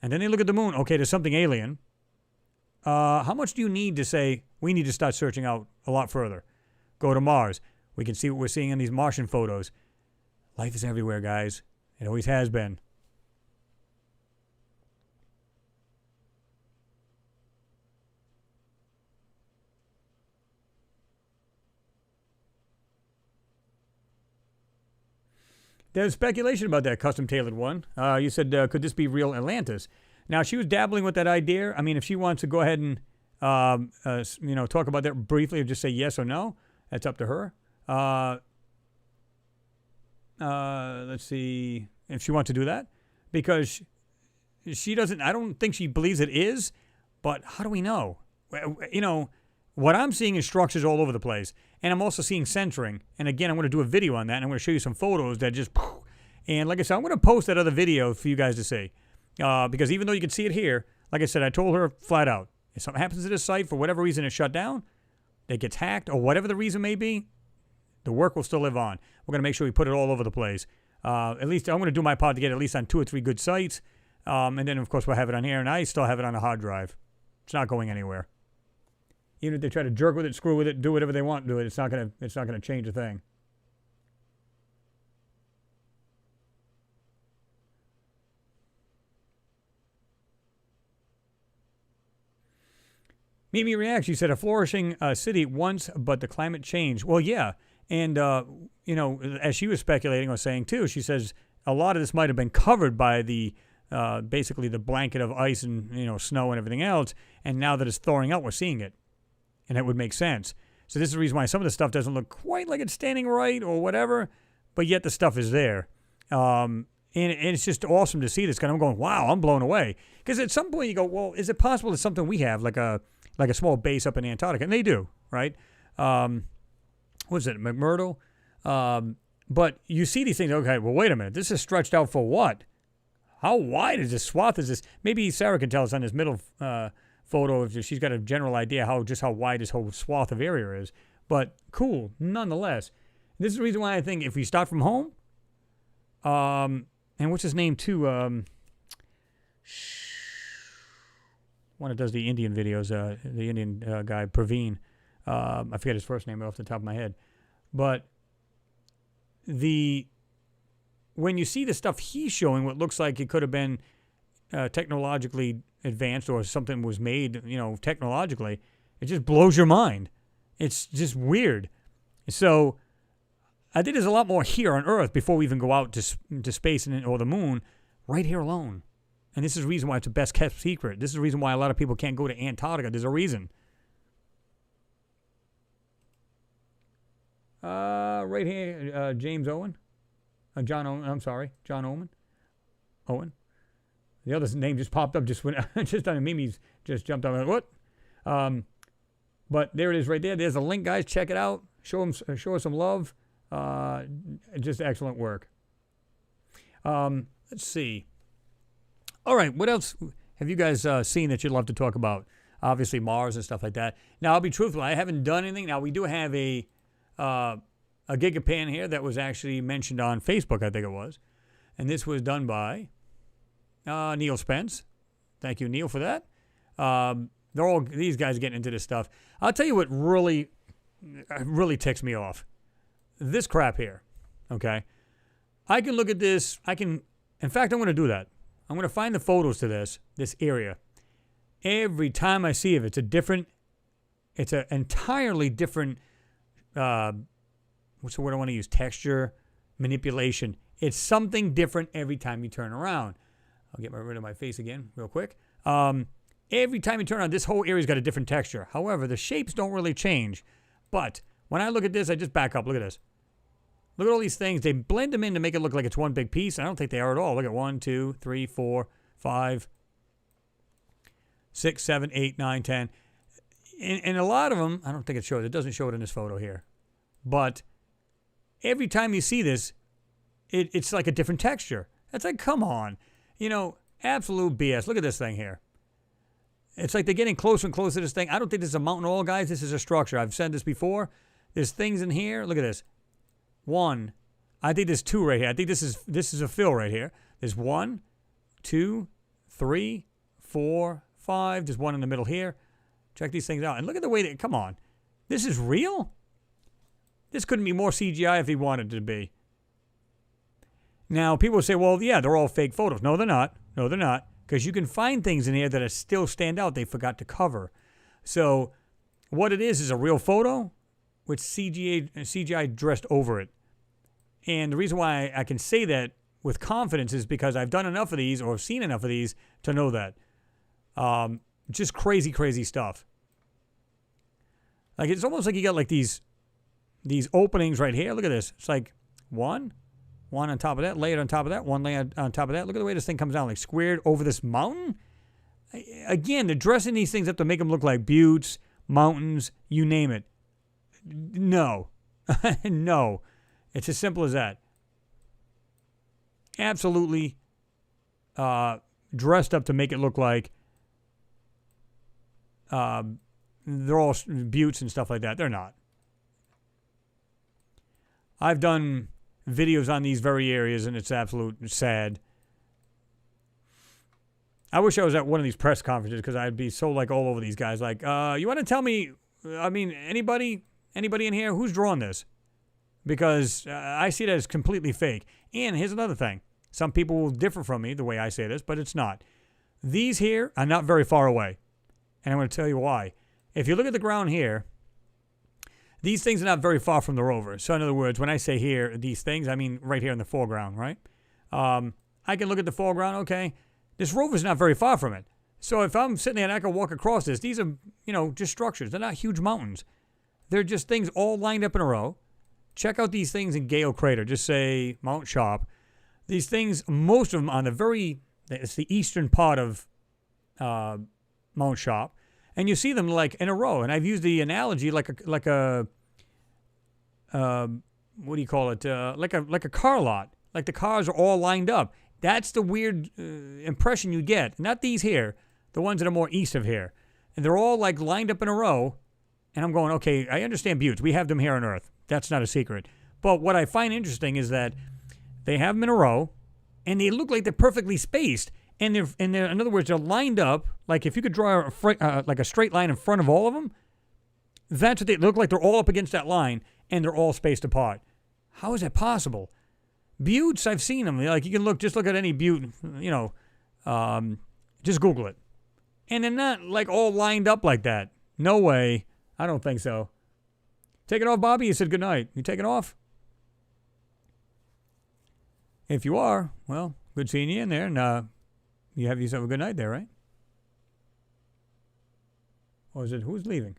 and then they look at the moon, okay, there's something alien, how much do you need to say, we need to start searching out a lot further? Go to Mars. We can see what we're seeing in these Martian photos. Life is everywhere, guys. It always has been. There's speculation about that custom-tailored one. You said, could this be real Atlantis? Now, she was dabbling with that idea. I mean, if she wants to go ahead and, talk about that briefly or just say yes or no, that's up to her. Let's see if she wants to do that. Because she doesn't, I don't think she believes it is, but how do we know? What I'm seeing is structures all over the place. And I'm also seeing centering. And again, I'm going to do a video on that. And I'm going to show you some photos that just... And like I said, I'm going to post that other video for you guys to see. Because even though you can see it here, like I said, I told her flat out, if something happens to this site, for whatever reason it's shut down, that gets hacked or whatever the reason may be, the work will still live on. We're going to make sure we put it all over the place. At least I'm going to do my part to get it at least on 2 or 3 good sites. And then, of course, we'll have it on here. And I still have it on a hard drive. It's not going anywhere. Even if they try to jerk with it, screw with it, do whatever they want to do it, it's not going to change a thing. Mimi reacts. She said, a flourishing city once, but the climate changed. Well, yeah. And, as she was speculating or saying, too, she says a lot of this might have been covered by the basically the blanket of ice and, snow and everything else. And now that it's thawing out, we're seeing it. And that would make sense. So this is the reason why some of the stuff doesn't look quite like it's standing right or whatever, but yet the stuff is there. And it's just awesome to see this. And I'm going, wow, I'm blown away. Because at some point you go, well, is it possible it's something we have, like a small base up in Antarctica? And they do, right? What's it, McMurdo? But you see these things, okay, well, wait a minute. This is stretched out for what? How wide is this swath? Is this? Maybe Sarah can tell us on this middle photo if she's got a general idea how wide this whole swath of area is. But cool, nonetheless. This is the reason why I think if we start from home, and what's his name too? One that does the Indian videos, the Indian guy, Praveen. I forget his first name off the top of my head. But when you see the stuff he's showing, what looks like it could have been technologically advanced or something was made, technologically, it just blows your mind. It's just weird. So I think there's a lot more here on Earth before we even go out to space or the moon, right here alone. And this is the reason why it's the best kept secret. This is the reason why a lot of people can't go to Antarctica. There's a reason. Right here, James Owen. John Owen. Owen. The other name just popped up just on Mimi's just jumped on. What? But there it is right there. There's a link, guys. Check it out. Show us some love. Just excellent work. Let's see. All right, what else have you guys seen that you'd love to talk about? Obviously Mars and stuff like that. Now, I'll be truthful. I haven't done anything. Now, we do have a gigapan here that was actually mentioned on Facebook, I think it was. And this was done by Neil Spence. Thank you, Neil, for that. These guys are getting into this stuff. I'll tell you what really ticks me off. This crap here, okay? I can look at this. In fact, I'm going to do that. I'm going to find the photos to this area. Every time I see it, it's an entirely different, what's the word I want to use? Texture, manipulation. It's something different every time you turn around. I'll get rid of my face again real quick. Every time you turn around, this whole area's got a different texture. However, the shapes don't really change. But when I look at this, I just back up. Look at this. Look at all these things. They blend them in to make it look like it's one big piece. I don't think they are at all. Look at 1, 2, 3, 4, 5, 6, 7, 8, 9, 10. And a lot of them, I don't think it shows. It doesn't show it in this photo here. But every time you see this, it's like a different texture. It's like, come on. Absolute BS. Look at this thing here. It's like they're getting closer and closer to this thing. I don't think this is a mountain at all, guys. This is a structure. I've said this before. There's things in here. Look at this. 1. I think there's 2 right here. I think this is a fill right here. There's 1, 2, 3, 4, 5. There's 1 in the middle here. Check these things out. And look at the way come on. This is real? This couldn't be more CGI if he wanted it to be. Now, people say, well, yeah, they're all fake photos. No, they're not. No, they're not. Because you can find things in here that still stand out they forgot to cover. So what it is a real photo with CGI dressed over it. And the reason why I can say that with confidence is because I've done enough of these or seen enough of these to know that. Just crazy, crazy stuff. Like it's almost like you got like these openings right here. Look at this. It's like 1 on top of that, layered on top of that, 1 layer on top of that. Look at the way this thing comes down, like squared over this mountain. Again, they're dressing these things up to make them look like buttes, mountains, you name it. No. No. It's as simple as that. Absolutely dressed up to make it look like they're all buttes and stuff like that. They're not. I've done videos on these very areas, and it's absolute sad. I wish I was at one of these press conferences because I'd be so like all over these guys. Like, you want to tell me? I mean, anybody in here who's drawn this? Because I see it as completely fake. And here's another thing: some people will differ from me the way I say this, but it's not. These here are not very far away, and I'm going to tell you why. If you look at the ground here, these things are not very far from the rover. So in other words, when I say here, these things, I mean right here in the foreground, right? I can look at the foreground, okay. This rover's not very far from it. So if I'm sitting there and I can walk across this, these are, just structures. They're not huge mountains. They're just things all lined up in a row. Check out these things in Gale Crater. Just say Mount Sharp. These things, most of them on it's the eastern part of Mount Sharp. And you see them like in a row. And I've used the analogy like a what do you call it? Like a car lot. Like the cars are all lined up. That's the weird impression you get. Not these here, the ones that are more east of here. And they're all like lined up in a row. And I'm going, okay, I understand buttes. We have them here on Earth. That's not a secret. But what I find interesting is that they have them in a row, and they look like they're perfectly spaced. And they're in other words, they're lined up. Like if you could draw like a straight line in front of all of them, that's what they look like. They're all up against that line, and they're all spaced apart. How is that possible? Buttes, I've seen them. Like you can just look at any butte, just Google it. And they're not like all lined up like that. No way. I don't think so. Take it off, Bobby. You said good night. You take it off? If you are, well, good seeing you in there. And you have yourself a good night there, right? Or is it who's leaving?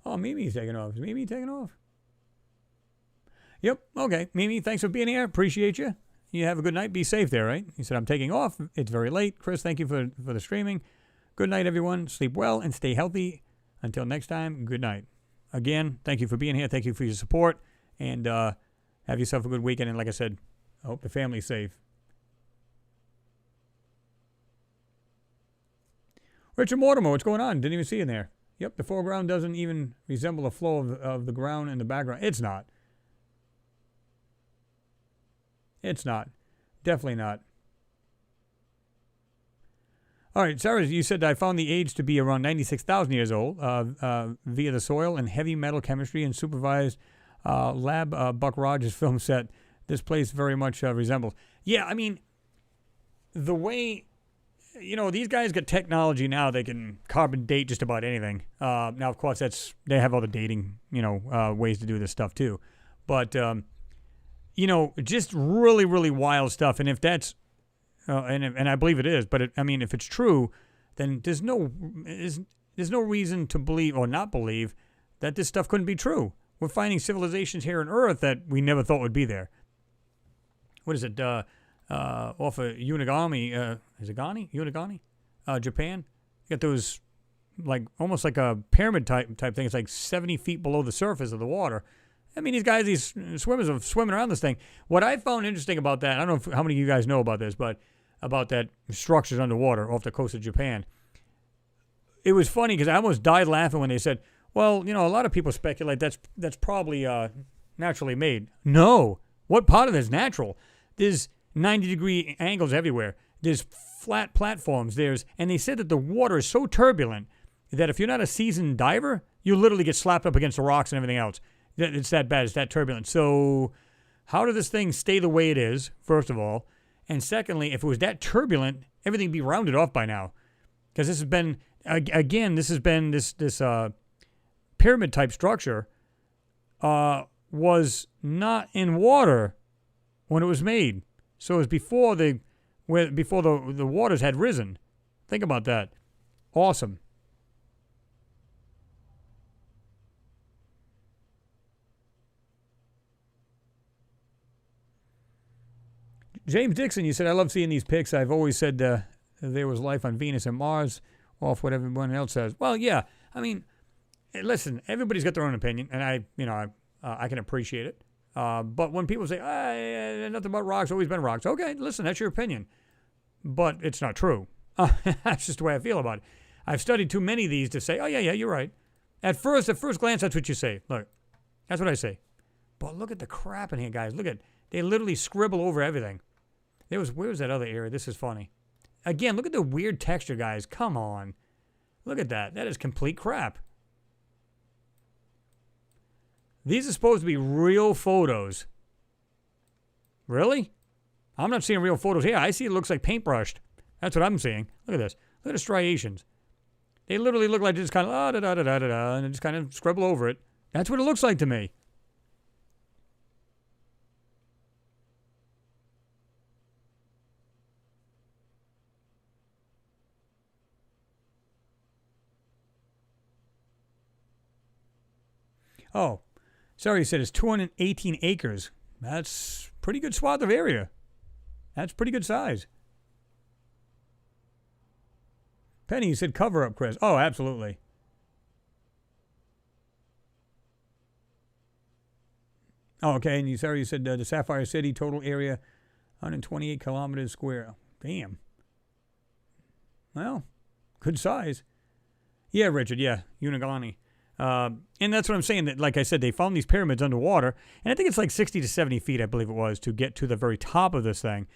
Oh, Mimi's taking off. Is Mimi taking off? Yep. Okay. Mimi, thanks for being here. Appreciate you. You have a good night. Be safe there, right? He said, I'm taking off. It's very late. Chris, thank you for the streaming. Good night, everyone. Sleep well and stay healthy. Until next time, good night. Again, thank you for being here. Thank you for your support. And have yourself a good weekend. And like I said, I hope the family's safe. Richard Mortimer, what's going on? Didn't even see you in there. Yep, the foreground doesn't even resemble the flow of the ground in the background. It's not. It's not. Definitely not. All right, Sarah, you said I found the age to be around 96,000 years old via the soil and heavy metal chemistry and supervised lab Buck Rogers film set. This place very much resembles. Yeah, I mean, the way... these guys got technology now. They can carbon date just about anything. Now, of course, they have other dating, ways to do this stuff too. But, just really, really wild stuff. And if that's, and I believe it is, but if it's true, then there's no reason to believe or not believe that this stuff couldn't be true. We're finding civilizations here on Earth that we never thought would be there. What is it? Off of Unagami, is it Gani? Unagani? Japan. You got those, like, almost like a pyramid type thing. It's like 70 feet below the surface of the water. I mean, these swimmers are swimming around this thing. What I found interesting about that, I don't know how many of you guys know about this, but about that structures underwater off the coast of Japan. It was funny because I almost died laughing when they said, well, a lot of people speculate that's probably naturally made. No. What part of it is natural? There's 90-degree angles everywhere. There's flat platforms. And they said that the water is so turbulent that if you're not a seasoned diver, you literally get slapped up against the rocks and everything else. It's that bad. It's that turbulent. So how did this thing stay the way it is, first of all? And secondly, if it was that turbulent, everything would be rounded off by now. Because this has been this pyramid-type structure was not in water when it was made. So it was before the waters had risen. Think about that. Awesome. James Dixon, you said, I love seeing these pics. I've always said there was life on Venus and Mars, off what everyone else says. Well, yeah. I mean, listen, everybody's got their own opinion, and I can appreciate it. But when people say, nothing but rocks, always been rocks. Okay, listen, that's your opinion. But it's not true. That's just the way I feel about it. I've studied too many of these to say, oh, yeah, you're right. At first glance, that's what you say. Look, that's what I say. But look at the crap in here, guys. They literally scribble over everything. Where was that other area? This is funny. Again, look at the weird texture, guys. Come on. Look at that. That is complete crap. These are supposed to be real photos. Really? I'm not seeing real photos here. I see it looks like paintbrushed. That's what I'm seeing. Look at this. Look at the striations. They literally look like they just kind of da-da-da-da-da-da, and they just kind of scribble over it. That's what it looks like to me. Oh, sorry, you said it's 218 acres. That's pretty good swath of area. That's pretty good size. Penny, you said cover up, Chris. Oh, absolutely. Oh, okay, and you said the Sapphire City total area, 128 kilometers square. Damn. Well, good size. Yeah, Richard, yeah, Unigani. And that's what I'm saying, that, like I said, they found these pyramids underwater, and I think it's like 60 to 70 feet, I believe it was, to get to the very top of this thing.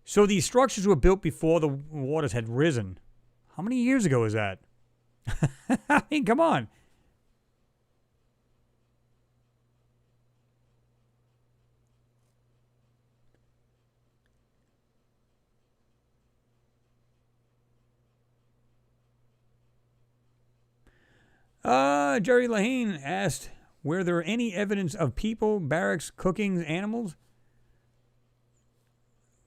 So these structures were built before the waters had risen. How many years ago is that? I mean, come on. Jerry Lahane asked, were there any evidence of people, barracks, cooking, animals?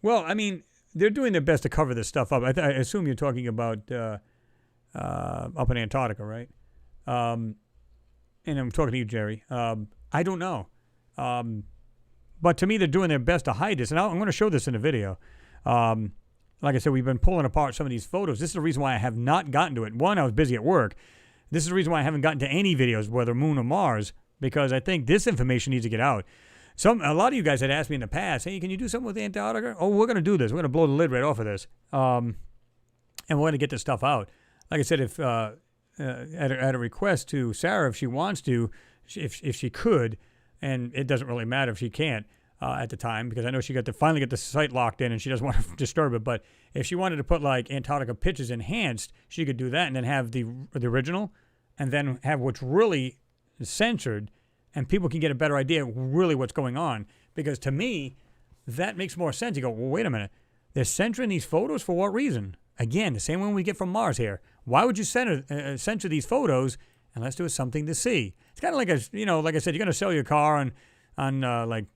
Well, I mean, they're doing their best to cover this stuff up. I assume you're talking about up in Antarctica, right? And I'm talking to you, Jerry. I don't know. But to me, they're doing their best to hide this. And I'm going to show this in a video. Like I said, we've been pulling apart some of these photos. This is the reason why I have not gotten to it. One, I was busy at work. This is the reason why I haven't gotten to any videos, whether Moon or Mars, because I think this information needs to get out. A lot of you guys had asked me in the past, hey, can you do something with Antarctica? Oh, we're going to do this. We're going to blow the lid right off of this. And we're going to get this stuff out. Like I said, if at a request to Sarah, if she wants to, if she could, and it doesn't really matter if she can't at the time, because I know she got to finally get the site locked in and she doesn't want to disturb it. But if she wanted to put like Antarctica pictures enhanced, she could do that and then have the original and then have what's really censored, and people can get a better idea of really what's going on. Because to me, that makes more sense. You go, well, wait a minute. They're censoring these photos for what reason? Again, the same one we get from Mars here. Why would you censor these photos unless there was something to see? It's kind of like like I said, you're going to sell your car on like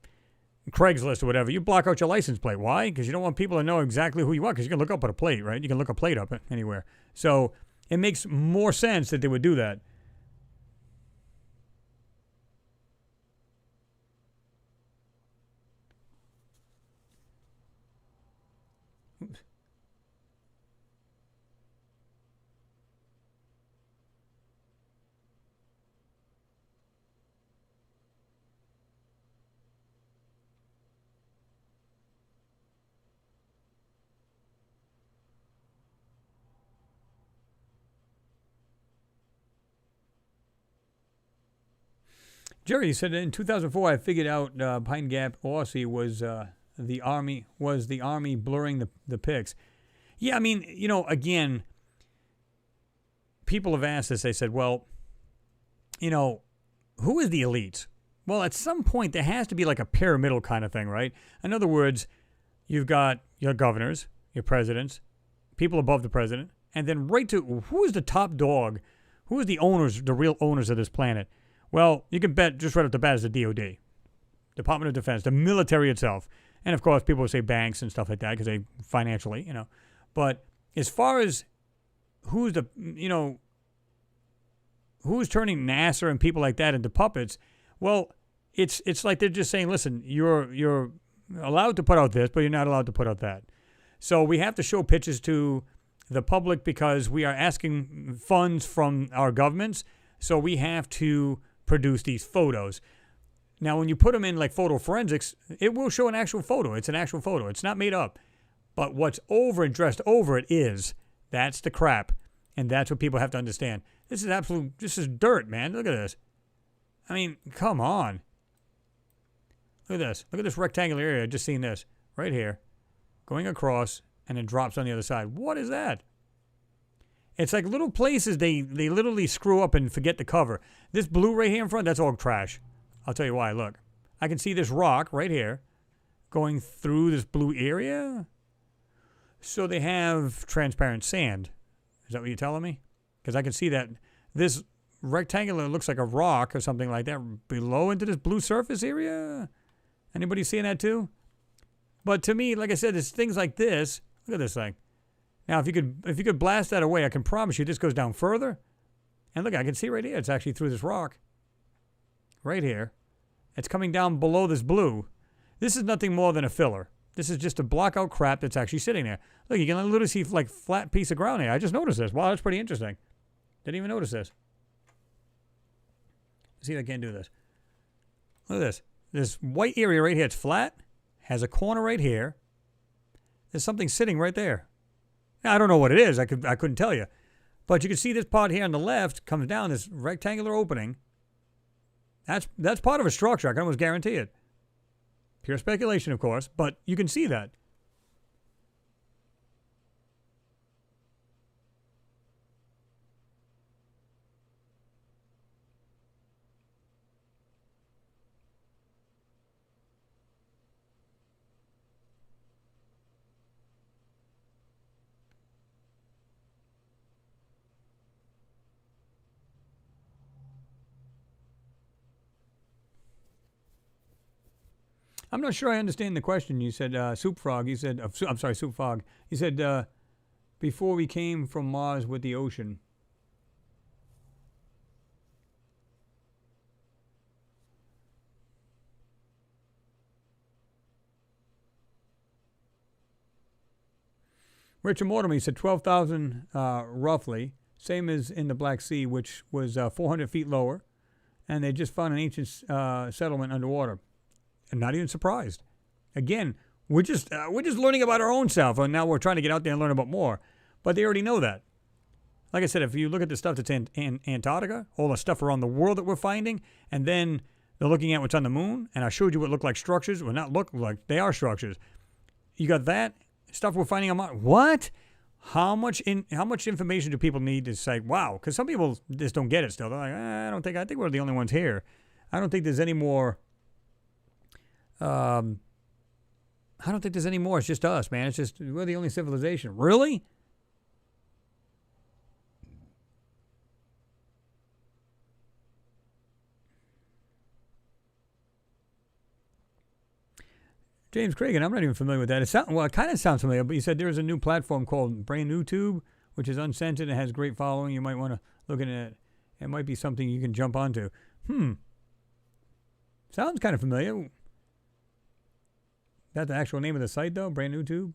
Craigslist or whatever. You block out your license plate. Why? Because you don't want people to know exactly who you are, because you can look up at a plate, right? You can look a plate up anywhere. So it makes more sense that they would do that. Jerry said in 2004, I figured out Pine Gap, Aussie was the army blurring the pics. Yeah, I mean, again, people have asked this. They said, well, who is the elites? Well, at some point, there has to be like a pyramidal kind of thing, right? In other words, you've got your governors, your presidents, people above the president, and then right to who is the top dog? Who is the owners, the real owners of this planet? Well, you can bet just right off the bat is the DOD, Department of Defense, the military itself. And, of course, people would say banks and stuff like that because they financially, But as far as who's who's turning NASA and people like that into puppets, well, it's like they're just saying, listen, you're allowed to put out this, but you're not allowed to put out that. So we have to show pictures to the public because we are asking funds from our governments. So we have to produce these photos. Now, when you put them in like photo forensics, it will show an actual photo. It's an actual photo. It's not made up. But what's over and dressed over it that's the crap. And that's what people have to understand. This is dirt, man. Look at this. I mean, come on. Look at this. Look at this rectangular area. Just seen this right here. Going across and it drops on the other side. What is that? It's like little places they literally screw up and forget to cover. This blue right here in front, that's all trash. I'll tell you why. Look. I can see this rock right here going through this blue area. So they have transparent sand. Is that what you're telling me? Because I can see that this rectangular looks like a rock or something like that below into this blue surface area. Anybody seeing that too? But to me, like I said, it's things like this. Look at this thing. Now, if you could blast that away, I can promise you this goes down further. And look, I can see right here. It's actually through this rock. Right here. It's coming down below this blue. This is nothing more than a filler. This is just to block out crap that's actually sitting there. Look, you can literally see like flat piece of ground here. I just noticed this. Wow, that's pretty interesting. Didn't even notice this. See if I can't do this. Look at this. This white area right here, it's flat. Has a corner right here. There's something sitting right there. Now, I don't know what it is. I couldn't tell you. But you can see this part here on the left comes down this rectangular opening. That's part of a structure. I can almost guarantee it. Pure speculation, of course, but you can see that. I'm not sure I understand the question. You said, Soup Frog. You said, I'm sorry, Soup Fog. You said, before we came from Mars with the ocean. Richard Mortimer, he said 12,000 roughly. Same as in the Black Sea, which was 400 feet lower. And they just found an ancient settlement underwater. I'm not even surprised. Again, we're just learning about our own self, and now we're trying to get out there and learn about more. But they already know that. Like I said, if you look at the stuff that's in Antarctica, all the stuff around the world that we're finding, and then they're looking at what's on the moon, and I showed you what looked like structures. Well, not look like, they are structures. You got that stuff we're finding on Mars. What? How much information do people need to say, wow? Because some people just don't get it still. They're like, I think we're the only ones here. I don't think there's any more. I don't think there's any more. It's just us, man. It's just, we're the only civilization. Really? James Cragen, I'm not even familiar with that. It kind of sounds familiar, but you said there's a new platform called Brand New Tube, which is uncensored and has great following. You might want to look at it. It might be something you can jump onto. Sounds kind of familiar. Is that the actual name of the site, though? Brand New Tube?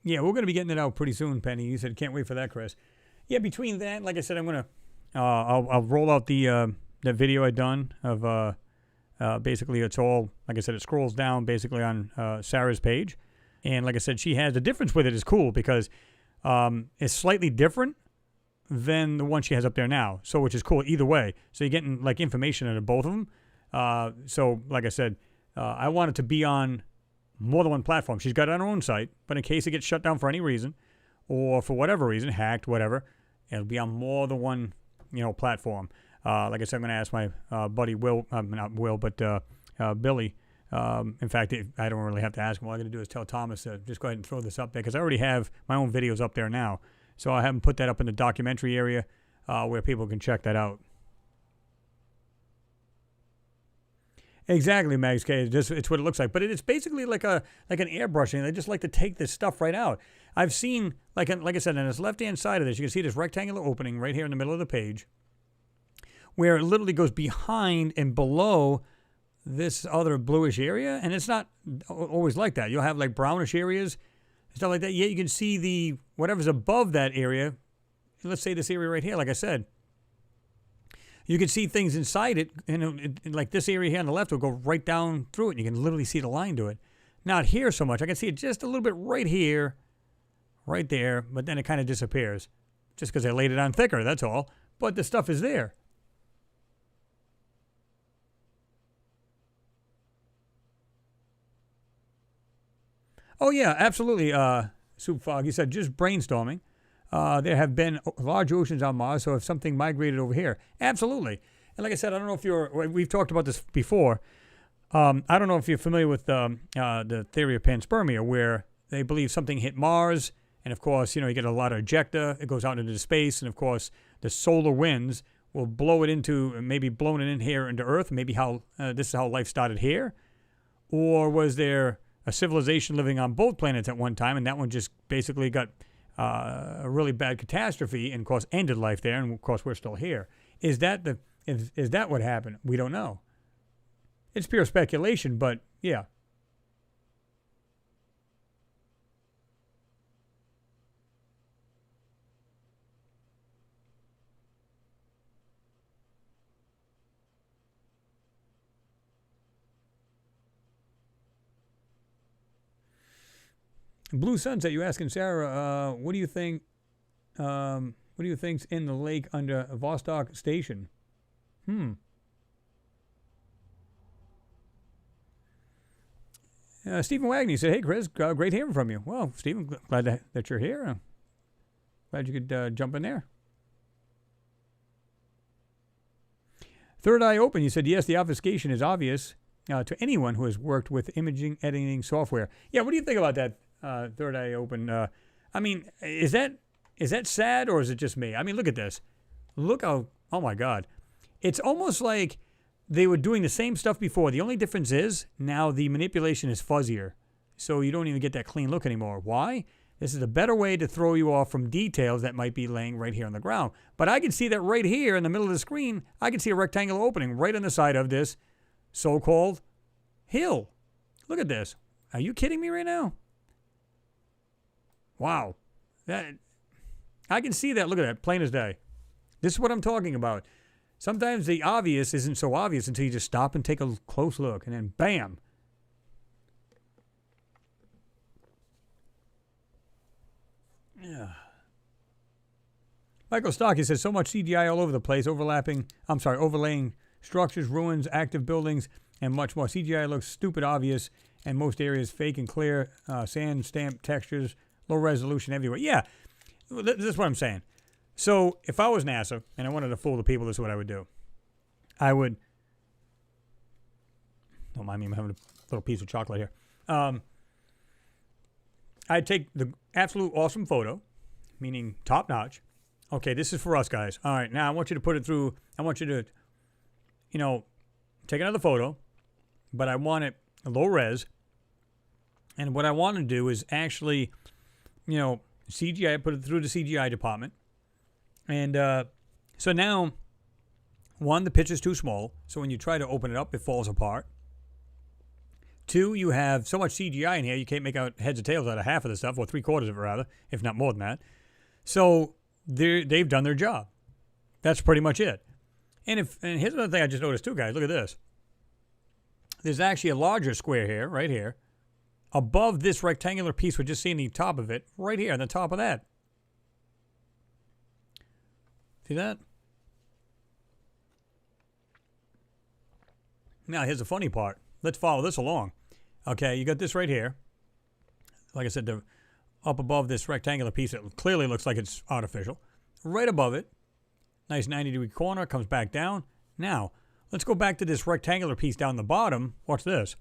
Yeah, we're going to be getting it out pretty soon, Penny. You said, can't wait for that, Chris. Yeah, between that, like I said, I'm going to, I'll roll out the video I done of, basically it's all, like I said, it scrolls down basically on Sarah's page. And like I said, she has, the difference with it is cool because it's slightly different than the one she has up there now. So, which is cool either way. So you're getting like information out of both of them. So like I said, I want it to be on more than one platform. She's got it on her own site, but in case it gets shut down for any reason, or for whatever reason, hacked, whatever, it'll be on more than one, platform. Like I said, I'm going to ask my buddy Will, not Will, but Billy. In fact, I don't really have to ask him. All I got to do is tell Thomas to just go ahead and throw this up there, because I already have my own videos up there now. So I haven't put that up in the documentary area where people can check that out. Exactly, Max K. It's what it looks like, but it's basically like an airbrushing. They just like to take this stuff right out. I've seen like I said, on this left-hand side of this, you can see this rectangular opening right here in the middle of the page, where it literally goes behind and below this other bluish area, and it's not always like that. You'll have like brownish areas, stuff like that. Yet you can see the whatever's above that area. Let's say this area right here, like I said. You can see things inside it, and like this area here on the left will go right down through it, and you can literally see the line to it. Not here so much. I can see it just a little bit right here, right there, but then it kind of disappears. Just because I laid it on thicker, that's all. But the stuff is there. Oh, yeah, absolutely, Soup Fog. He said, just brainstorming. There have been large oceans on Mars, so if something migrated over here, absolutely. And like I said, I don't know if we've talked about this before. I don't know if you're familiar with the theory of panspermia, where they believe something hit Mars, and of course, you get a lot of ejecta. It goes out into space, and of course, the solar winds will blow it into, maybe blowing it in here into Earth. Maybe this is how life started here, or was there a civilization living on both planets at one time, and that one just basically got a really bad catastrophe and, of course, ended life there, and, of course, we're still here. Is that what happened? We don't know. It's pure speculation, but, yeah. Blue Sunset, you asking Sarah, what do you think? What do you think's in the lake under Vostok Station? Stephen Wagney said, "Hey Chris, great hearing from you." Well, Stephen, glad that you're here. Glad you could jump in there. Third Eye Open, you said, yes, the obfuscation is obvious to anyone who has worked with imaging editing software. Yeah, what do you think about that? Third Eye Open. I mean, is that sad, or is it just me? I mean, look at this. Look how, oh my God. It's almost like they were doing the same stuff before. The only difference is now the manipulation is fuzzier. So you don't even get that clean look anymore. Why? This is a better way to throw you off from details that might be laying right here on the ground. But I can see that right here in the middle of the screen, I can see a rectangular opening right on the side of this so-called hill. Look at this. Are you kidding me right now? Wow. I can see that. Look at that. Plain as day. This is what I'm talking about. Sometimes the obvious isn't so obvious until you just stop and take a close look, and then bam. Yeah. Michael Stocky says, so much CGI all over the place, overlaying structures, ruins, active buildings, and much more. CGI looks stupid obvious, and most areas fake and clear, sand, stamp textures, low resolution everywhere. Yeah, this is what I'm saying. So if I was NASA and I wanted to fool the people, this is what I would do. I would, don't mind me, I'm having a little piece of chocolate here. I'd take the absolute awesome photo, meaning top notch. Okay, this is for us guys. All right, now I want you to put it through, I want you to, take another photo, but I want it low res. And what I want to do is actually, CGI, put it through the CGI department. And so now, one, the picture's too small. So when you try to open it up, it falls apart. Two, you have so much CGI in here, you can't make out heads or tails out of half of the stuff, or 3/4 of it rather, if not more than that. So they've done their job. That's pretty much it. And here's another thing I just noticed too, guys. Look at this. There's actually a larger square here, right here, above this rectangular piece we're just seeing the top of it, right here on the top of that. See that? Now, here's the funny part. Let's follow this along. Okay, you got this right here. Like I said, up above this rectangular piece, it clearly looks like it's artificial. Right above it, nice 90-degree corner, comes back down. Now, let's go back to this rectangular piece down the bottom. Watch this.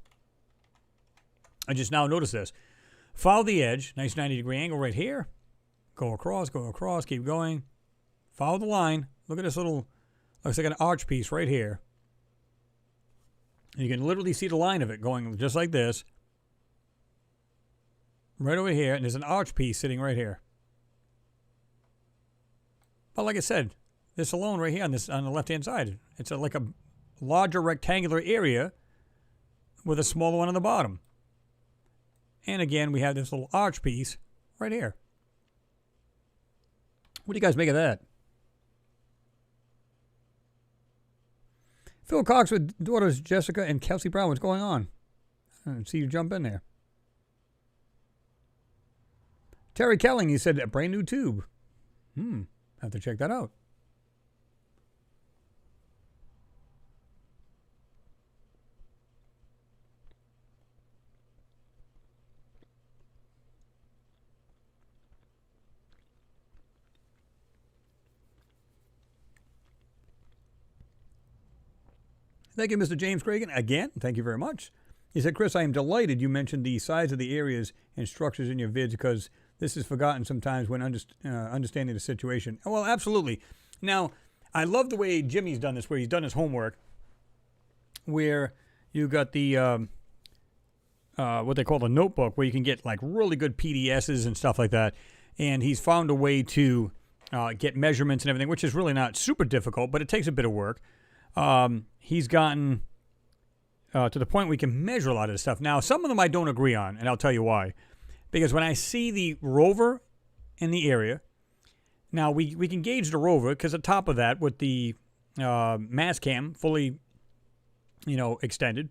I just now noticed this. Follow the edge, nice 90-degree angle right here. Go across, keep going. Follow the line. Look at this little, looks like an arch piece right here. You can literally see the line of it going just like this. Right over here, and there's an arch piece sitting right here. But like I said, this alone right here on the left-hand side, it's like a larger rectangular area with a smaller one on the bottom. And again, we have this little arch piece right here. What do you guys make of that? Phil Cox with daughters Jessica and Kelsey Brown. What's going on? I didn't see you jump in there. Terry Kelling, he said a brand new tube. Have to check that out. Thank you, Mr. James Cragen. Again, thank you very much. He said, Chris, I am delighted you mentioned the size of the areas and structures in your vids because this is forgotten sometimes when understanding the situation. Well, absolutely. Now, I love the way Jimmy's done this, where he's done his homework, where you got the, what they call the notebook, where you can get like really good PDSs and stuff like that. And he's found a way to get measurements and everything, which is really not super difficult, but it takes a bit of work. He's gotten to the point we can measure a lot of this stuff. Now, some of them I don't agree on, and I'll tell you why. Because when I see the rover in the area, now we can gauge the rover because on top of that, with the mass cam fully, extended,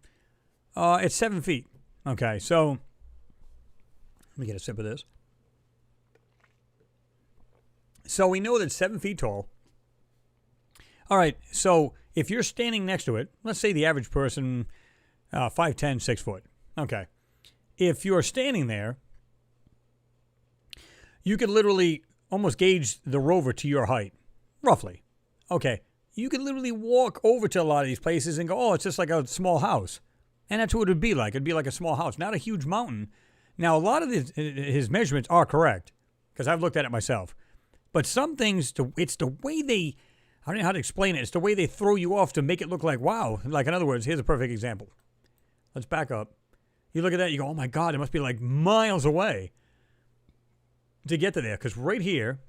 it's 7 feet. Okay, so let me get a sip of this. So we know that it's 7 feet tall. All right, so if you're standing next to it, let's say the average person, 5'10", 6 foot. Okay. If you're standing there, you could literally almost gauge the rover to your height, roughly. Okay. You could literally walk over to a lot of these places and go, oh, it's just like a small house. And that's what it would be like. It'd be like a small house, not a huge mountain. Now, a lot of his measurements are correct because I've looked at it myself. But some things, it's the way they, I don't know how to explain it. It's the way they throw you off to make it look like, wow. Like, in other words, here's a perfect example. Let's back up. You look at that, you go, oh my God, it must be like miles away to get to there. Because right here,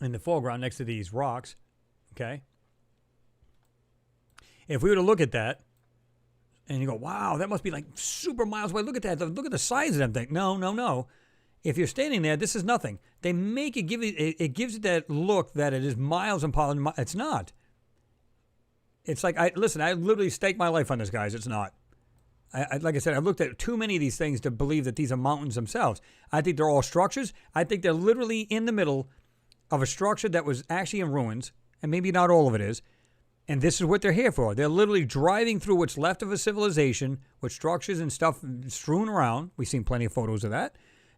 in the foreground next to these rocks, okay, if we were to look at that, and you go, wow, that must be like super miles away. Look at that. Look at the size of them thing. No. If you're standing there, this is nothing. They make it it gives it that look that it is miles and miles. It's not. It's like, I literally stake my life on this, guys. It's not. Like I said, I've looked at too many of these things to believe that these are mountains themselves. I think they're all structures. I think they're literally in the middle of a structure that was actually in ruins, and maybe not all of it is. And this is what they're here for. They're literally driving through what's left of a civilization with structures and stuff strewn around. We've seen plenty of photos of that.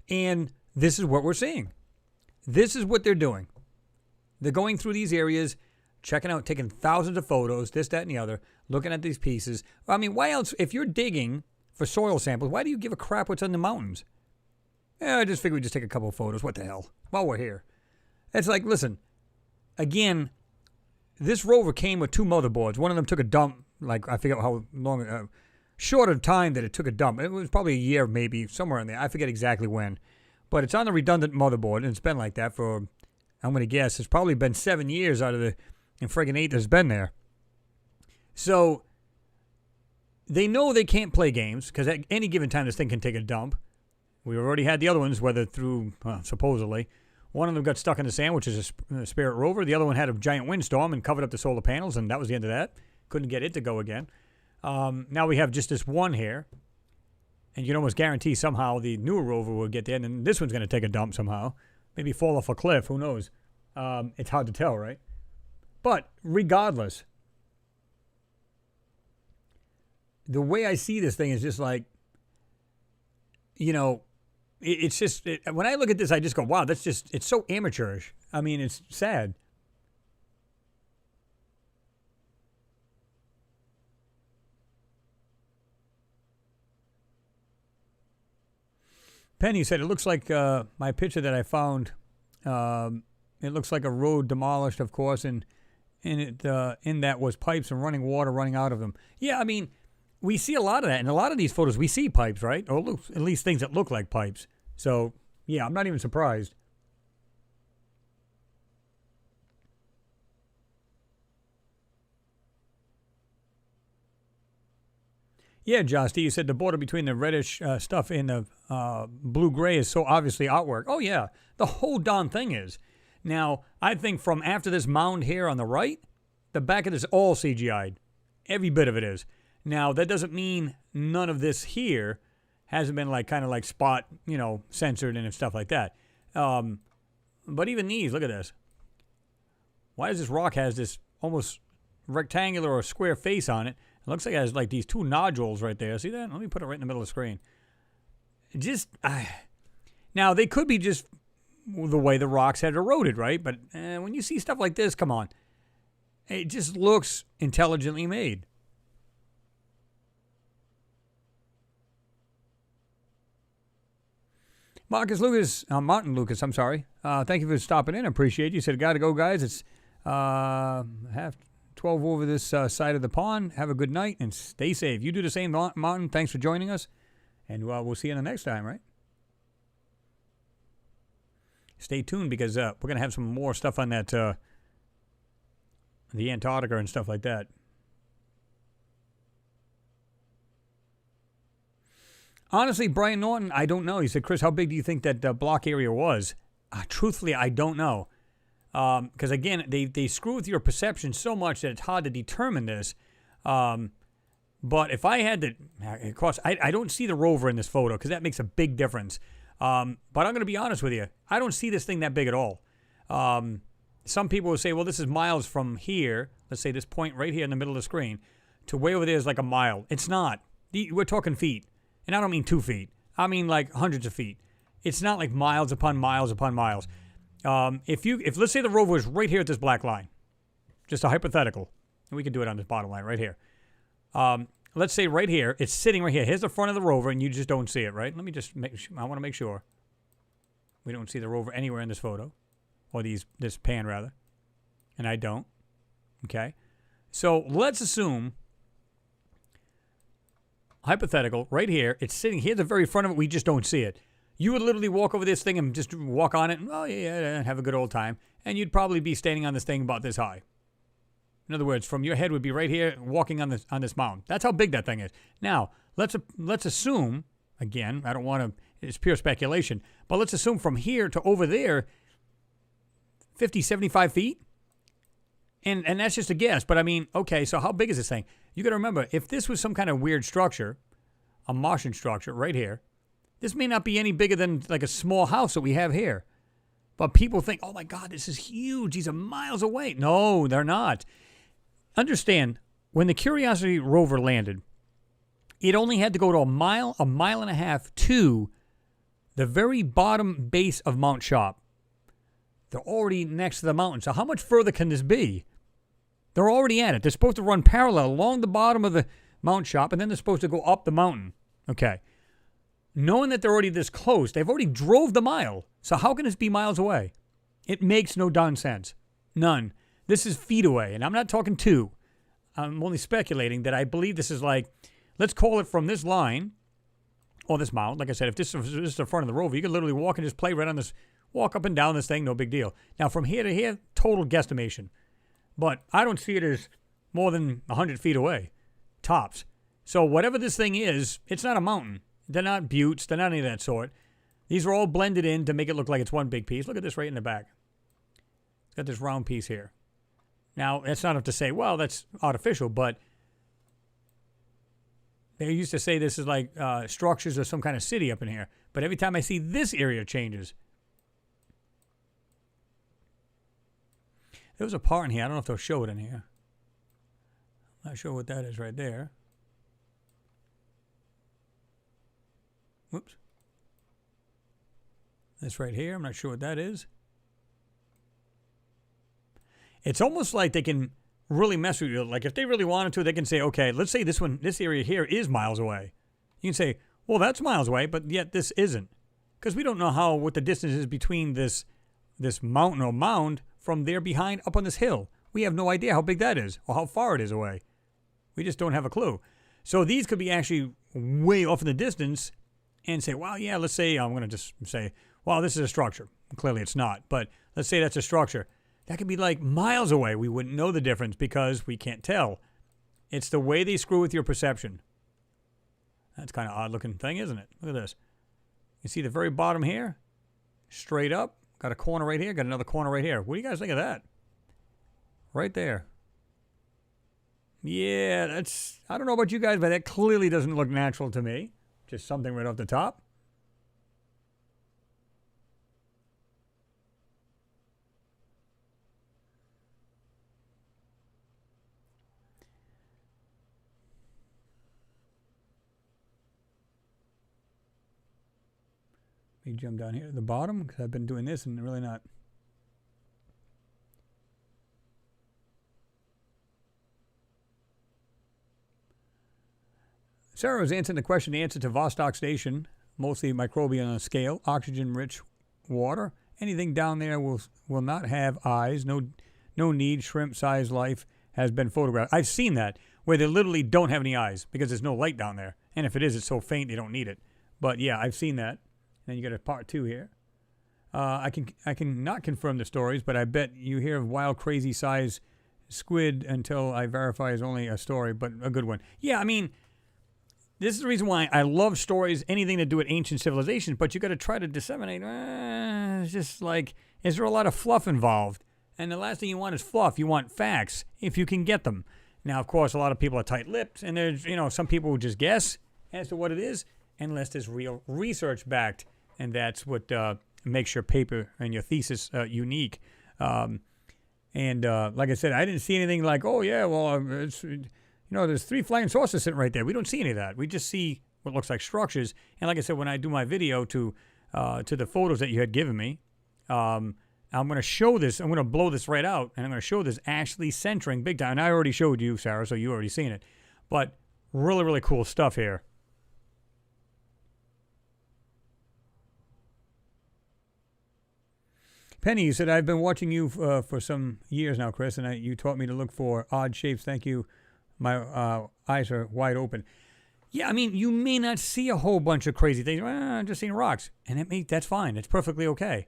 And this is what we're seeing. This is what they're doing. They're going through these areas, checking out, taking thousands of photos, this, that, and the other, looking at these pieces. I mean, why else, if you're digging for soil samples, why do you give a crap what's in the mountains? I just figured we'd just take a couple of photos. What the hell? While we're here. It's like, listen, again, this rover came with 2 motherboards. One of them took a dump, like, I forget how long, short of time that it took a dump. It was probably a year, maybe, somewhere in there. I forget exactly when. But it's on the redundant motherboard, and it's been like that for, I'm going to guess, it's probably been 7 years out of the friggin' 8 that's been there. So, they know they can't play games, because at any given time this thing can take a dump. We already had the other ones, whether through, supposedly. One of them got stuck in the sand, which is a Spirit rover. The other one had a giant windstorm and covered up the solar panels, and that was the end of that. Couldn't get it to go again. Now we have just this one here, and you can almost guarantee somehow the newer rover will get there, and then this one's going to take a dump somehow. Maybe fall off a cliff, who knows? It's hard to tell, right? But regardless, the way I see this thing is just like, it's just, when I look at this, I just go, wow, it's so amateurish. I mean, it's sad. Penny said, it looks like my picture that I found, it looks like a road demolished, of course, and And in that was pipes and running water running out of them. Yeah, I mean, we see a lot of that. In a lot of these photos, we see pipes, right? Or at least things that look like pipes. So, yeah, I'm not even surprised. Yeah, Josh D, you said the border between the reddish stuff and the blue-gray is so obviously artwork. Oh, yeah, the whole darn thing is. Now, I think from after this mound here on the right, the back of this all CGI'd. Every bit of it is. Now, that doesn't mean none of this here hasn't been like kind of like spot, censored and stuff like that. But even these, look at this. Why does this rock has this almost rectangular or square face on it? It looks like it has like these two nodules right there. See that? Let me put it right in the middle of the screen. Now, they could be just the way the rocks had eroded, right? But when you see stuff like this, come on. It just looks intelligently made. Martin Lucas, I'm sorry. Thank you for stopping in. I appreciate you. You said, gotta go, guys. It's half 12 over this side of the pond. Have a good night and stay safe. You do the same, Martin. Thanks for joining us. And we'll see you the next time, right? Stay tuned because we're going to have some more stuff on that, the Antarctica and stuff like that. Honestly, Brian Norton, I don't know. He said, Chris, how big do you think that block area was? Truthfully, I don't know. Because, again, they screw with your perception so much that it's hard to determine this. But if I had to, of course, I don't see the rover in this photo because that makes a big difference. But I'm going to be honest with you. I don't see this thing that big at all. Some people will say, well, this is miles from here. Let's say this point right here in the middle of the screen to way over there is like a mile. It's not. We're talking feet. And I don't mean 2 feet. I mean like hundreds of feet. It's not like miles upon miles upon miles. If let's say the rover is right here at this black line, just a hypothetical, and we can do it on this bottom line right here. Let's say right here, it's sitting right here. Here's the front of the rover, and you just don't see it, right? Let me just I want to make sure we don't see the rover anywhere in this photo, or this pan rather, and I don't. Okay, so let's assume. Hypothetical, right here, it's sitting here at the very front of it, we just don't see it. You would literally walk over this thing and just walk on it, and oh yeah, have a good old time, and you'd probably be standing on this thing about this high. In other words, from your head would be right here, walking on this mountain. That's how big that thing is. Now, let's assume, again, I don't want to, it's pure speculation, but let's assume from here to over there, 50, 75 feet? And that's just a guess, but I mean, okay, so how big is this thing? You got to remember, if this was some kind of weird structure, a Martian structure right here, this may not be any bigger than like a small house that we have here. But people think, oh my God, this is huge. These are miles away. No, they're not. Understand, when the Curiosity rover landed, it only had to go to a mile and a half to the very bottom base of Mount Shop. They're already next to the mountain. So how much further can this be? They're already at it. They're supposed to run parallel along the bottom of the Mount Shop, and then they're supposed to go up the mountain. Okay. Knowing that they're already this close, they've already drove the mile. So how can this be miles away? It makes no darn sense. None. This is feet away, and I'm not talking 2. I'm only speculating that I believe this is like, let's call it from this line, or this mountain. Like I said, if this is the front of the rover, you can literally walk and just play right on this, walk up and down this thing, no big deal. Now, from here to here, total guesstimation. But I don't see it as more than 100 feet away, tops. So whatever this thing is, it's not a mountain. They're not buttes. They're not any of that sort. These are all blended in to make it look like it's one big piece. Look at this right in the back. It's got this round piece here. Now, that's not enough to say, well, that's artificial, but they used to say this is like structures of some kind of city up in here. But every time I see this area changes. There was a part in here. I don't know if they'll show it in here. I'm not sure what that is right there. Whoops. This right here. I'm not sure what that is. It's almost like they can really mess with you. Like if they really wanted to, they can say, okay, let's say this area here is miles away. You can say, well, that's miles away, but yet this isn't. Because we don't know what the distance is between this mountain or mound from there behind up on this hill. We have no idea how big that is or how far it is away. We just don't have a clue. So these could be actually way off in the distance and say, well, yeah, let's say, I'm going to just say, well, this is a structure. Clearly it's not, but let's say that's a structure. That could be like miles away. We wouldn't know the difference because we can't tell. It's the way they screw with your perception. That's kind of odd looking thing, isn't it? Look at this. You see the very bottom here? Straight up. Got a corner right here. Got another corner right here. What do you guys think of that? Right there. Yeah, that's... I don't know about you guys, but that clearly doesn't look natural to me. Just something right off the top. Let me jump down here to the bottom because I've been doing this and really not... Sarah was answering the question, the answer to Vostok Station, mostly microbial on a scale, oxygen-rich water. Anything down there will not have eyes. No need. Shrimp-sized life has been photographed. I've seen that, where they literally don't have any eyes because there's no light down there. And if it is, it's so faint they don't need it. But yeah, I've seen that. And you got a part 2 here. I can not confirm the stories, but I bet you hear of wild, crazy size squid until I verify is only a story, but a good one. Yeah, I mean... This is the reason why I love stories, anything to do with ancient civilizations, but you got to try to disseminate. It's just like, is there a lot of fluff involved? And the last thing you want is fluff. You want facts, if you can get them. Now, of course, a lot of people are tight-lipped, and there's, some people who just guess as to what it is, unless there's real research backed, and that's what makes your paper and your thesis unique. Like I said, I didn't see anything like, oh, yeah, well, it's... there's 3 flying saucers sitting right there. We don't see any of that. We just see what looks like structures. And like I said, when I do my video to the photos that you had given me, I'm going to show this. I'm going to blow this right out, and I'm going to show this actually centering big time. And I already showed you, Sarah, so you already seen it. But really, really cool stuff here. Penny, you said, I've been watching you for some years now, Chris, and you taught me to look for odd shapes. Thank you. My eyes are wide open. Yeah, I mean, you may not see a whole bunch of crazy things. I'm just seeing rocks. And that's fine. It's perfectly okay.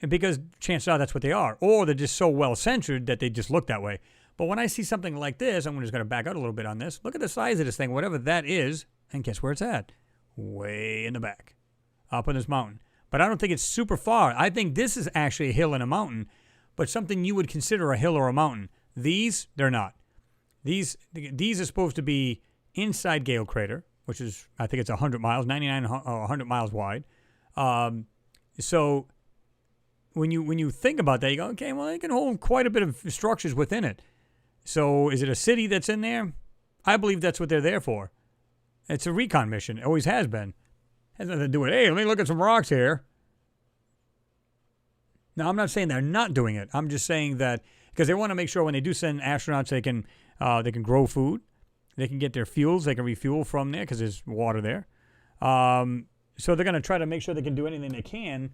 And because chances are that's what they are. Or they're just so well-centered that they just look that way. But when I see something like this, I'm just going to back out a little bit on this. Look at the size of this thing, whatever that is. And guess where it's at? Way in the back. Up on this mountain. But I don't think it's super far. I think this is actually a hill and a mountain. But something you would consider a hill or a mountain. These, they're not. These are supposed to be inside Gale Crater, which is, I think it's 100 miles, 99 or 100 miles wide. So when you think about that, you go, okay, well, it can hold quite a bit of structures within it. So is it a city that's in there? I believe that's what they're there for. It's a recon mission. It always has been. Has nothing to do with, hey, let me look at some rocks here. Now, I'm not saying they're not doing it. I'm just saying that because they want to make sure when they do send astronauts, they can grow food. They can get their fuels. They can refuel from there because there's water there. So they're going to try to make sure they can do anything they can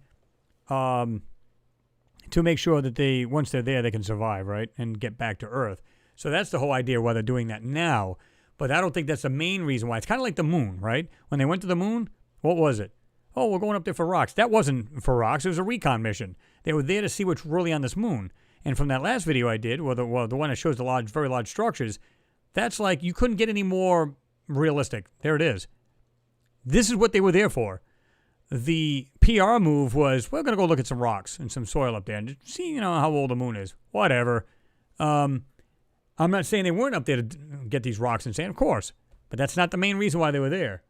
to make sure that once they're there, they can survive, right, and get back to Earth. So that's the whole idea why they're doing that now. But I don't think that's the main reason why. It's kind of like the moon, right? When they went to the moon, what was it? Oh, we're going up there for rocks. That wasn't for rocks. It was a recon mission. They were there to see what's really on this moon. And from that last video I did, the one that shows the very large structures, that's like you couldn't get any more realistic. There it is. This is what they were there for. The PR move was, we're going to go look at some rocks and some soil up there and see, how old the moon is. Whatever. I'm not saying they weren't up there to get these rocks and sand, of course. But that's not the main reason why they were there.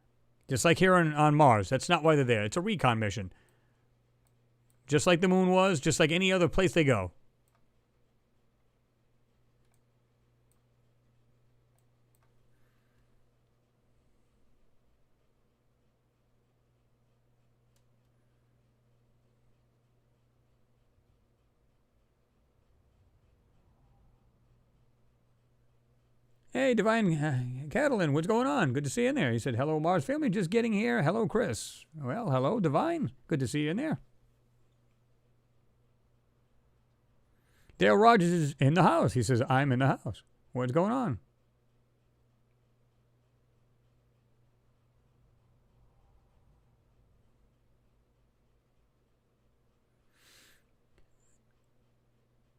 Just like here on Mars. That's not why they're there. It's a recon mission. Just like the moon was, just like any other place they go. Hey, Divine Catalin, what's going on? Good to see you in there. He said, hello, Mars family. Just getting here. Hello, Chris. Well, hello, Divine. Good to see you in there. Dale Rogers is in the house. He says, I'm in the house. What's going on?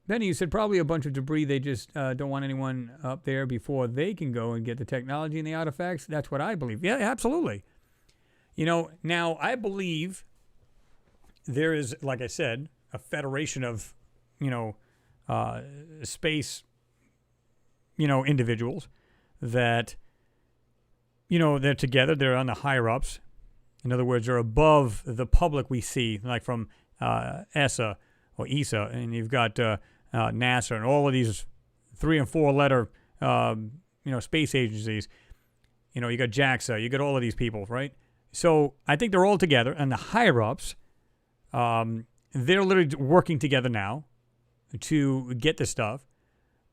Benny, you said probably a bunch of debris. They just don't want anyone up there before they can go and get the technology and the artifacts. That's what I believe. Yeah, absolutely. You know, now I believe there is, like I said, a federation of, space, individuals that, they're together. They're on the higher ups. In other words, they're above the public we see, like from ESA or ESA, and you've got NASA and all of these 3 and 4 letter, space agencies. You got JAXA, you got all of these people, right? So I think they're all together, and the higher ups, they're literally working together now to get this stuff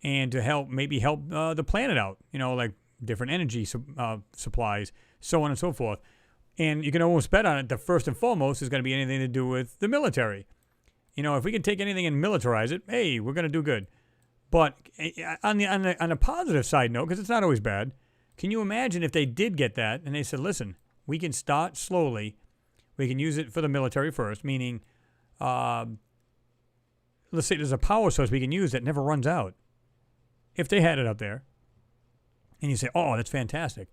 and to help the planet out. Like different energy supplies, so on and so forth. And you can almost bet on it. The first and foremost is going to be anything to do with the military. If we can take anything and militarize it, hey, we're going to do good. But on a positive side note, because it's not always bad, can you imagine if they did get that and they said, listen, we can start slowly. We can use it for the military first, meaning, let's say there's a power source we can use that never runs out. If they had it up there, and you say, oh, that's fantastic.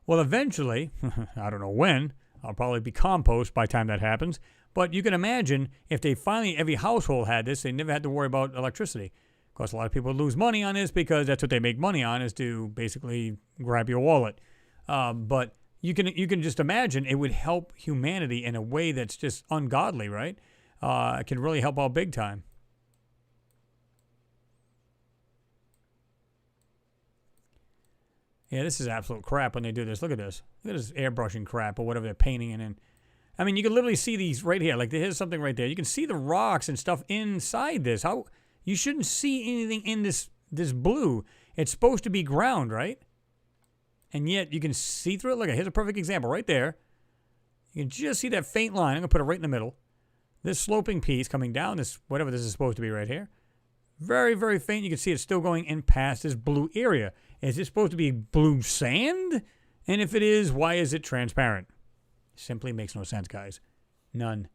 Well, eventually, I don't know when, I'll probably be compost by the time that happens, but you can imagine if they finally, every household had this, they never had to worry about electricity. Of course, a lot of people lose money on this because that's what they make money on, is to basically grab your wallet. But you can just imagine it would help humanity in a way that's just ungodly, right? It can really help out big time. Yeah, this is absolute crap when they do this. Look at this. Look at this airbrushing crap or whatever they're painting it in. I mean, you can literally see these right here. Like, here's something right there. You can see the rocks and stuff inside this. How you shouldn't see anything in this blue. It's supposed to be ground, right? And yet you can see through it. Look, here's a perfect example right there. You can just see that faint line. I'm going to put it right in the middle. This sloping piece coming down, this whatever this is supposed to be right here. Very, very faint. You can see it's still going in past this blue area. Is it supposed to be blue sand? And if it is, why is it transparent? Simply makes no sense, guys. None.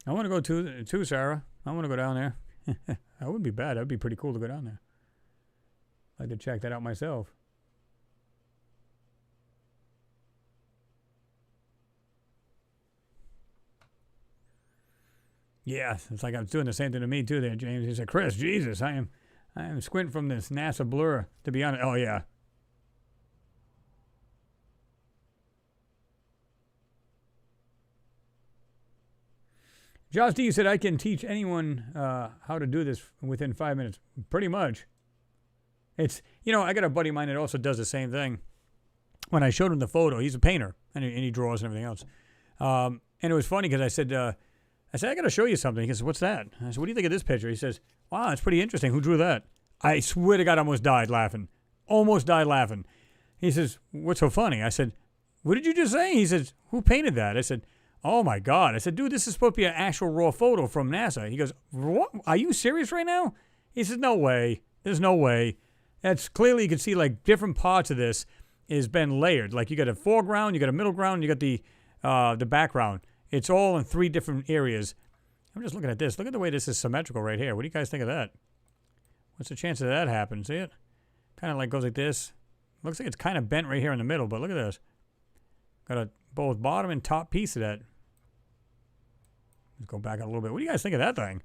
I want to go too, Sarah. I want to go down there. That wouldn't be bad. That would be pretty cool to go down there. I'd like to check that out myself. Yeah, it's like I was doing the same thing to me too there, James. He said, Chris, Jesus, I am squinting from this NASA blur, to be honest. Oh, yeah. Josh D said, I can teach anyone how to do this within 5 minutes. Pretty much. It's, I got a buddy of mine that also does the same thing. When I showed him the photo, he's a painter, and he draws and everything else. And it was funny because I said, I got to show you something. He says, what's that? I said, what do you think of this picture? He says, wow, that's pretty interesting. Who drew that? I swear to God, I almost died laughing. Almost died laughing. He says, what's so funny? I said, what did you just say? He says, who painted that? I said, oh, my God. I said, dude, this is supposed to be an actual raw photo from NASA. He goes, what? Are you serious right now? He says, no way. There's no way. That's clearly, you can see, like, different parts of this has been layered. Like, you got a foreground, you got a middle ground, you got the background. It's all in 3 different areas. I'm just looking at this. Look at the way this is symmetrical right here. What do you guys think of that? What's the chance of that happening? See it? Kind of like goes like this. Looks like it's kind of bent right here in the middle, but look at this. Got a both bottom and top piece of that. Let's go back a little bit. What do you guys think of that thing?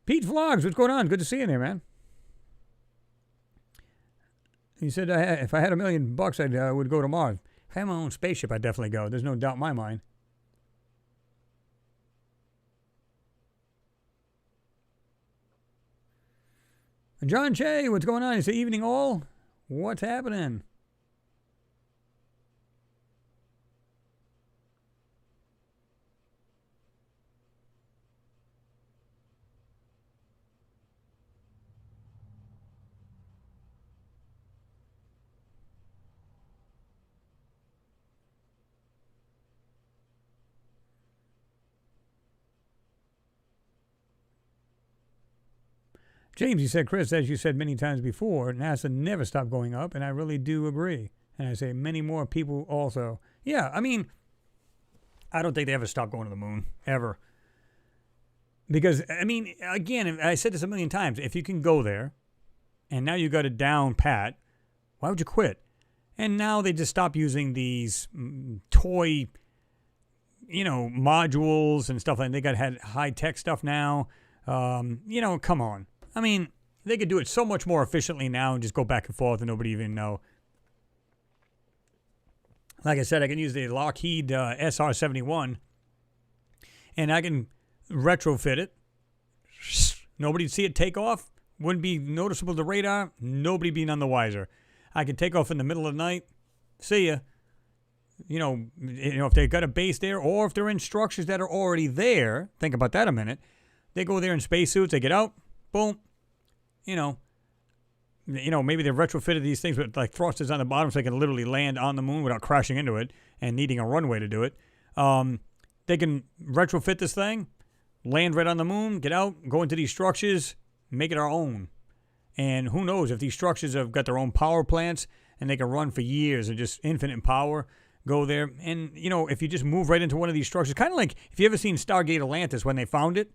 Pete Vlogs, what's going on? Good to see you there, man. He said, if I had $1 million, I would go to Mars. If I had my own spaceship, I'd definitely go. There's no doubt in my mind. John Che, what's going on? He said, evening all. What's happening? James, he said, Chris, as you said many times before, NASA never stopped going up, and I really do agree. And I say many more people also. Yeah, I mean, I don't think they ever stopped going to the moon, ever. Because, I mean, again, I said this a million times, if you can go there, and now you got it down pat, why would you quit? And now they just stop using these toy, modules and stuff like that. They got high-tech stuff now. Come on. I mean, they could do it so much more efficiently now and just go back and forth and nobody even know. Like I said, I can use the Lockheed SR-71 and I can retrofit it. Nobody'd see it take off. Wouldn't be noticeable to radar. Nobody be none the wiser. I can take off in the middle of the night. See ya. If they've got a base there or if they're in structures that are already there, think about that a minute. They go there in spacesuits, they get out, boom, maybe they've retrofitted these things with like thrusters on the bottom so they can literally land on the moon without crashing into it and needing a runway to do it. They can retrofit this thing, land right on the moon, get out, go into these structures, make it our own. And who knows if these structures have got their own power plants and they can run for years and just infinite power, go there. And, if you just move right into one of these structures, kind of like if you ever seen Stargate Atlantis when they found it,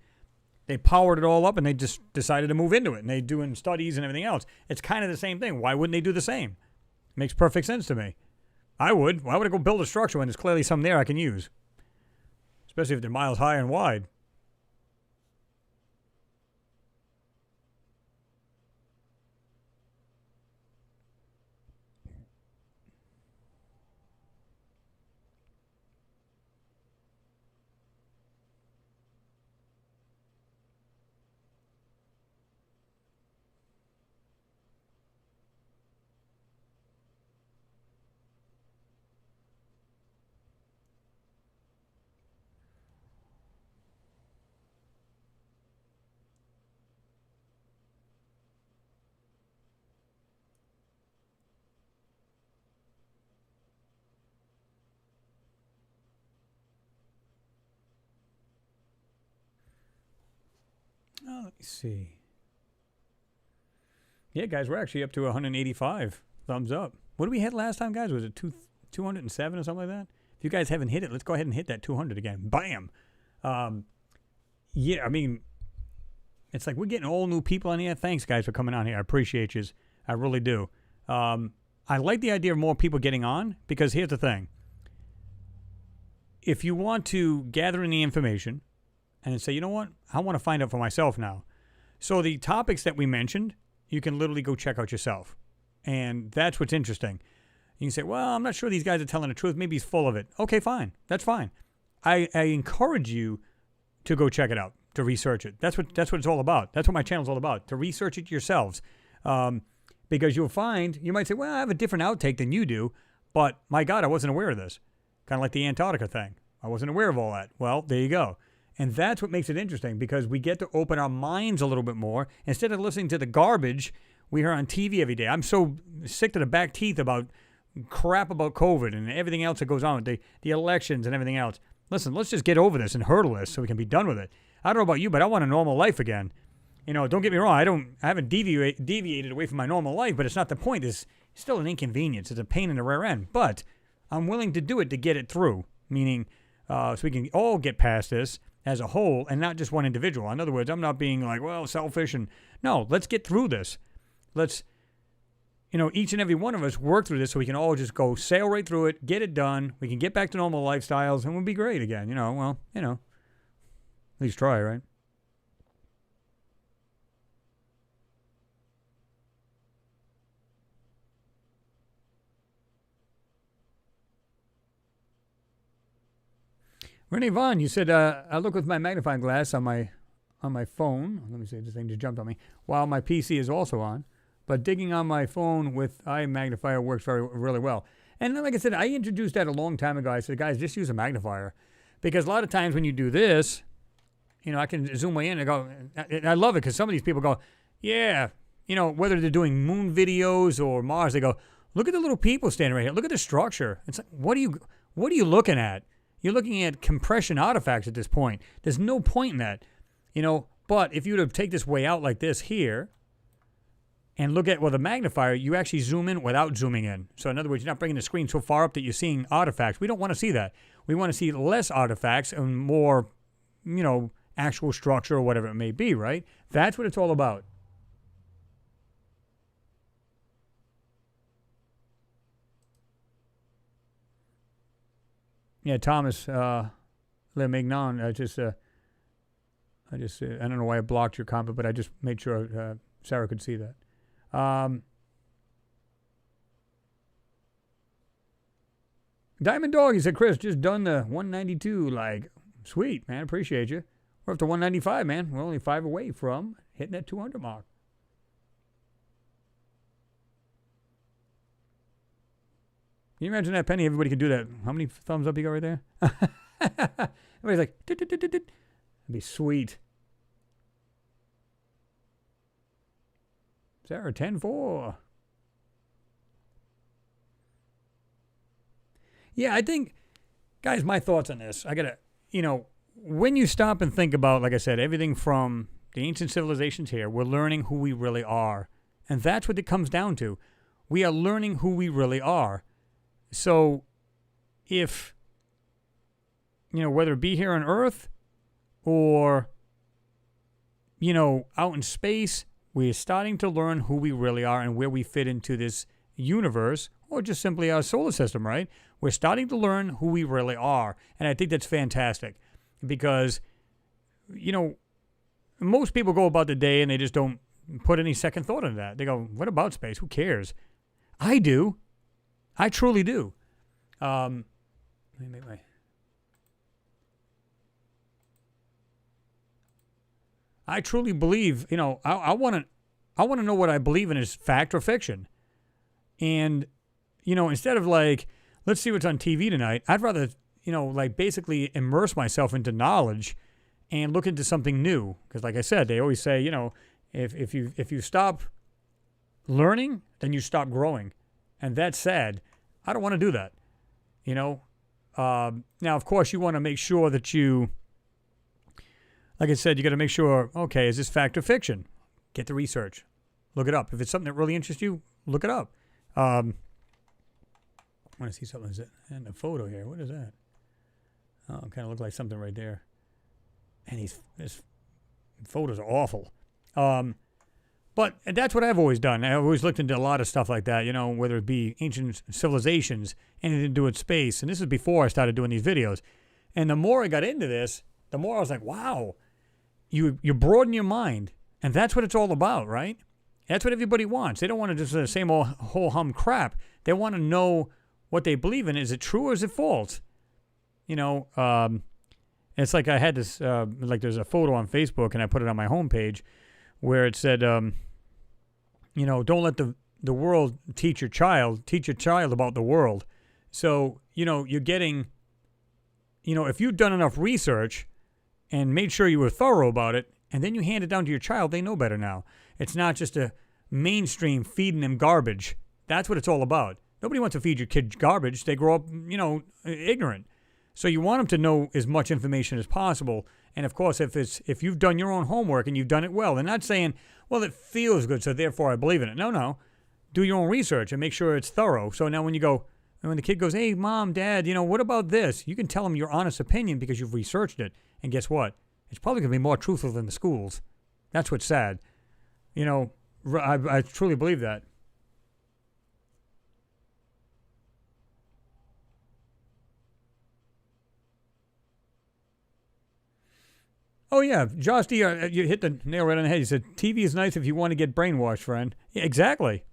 they powered it all up and they just decided to move into it. And they're doing studies and everything else. It's kind of the same thing. Why wouldn't they do the same? Makes perfect sense to me. I would. Why would I go build a structure when there's clearly some there I can use? Especially if they're miles high and wide. Oh, let me see. Yeah, guys, we're actually up to 185 thumbs up. What did we hit last time, guys? Was it 207 or something like that? If you guys haven't hit it, let's go ahead and hit that 200 again. Bam! Yeah, I mean, it's like we're getting all new people on here. Thanks, guys, for coming on here. I appreciate you. I really do. I like the idea of more people getting on because here's the thing. If you want to gather in the information and say, you know what, I want to find out for myself now. So the topics that we mentioned, you can literally go check out yourself. And that's what's interesting. You can say, well, I'm not sure these guys are telling the truth. Maybe he's full of it. Okay, fine. That's fine. I encourage you to go check it out, to research it. That's what it's all about. That's what my channel's all about, to research it yourselves. Because you'll find, you might say, well, I have a different outtake than you do, but my God, I wasn't aware of this. Kind of like the Antarctica thing. I wasn't aware of all that. Well, there you go. And that's what makes it interesting because we get to open our minds a little bit more. Instead of listening to the garbage we hear on TV every day. I'm so sick to the back teeth about crap about COVID and everything else that goes on, the elections and everything else. Listen, let's just get over this and hurdle this so we can be done with it. I don't know about you, but I want a normal life again. Don't get me wrong. I haven't deviated away from my normal life, but it's not the point. It's still an inconvenience. It's a pain in the rear end. But I'm willing to do it to get it through, meaning so we can all get past this as a whole and not just one individual. In other words, I'm not being like, well, selfish. No, let's get through this. Let's, each and every one of us work through this so we can all just go sail right through it, get it done. We can get back to normal lifestyles and we'll be great again. At least try, right? Renee Vaughn, you said I look with my magnifying glass on my phone. Let me see, this thing just jumped on me. While my PC is also on, but digging on my phone with iMagnifier works really well. And then, like I said, I introduced that a long time ago. I said, guys, just use a magnifier, because a lot of times when you do this, I can zoom way in and go. I love it because some of these people go, yeah, whether they're doing moon videos or Mars, they go, look at the little people standing right here. Look at the structure. It's like, what are you looking at? You're looking at compression artifacts at this point. There's no point in that, But if you were to take this way out like this here and look at, the magnifier, you actually zoom in without zooming in. So in other words, you're not bringing the screen so far up that you're seeing artifacts. We don't want to see that. We want to see less artifacts and more, actual structure or whatever it may be, right? That's what it's all about. Yeah, Thomas Le Mignon, I don't know why I blocked your comment, but I just made sure Sarah could see that. Diamond Dog, he said, Chris, just done the 192. Like, sweet, man, appreciate you. We're up to 195, man. We're only 5 away from hitting that 200 mark. Can you imagine that, Penny? Everybody could do that. How many thumbs up you got right there? Everybody's like, that'd be sweet. Sarah, 10-4. Yeah, I think, guys, my thoughts on this. I got to, when you stop and think about, like I said, everything from the ancient civilizations here, we're learning who we really are. And that's what it comes down to. We are learning who we really are. So if, whether it be here on Earth or, out in space, we're starting to learn who we really are and where we fit into this universe or just simply our solar system, right? We're starting to learn who we really are. And I think that's fantastic because, most people go about the day and they just don't put any second thought into that. They go, what about space? Who cares? I do. I truly do. Let me make my... I truly believe, I want to know what I believe in is fact or fiction. And, instead of like, let's see what's on TV tonight, I'd rather, basically immerse myself into knowledge and look into something new. Because like I said, they always say, if you stop learning, then you stop growing. And that's sad. I don't want to do that. Now, of course, you want to make sure that you, like I said, you got to make sure, okay, is this fact or fiction? Get the research. Look it up. If it's something that really interests you, look it up. I want to see something. Is it in the photo here? What is that? Oh, it kind of looked like something right there. And this photos are awful. But that's what I've always done. I've always looked into a lot of stuff like that, whether it be ancient civilizations, anything to do with space. And this is before I started doing these videos. And the more I got into this, the more I was like, wow, you broaden your mind. And that's what it's all about, right? That's what everybody wants. They don't want to just the same old whole hum crap. They want to know what they believe in. Is it true or is it false? It's like I had this, there's a photo on Facebook and I put it on my homepage where it said, don't let the world teach your child about the world. So, you're getting, if you've done enough research and made sure you were thorough about it, and then you hand it down to your child, they know better now. It's not just a mainstream feeding them garbage. That's what it's all about. Nobody wants to feed your kids garbage. They grow up, ignorant. So you want them to know as much information as possible. And of course, if you've done your own homework and you've done it well, they're not saying, well, it feels good, so therefore I believe in it. No. Do your own research and make sure it's thorough. So now when the kid goes, hey, Mom, Dad, what about this? You can tell them your honest opinion because you've researched it. And guess what? It's probably going to be more truthful than the schools. That's what's sad. I truly believe that. Oh, yeah. Josh D., you hit the nail right on the head. He said, TV is nice if you want to get brainwashed, friend. Yeah, exactly.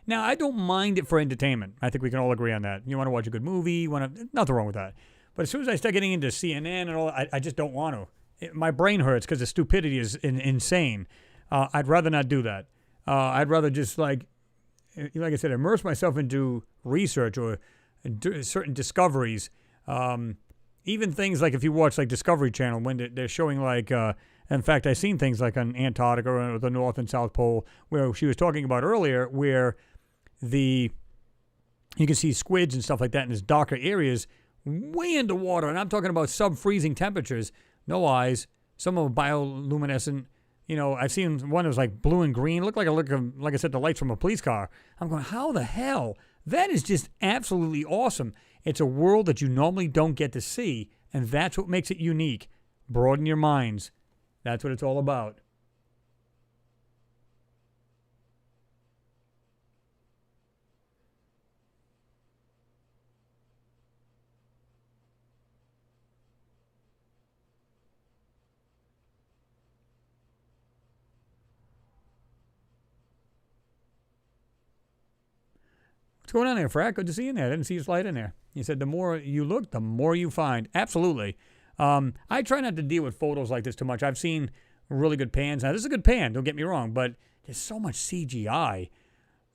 Now, I don't mind it for entertainment. I think we can all agree on that. You want to watch a good movie, nothing wrong with that. But as soon as I start getting into CNN and all, I just don't want to. My brain hurts because the stupidity is insane. I'd rather not do that. I'd rather just like I said, immerse myself into research or certain discoveries. Even things like if you watch like Discovery Channel when they're showing like, in fact, I've seen things like on Antarctica or the North and South Pole where she was talking about earlier where you can see squids and stuff like that in these darker areas way underwater. And I'm talking about sub-freezing temperatures, no eyes, some of them bioluminescent. You know, I've seen one that was like blue and green. Looked like like I said, the lights from a police car. I'm going, how the hell? That is just absolutely awesome. It's a world that you normally don't get to see, and that's what makes it unique. Broaden your minds. That's what it's all about. What's going on there, Frack? Good to see you in there. I didn't see you slide in there. He said, the more you look, the more you find. Absolutely. I try not to deal with photos like this too much. I've seen really good pans. Now, this is a good pan, don't get me wrong, but there's so much CGI.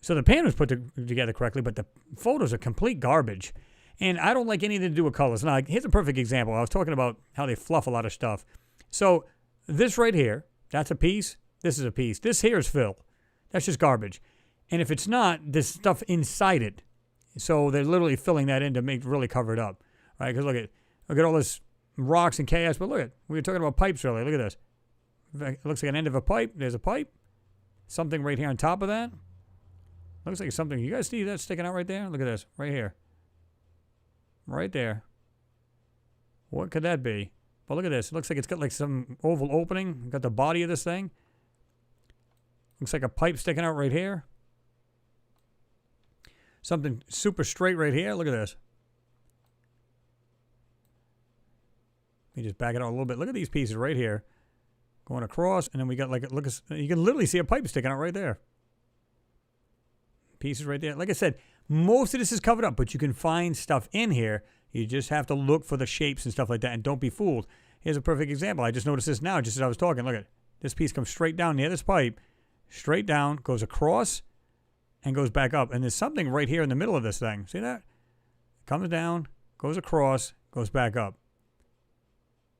So the pan was put together correctly, but the photos are complete garbage. And I don't like anything to do with colors. Now, here's a perfect example. I was talking about how they fluff a lot of stuff. So this right here, that's a piece. This is a piece. This here is fill. That's just garbage. And if it's not, there's stuff inside it. So they're literally filling that in to really cover it up. Right? Because look at all this rocks and chaos. But look at, we were talking about pipes earlier. Look at this. It looks like an end of a pipe. There's a pipe. Something right here on top of that. Looks like something. You guys see that sticking out right there? Look at this. Right here. Right there. What could that be? Well, look at this. It looks like it's got like some oval opening. Got the body of this thing. Looks like a pipe sticking out right here. Something super straight right here. Look at this. Let me just back it out a little bit. Look at these pieces right here. Going across, and then we got like, look, you can literally see a pipe sticking out right there. Pieces right there. Like I said, most of this is covered up, but you can find stuff in here. You just have to look for the shapes and stuff like that, and don't be fooled. Here's a perfect example. I just noticed this now, just as I was talking. Look at this piece comes straight down near this pipe, straight down, goes across, and goes back up. And there's something right here in the middle of this thing. See that? Comes down, goes across, goes back up.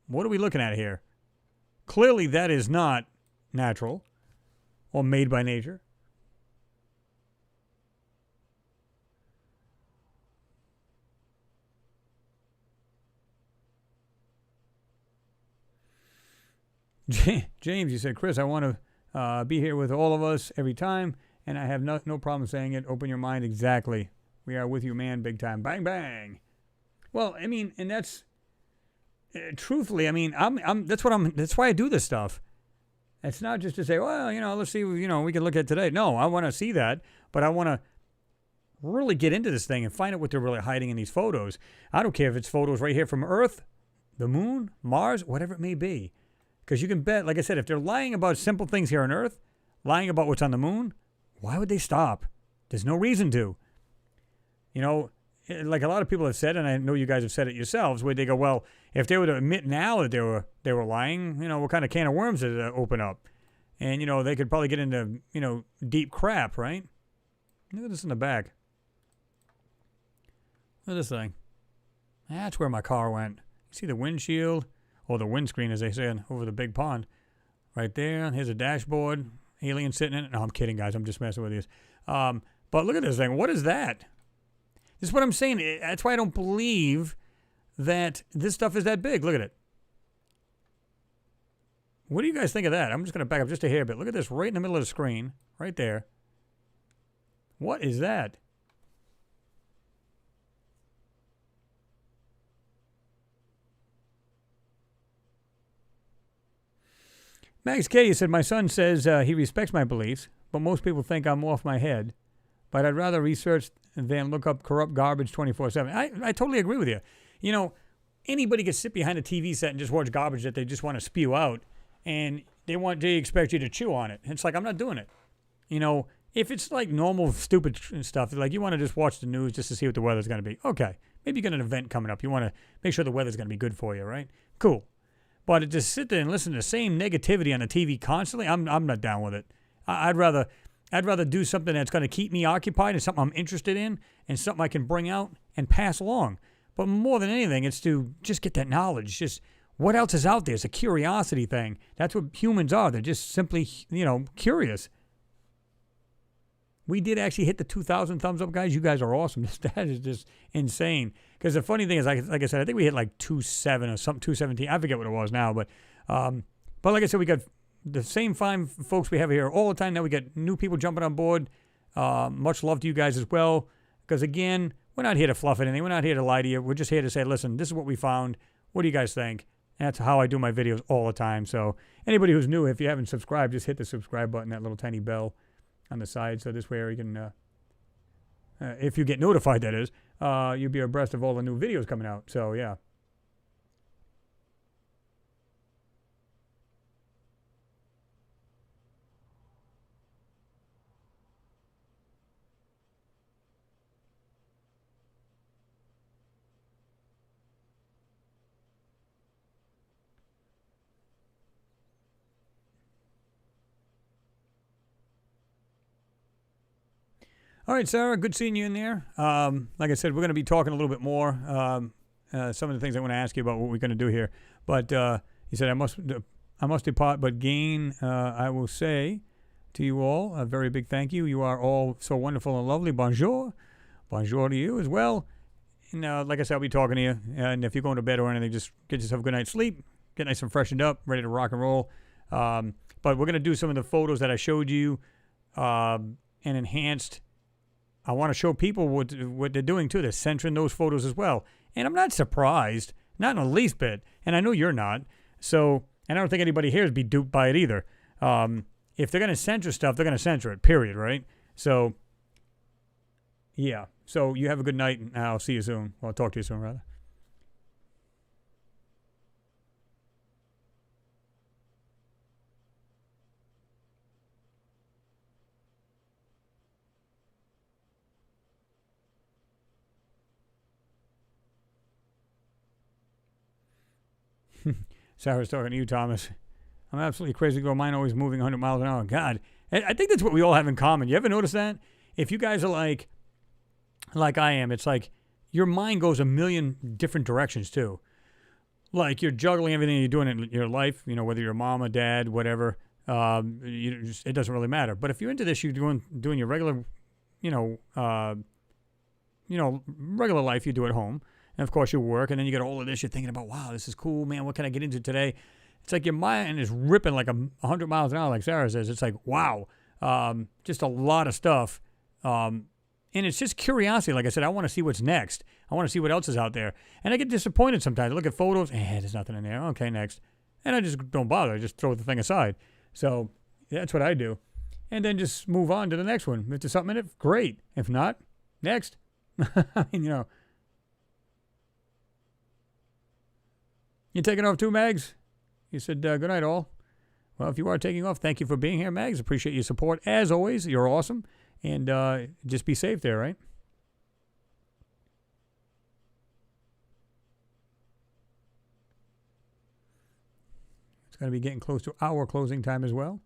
What are we looking at here? Clearly that is not natural or made by nature. James, you said, Chris, I want to be here with all of us every time, and I have no problem saying it. Open your mind. Exactly. We are with you, man, big time. Bang, bang. Well, I mean, and that's, truthfully, I mean, that's why I do this stuff. It's not just to say, well, let's see, we can look at today. No, I want to see that, but I want to really get into this thing and find out what they're really hiding in these photos. I don't care if it's photos right here from Earth, the moon, Mars, whatever it may be. Because you can bet, like I said, if they're lying about simple things here on Earth, lying about what's on the moon, why would they stop? There's no reason to. Like a lot of people have said, and I know you guys have said it yourselves, where they go, well, if they were to admit now that they were lying, what kind of can of worms did it open up? And, they could probably get into, deep crap, right? Look at this in the back. Look at this thing. That's where my car went. You see the windshield? Or the windscreen, as they said, over the big pond. Right there. Here's a dashboard. Alien sitting in it. No, I'm kidding, guys. I'm just messing with you. But look at this thing. What is that? This is what I'm saying. That's why I don't believe that this stuff is that big. Look at it. What do you guys think of that? I'm just going to back up just a hair bit. Look at this right in the middle of the screen. Right there. What is that? Max K, you said, my son says he respects my beliefs, but most people think I'm off my head. But I'd rather research than look up corrupt garbage 24/7. I totally agree with you. Anybody can sit behind a TV set and just watch garbage that they just want to spew out, and they expect you to chew on it. It's like, I'm not doing it. If it's like normal, stupid stuff, like you want to just watch the news just to see what the weather's going to be, okay, maybe you got an event coming up. You want to make sure the weather's going to be good for you, right? Cool. But to just sit there and listen to the same negativity on the TV constantly, I'm not down with it. I'd rather do something that's going to keep me occupied and something I'm interested in and something I can bring out and pass along. But more than anything, it's to just get that knowledge. Just what else is out there? It's a curiosity thing. That's what humans are. They're just simply, curious. We did actually hit the 2,000 thumbs up, guys. You guys are awesome. That is just insane. Because the funny thing is, like I said, I think we hit like 2.7 or something, 217. I forget what it was now. But like I said, we got the same fine folks we have here all the time. Now we got new people jumping on board. Much love to you guys as well. Because again, we're not here to fluff anything. We're not here to lie to you. We're just here to say, listen, this is what we found. What do you guys think? And that's how I do my videos all the time. So anybody who's new, if you haven't subscribed, just hit the subscribe button, that little tiny bell on the side. So this way you can, if you get notified, that is, you'll be abreast of all the new videos coming out. So, yeah. All right, Sarah, good seeing you in there. Like I said, we're going to be talking a little bit more. Some of the things I want to ask you about what we're going to do here. But he said, I must depart, but gain, I will say to you all a very big thank you. You are all so wonderful and lovely. Bonjour. Bonjour to you as well. And like I said, I'll be talking to you. And if you're going to bed or anything, just get yourself a good night's sleep. Get nice and freshened up, ready to rock and roll. But we're going to do some of the photos that I showed you and enhanced. I want to show people what they're doing, too. They're centering those photos as well. And I'm not surprised, not in the least bit. And I know you're not. So, and I don't think anybody here would be duped by it either. If they're going to censor stuff, they're going to censor it, period, right? So, yeah. So, you have a good night, and I'll see you soon. Well, I'll talk to you soon, rather. Sarah's talking to you, Thomas. I'm absolutely crazy girl. Mine always moving 100 miles an hour. God, I think that's what we all have in common. You ever notice that? If you guys are like I am, it's like your mind goes a million different directions too. Like you're juggling everything you're doing in your life, whether you're a mom or dad, whatever. It doesn't really matter. But if you're into this, you're doing your regular, regular life you do at home. And, of course, you work, and then you get all of this. You're thinking about, wow, this is cool, man. What can I get into today? It's like your mind is ripping like 100 miles an hour, like Sarah says. It's like, wow, just a lot of stuff. And it's just curiosity. Like I said, I want to see what's next. I want to see what else is out there. And I get disappointed sometimes. I look at photos, there's nothing in there. Okay, next. And I just don't bother. I just throw the thing aside. So that's what I do. And then just move on to the next one. If there's something in it, great. If not, next. You taking off too, Mags? You said, good night, all. Well, if you are taking off, thank you for being here, Mags. Appreciate your support. As always, you're awesome. And just be safe there, right? It's going to be getting close to our closing time as well.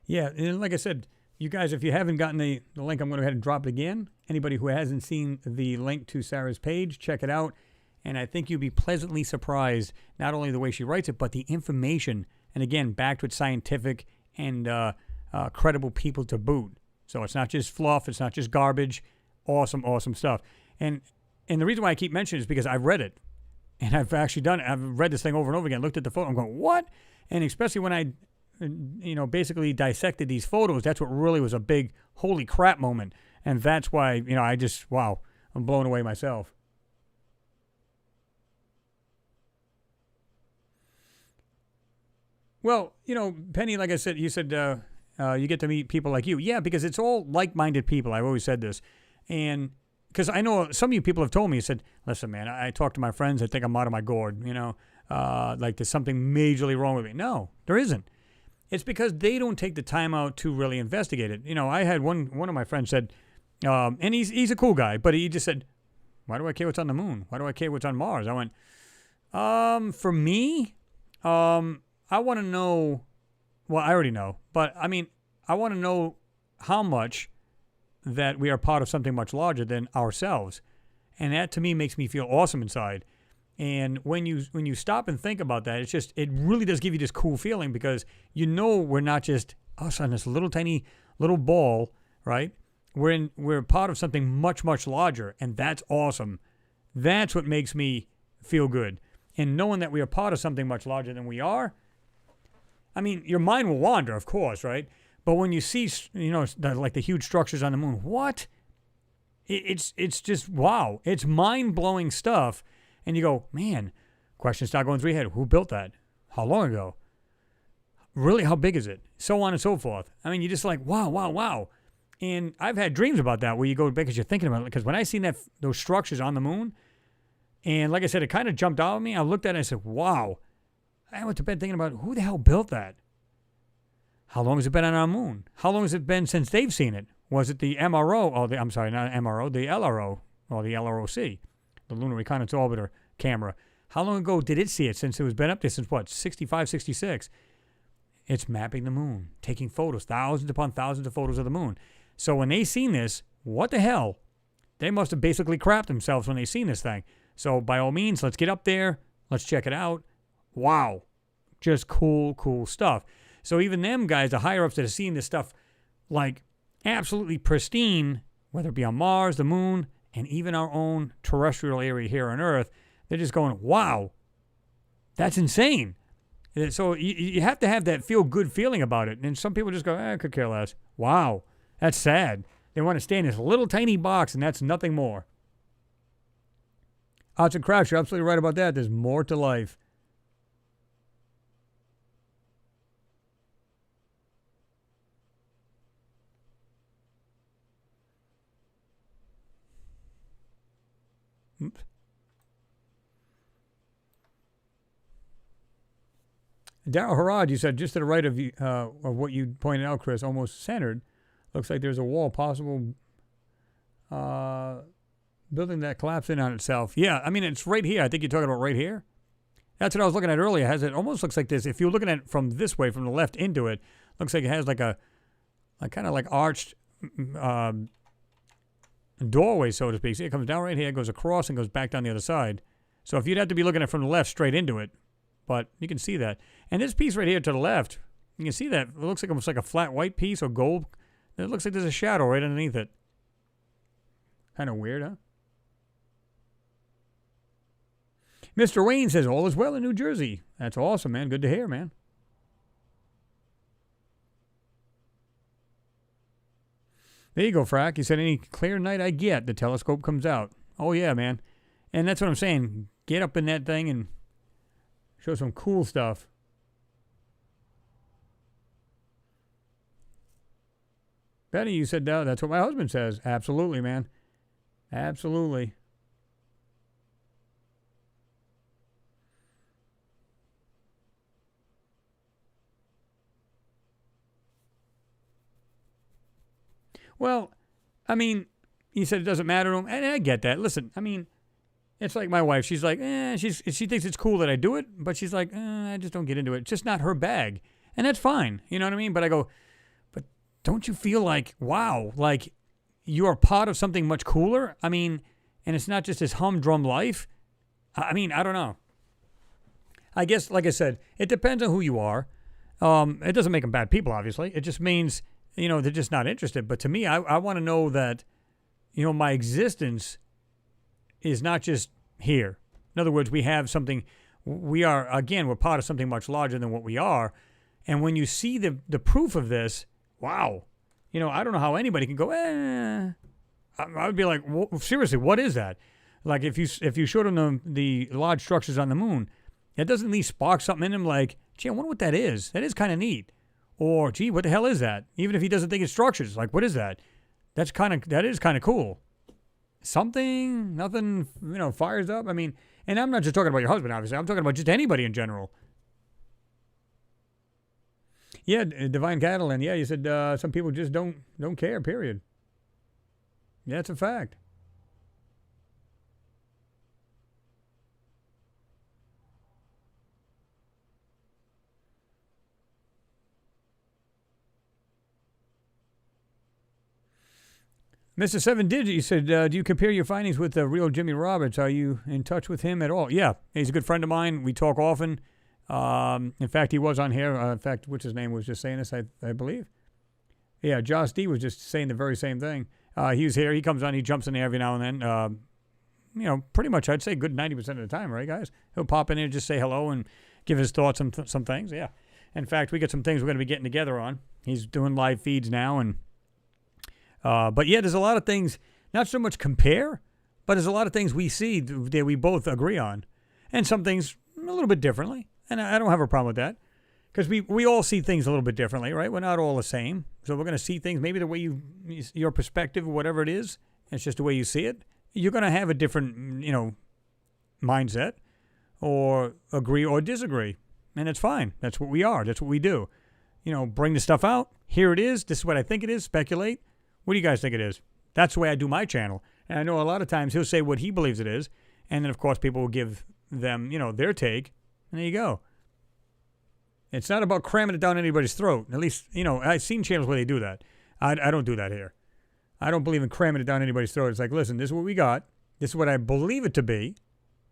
Yeah, and like I said, you guys, if you haven't gotten the link, I'm going to go ahead and drop it again. Anybody who hasn't seen the link to Sarah's page, check it out. And I think you'll be pleasantly surprised, not only the way she writes it, but the information. And again, backed with scientific and credible people to boot. So it's not just fluff. It's not just garbage. Awesome, awesome stuff. And the reason why I keep mentioning it is because I've read it. And I've actually done it. I've read this thing over and over again, looked at the photo. I'm going, what? And especially when I basically dissected these photos, that's what really was a big holy crap moment. And that's why, I just, wow, I'm blown away myself. Well, Penny, like I said, you said you get to meet people like you. Yeah, because it's all like-minded people. I've always said this. And because I know some of you people have told me, said, listen, man, I talk to my friends, I think I'm out of my gourd, like there's something majorly wrong with me. No, there isn't. It's because they don't take the time out to really investigate it. I had one of my friends said, and he's a cool guy, but he just said, "Why do I care what's on the moon? Why do I care what's on Mars?" I went, for me, I want to know. Well, I already know, but I mean, I want to know how much that we are part of something much larger than ourselves, and that to me makes me feel awesome inside. And when you stop and think about that, it really does give you this cool feeling because we're not just us on this little tiny little ball, right? We're part of something much, much larger, and that's awesome. That's what makes me feel good. And knowing that we are part of something much larger than we are, I mean, your mind will wander, of course, right? But when you see, like the huge structures on the moon, what? It's just, wow. It's mind-blowing stuff. And you go, man, questions start going through your head. Who built that? How long ago? Really, how big is it? So on and so forth. I mean, you're just like, wow, wow, wow. And I've had dreams about that where you go back because you're thinking about it. Because when I seen those structures on the moon, and like I said, it kind of jumped out at me. I looked at it and I said, wow. I went to bed thinking about who the hell built that? How long has it been on our moon? How long has it been since they've seen it? Was it the MRO, I'm sorry, not MRO, the LRO, or the LROC, the Lunar Reconnaissance Orbiter camera? How long ago did it see it since it was been up there since what, 65, 66? It's mapping the moon, taking photos, thousands upon thousands of photos of the moon. So when they seen this, what the hell? They must have basically crapped themselves when they seen this thing. So by all means, let's get up there. Let's check it out. Wow. Just cool, cool stuff. So even them guys, the higher-ups that have seen this stuff, like absolutely pristine, whether it be on Mars, the moon, and even our own terrestrial area here on Earth, they're just going, wow, that's insane. So you have to have that feel-good feeling about it. And some people just go, I could care less. Wow, that's sad. They want to stay in this little tiny box, and that's nothing more. Arts and crafts, you're absolutely right about that. There's more to life. Oops. Daryl Harrod, you said just to the right of what you pointed out, Chris, almost centered. Looks like there's a wall possible building that collapsed in on itself. Yeah, I mean, it's right here. I think you're talking about right here. That's what I was looking at earlier. It almost looks like this. If you're looking at it from this way, from the left into it, looks like it has like a kind of like arched doorway, so to speak. See, it comes down right here, goes across, and goes back down the other side. So if you'd have to be looking at it from the left straight into it, but you can see that. And this piece right here to the left, you can see that. It looks like almost like a flat white piece or gold. It looks like there's a shadow right underneath it. Kind of weird, huh? Mr. Wayne says, all is well in New Jersey. That's awesome, man. Good to hear, man. There you go, Frack. He said, any clear night I get, the telescope comes out. Oh, yeah, man. And that's what I'm saying. Get up in that thing and show some cool stuff. Betty, you said, no, that's what my husband says. Absolutely, man. Absolutely. Well, I mean, you said it doesn't matter to him, and I get that. Listen, I mean, it's like my wife. She's like, she thinks it's cool that I do it, but she's like, I just don't get into it. It's just not her bag, and that's fine. You know what I mean? But I go, but don't you feel like, wow, like you are part of something much cooler? I mean, and it's not just this humdrum life. I mean, I don't know. I guess, like I said, it depends on who you are. It doesn't make them bad people, obviously. It just means, they're just not interested. But to me, I want to know that, my existence is not just here. In other words, we have something, we're part of something much larger than what we are. And when you see the proof of this, wow. I don't know how anybody can go, I would be like, seriously, what is that? Like if you showed them the large structures on the moon, it doesn't at least spark something in him like, gee, I wonder what that is. That is kind of neat. Or, gee, what the hell is that? Even if he doesn't think it's structures, like, what is that? That is kind of cool. Something, nothing, fires up. I mean, and I'm not just talking about your husband, obviously. I'm talking about just anybody in general. Yeah, Divine Catalan. Yeah, you said some people just don't care. Period. Yeah, it's a fact. Mr. Seven Digit, you said, do you compare your findings with the real Jimmy Roberts? Are you in touch with him at all? Yeah, he's a good friend of mine. We talk often. In fact, he was on here. In fact, what's his name was just saying this, I believe. Yeah, Josh D was just saying the very same thing. He was here. He comes on. He jumps in there every now and then. Pretty much I'd say good 90% of the time, right, guys? He'll pop in here, just say hello and give his thoughts on some things. Yeah. In fact, we got some things we're going to be getting together on. He's doing live feeds now. But yeah, there's a lot of things, not so much compare, but there's a lot of things we see that we both agree on. And some things a little bit differently. And I don't have a problem with that. Because we all see things a little bit differently, right? We're not all the same. So we're going to see things, maybe the way your perspective, whatever it is, it's just the way you see it. You're going to have a different, mindset or agree or disagree. And it's fine. That's what we are. That's what we do. Bring the stuff out. Here it is. This is what I think it is. Speculate. What do you guys think it is? That's the way I do my channel. And I know a lot of times he'll say what he believes it is. And then, of course, people will give them, their take. And there you go. It's not about cramming it down anybody's throat. At least, I've seen channels where they do that. I don't do that here. I don't believe in cramming it down anybody's throat. It's like, listen, this is what we got. This is what I believe it to be.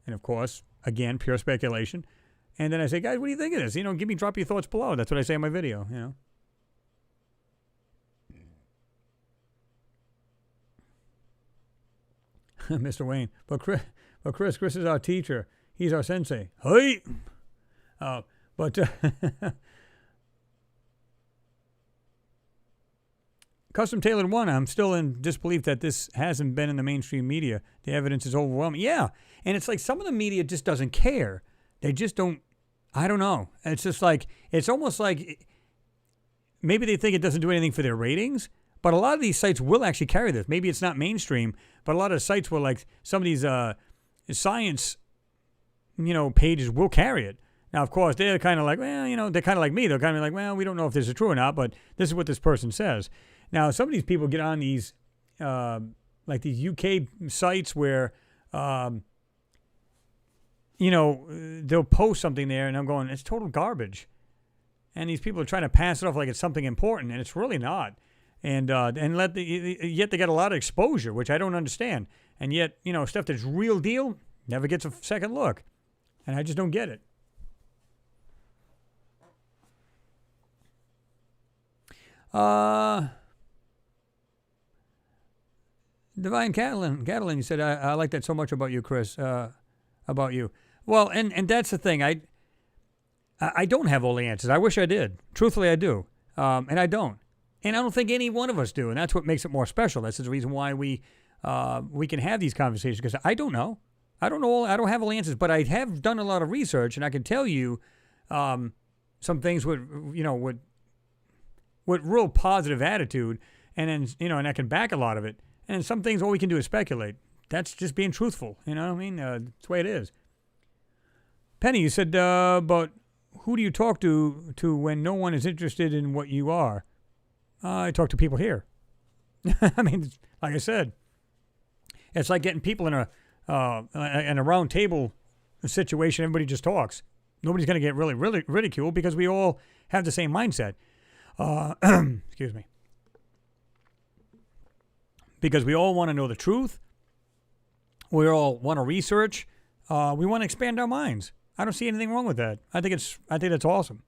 And, of course, again, pure speculation. And then I say, guys, what do you think of this? Drop your thoughts below. That's what I say in my video, Mr. Wayne. But Chris is our teacher. He's our sensei. Hey! But Custom Tailored One, I'm still in disbelief that this hasn't been in the mainstream media. The evidence is overwhelming. Yeah, and it's like some of the media just doesn't care. They just don't, I don't know. It's just like, it's almost like maybe they think it doesn't do anything for their ratings, but a lot of these sites will actually carry this. Maybe it's not mainstream, but a lot of sites will, like some of these science, pages will carry it. Now, of course, they're kind of like, well, they're kind of like me. They're kind of like, well, we don't know if this is true or not, but this is what this person says. Now, some of these people get on these, like these UK sites where, they'll post something there, and I'm going, it's total garbage. And these people are trying to pass it off like it's something important, and it's really not. And yet they get a lot of exposure, which I don't understand. And yet, stuff that's real deal never gets a second look. And I just don't get it. Divine Catalan, you said, I like that so much about you, Chris, about you. Well, and that's the thing. I don't have all the answers. I wish I did. Truthfully, I do. And I don't. And I don't think any one of us do. And that's what makes it more special. That's the reason why we can have these conversations, because I don't know. I don't know. I don't have all the answers, but I have done a lot of research, and I can tell you some things with real positive attitude, and then, and I can back a lot of it. And some things, all we can do is speculate. That's just being truthful. You know what I mean? That's the way it is. Penny, you said, but who do you talk to when no one is interested in what you are? I talk to people here. I mean, like I said, it's like getting people in a round table situation. Everybody just talks. Nobody's going to get really ridiculed because we all have the same mindset. Excuse me. Because we all want to know the truth. We all want to research. We want to expand our minds. I don't see anything wrong with that. I think that's awesome.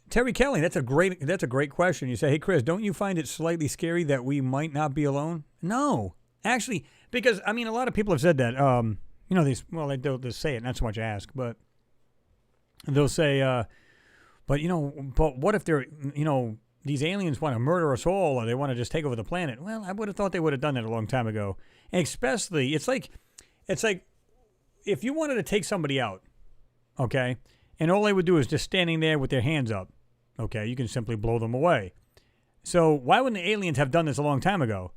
Terry Kelly, that's a great question. You say, hey Chris, don't you find it slightly scary that we might not be alone? No, actually, because a lot of people have said that. They'll say it, not so much ask, but they'll say, but what if they're, these aliens want to murder us all, or they want to just take over the planet? Well, I would have thought they would have done that a long time ago. And especially, it's like if you wanted to take somebody out, okay, and all they would do is just standing there with their hands up, okay, you can simply blow them away. So why wouldn't the aliens have done this a long time ago?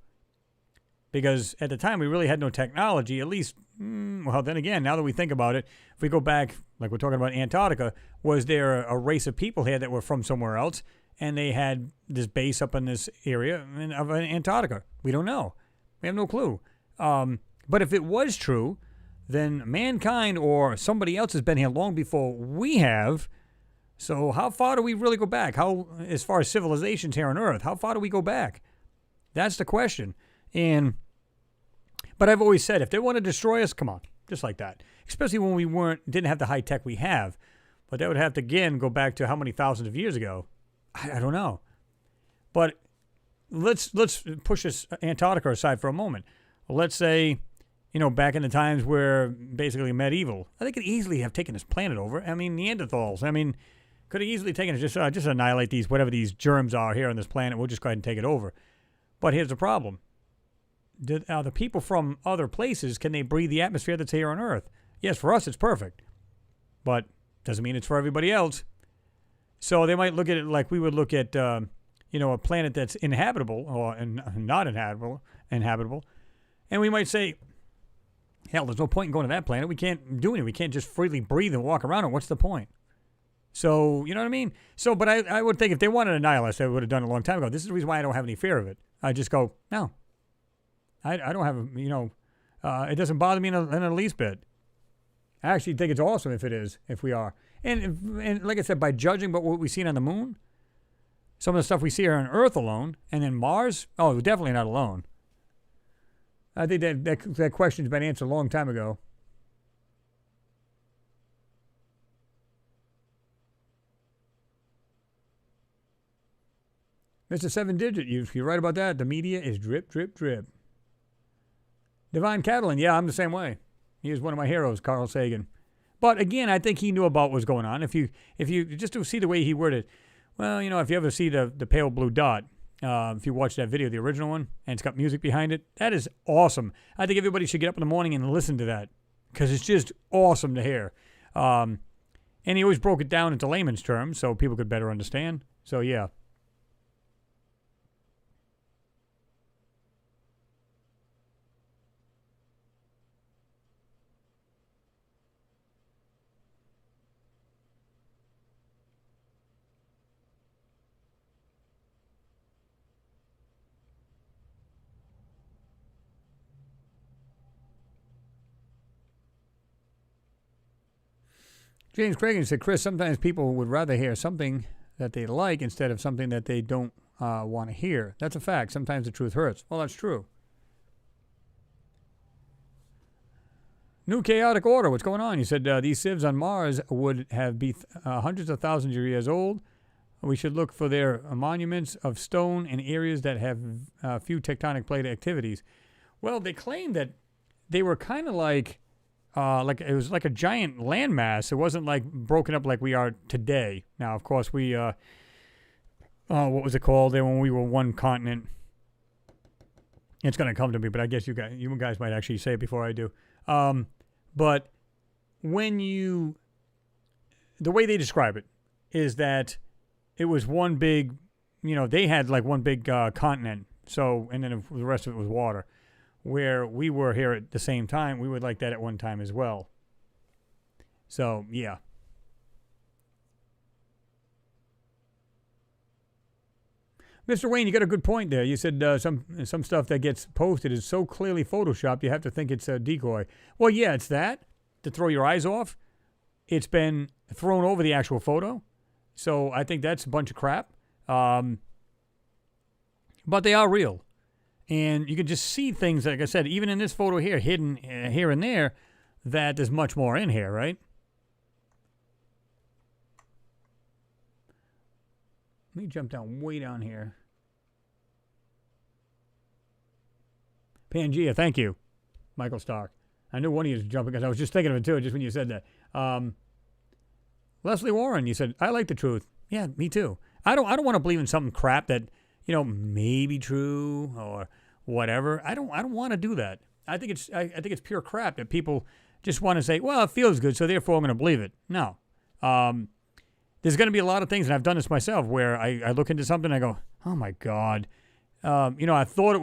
Because at the time we really had no technology, at least, well, then again, now that we think about it, if we go back, like we're talking about Antarctica, was there a race of people here that were from somewhere else, and they had this base up in this area of Antarctica? We don't know. We have no clue. But if it was true, then mankind or somebody else has been here long before we have. So how far do we really go back? How, as far as civilizations here on Earth, how far do we go back? That's the question. But I've always said, if they want to destroy us, come on, just like that. Especially when we didn't have the high tech we have. But that would have to, again, go back to how many thousands of years ago? I don't know. But let's push this Antarctica aside for a moment. Let's say, back in the times where basically medieval, they could easily have taken this planet over. I mean, Neanderthals, could have easily taken it, just annihilate these, whatever these germs are here on this planet. We'll just go ahead and take it over. But here's the problem. The people from other places, can they breathe the atmosphere that's here on Earth? Yes, for us it's perfect. But doesn't mean it's for everybody else. So they might look at it like we would look at, a planet that's inhabitable or not inhabitable. And we might say, hell, there's no point in going to that planet. We can't do anything. We can't just freely breathe and walk around it. What's the point? So, you know what I mean? So, but I would think if they wanted to annihilate us, they would have done it a long time ago. This is the reason why I don't have any fear of it. I just go, no. I don't have, it doesn't bother me in the least bit. I actually think it's awesome if we are. And like I said, by judging by what we've seen on the moon, some of the stuff we see here on Earth alone, and then Mars, we're definitely not alone. I think that question's been answered a long time ago. Mr. Seven Digit, you're right about that. The media is drip, drip, drip. Divine Catalan, yeah, I'm the same way. He is one of my heroes, Carl Sagan. But again, I think he knew about what was going on. If you just to see the way he worded, well, if you ever see the pale blue dot, if you watch that video, the original one, and it's got music behind it, that is awesome. I think everybody should get up in the morning and listen to that because it's just awesome to hear. And he always broke it down into layman's terms so people could better understand. So yeah. James Cragen said, Chris, sometimes people would rather hear something that they like instead of something that they don't want to hear. That's a fact. Sometimes the truth hurts. Well, that's true. New chaotic order. What's going on? You said these civs on Mars would have be hundreds of thousands of years old. We should look for their monuments of stone in areas that have few tectonic plate activities. Well, they claim that they were kind of like it was like a giant landmass. It wasn't like broken up like we are today. Now, of course, we what was it called there when we were one continent? It's going to come to me, but I guess you guys might actually say it before I do. But the way they describe it is that it was one big, they had like one big continent. So, and then the rest of it was water. Where we were here at the same time, we would like that at one time as well. So, yeah. Mr. Wayne, you got a good point there. You said some stuff that gets posted is so clearly photoshopped, you have to think it's a decoy. Well, yeah, it's that, to throw your eyes off. It's been thrown over the actual photo. So I think that's a bunch of crap. But they are real. And you can just see things, like I said, even in this photo here, hidden here and there, that there's much more in here, right? Let me jump down way down here. Pangea, thank you, Michael Stark. I knew one of you was jumping because I was just thinking of it too, just when you said that. Leslie Warren, you said, I like the truth. Yeah, me too. I don't want to believe in something crap that, may be true or whatever. I don't want to do that. I think it's pure crap that people just want to say, well, it feels good, so therefore I'm going to believe it. No. There's going to be a lot of things, and I've done this myself, where I look into something and I go, Oh, my God. I thought it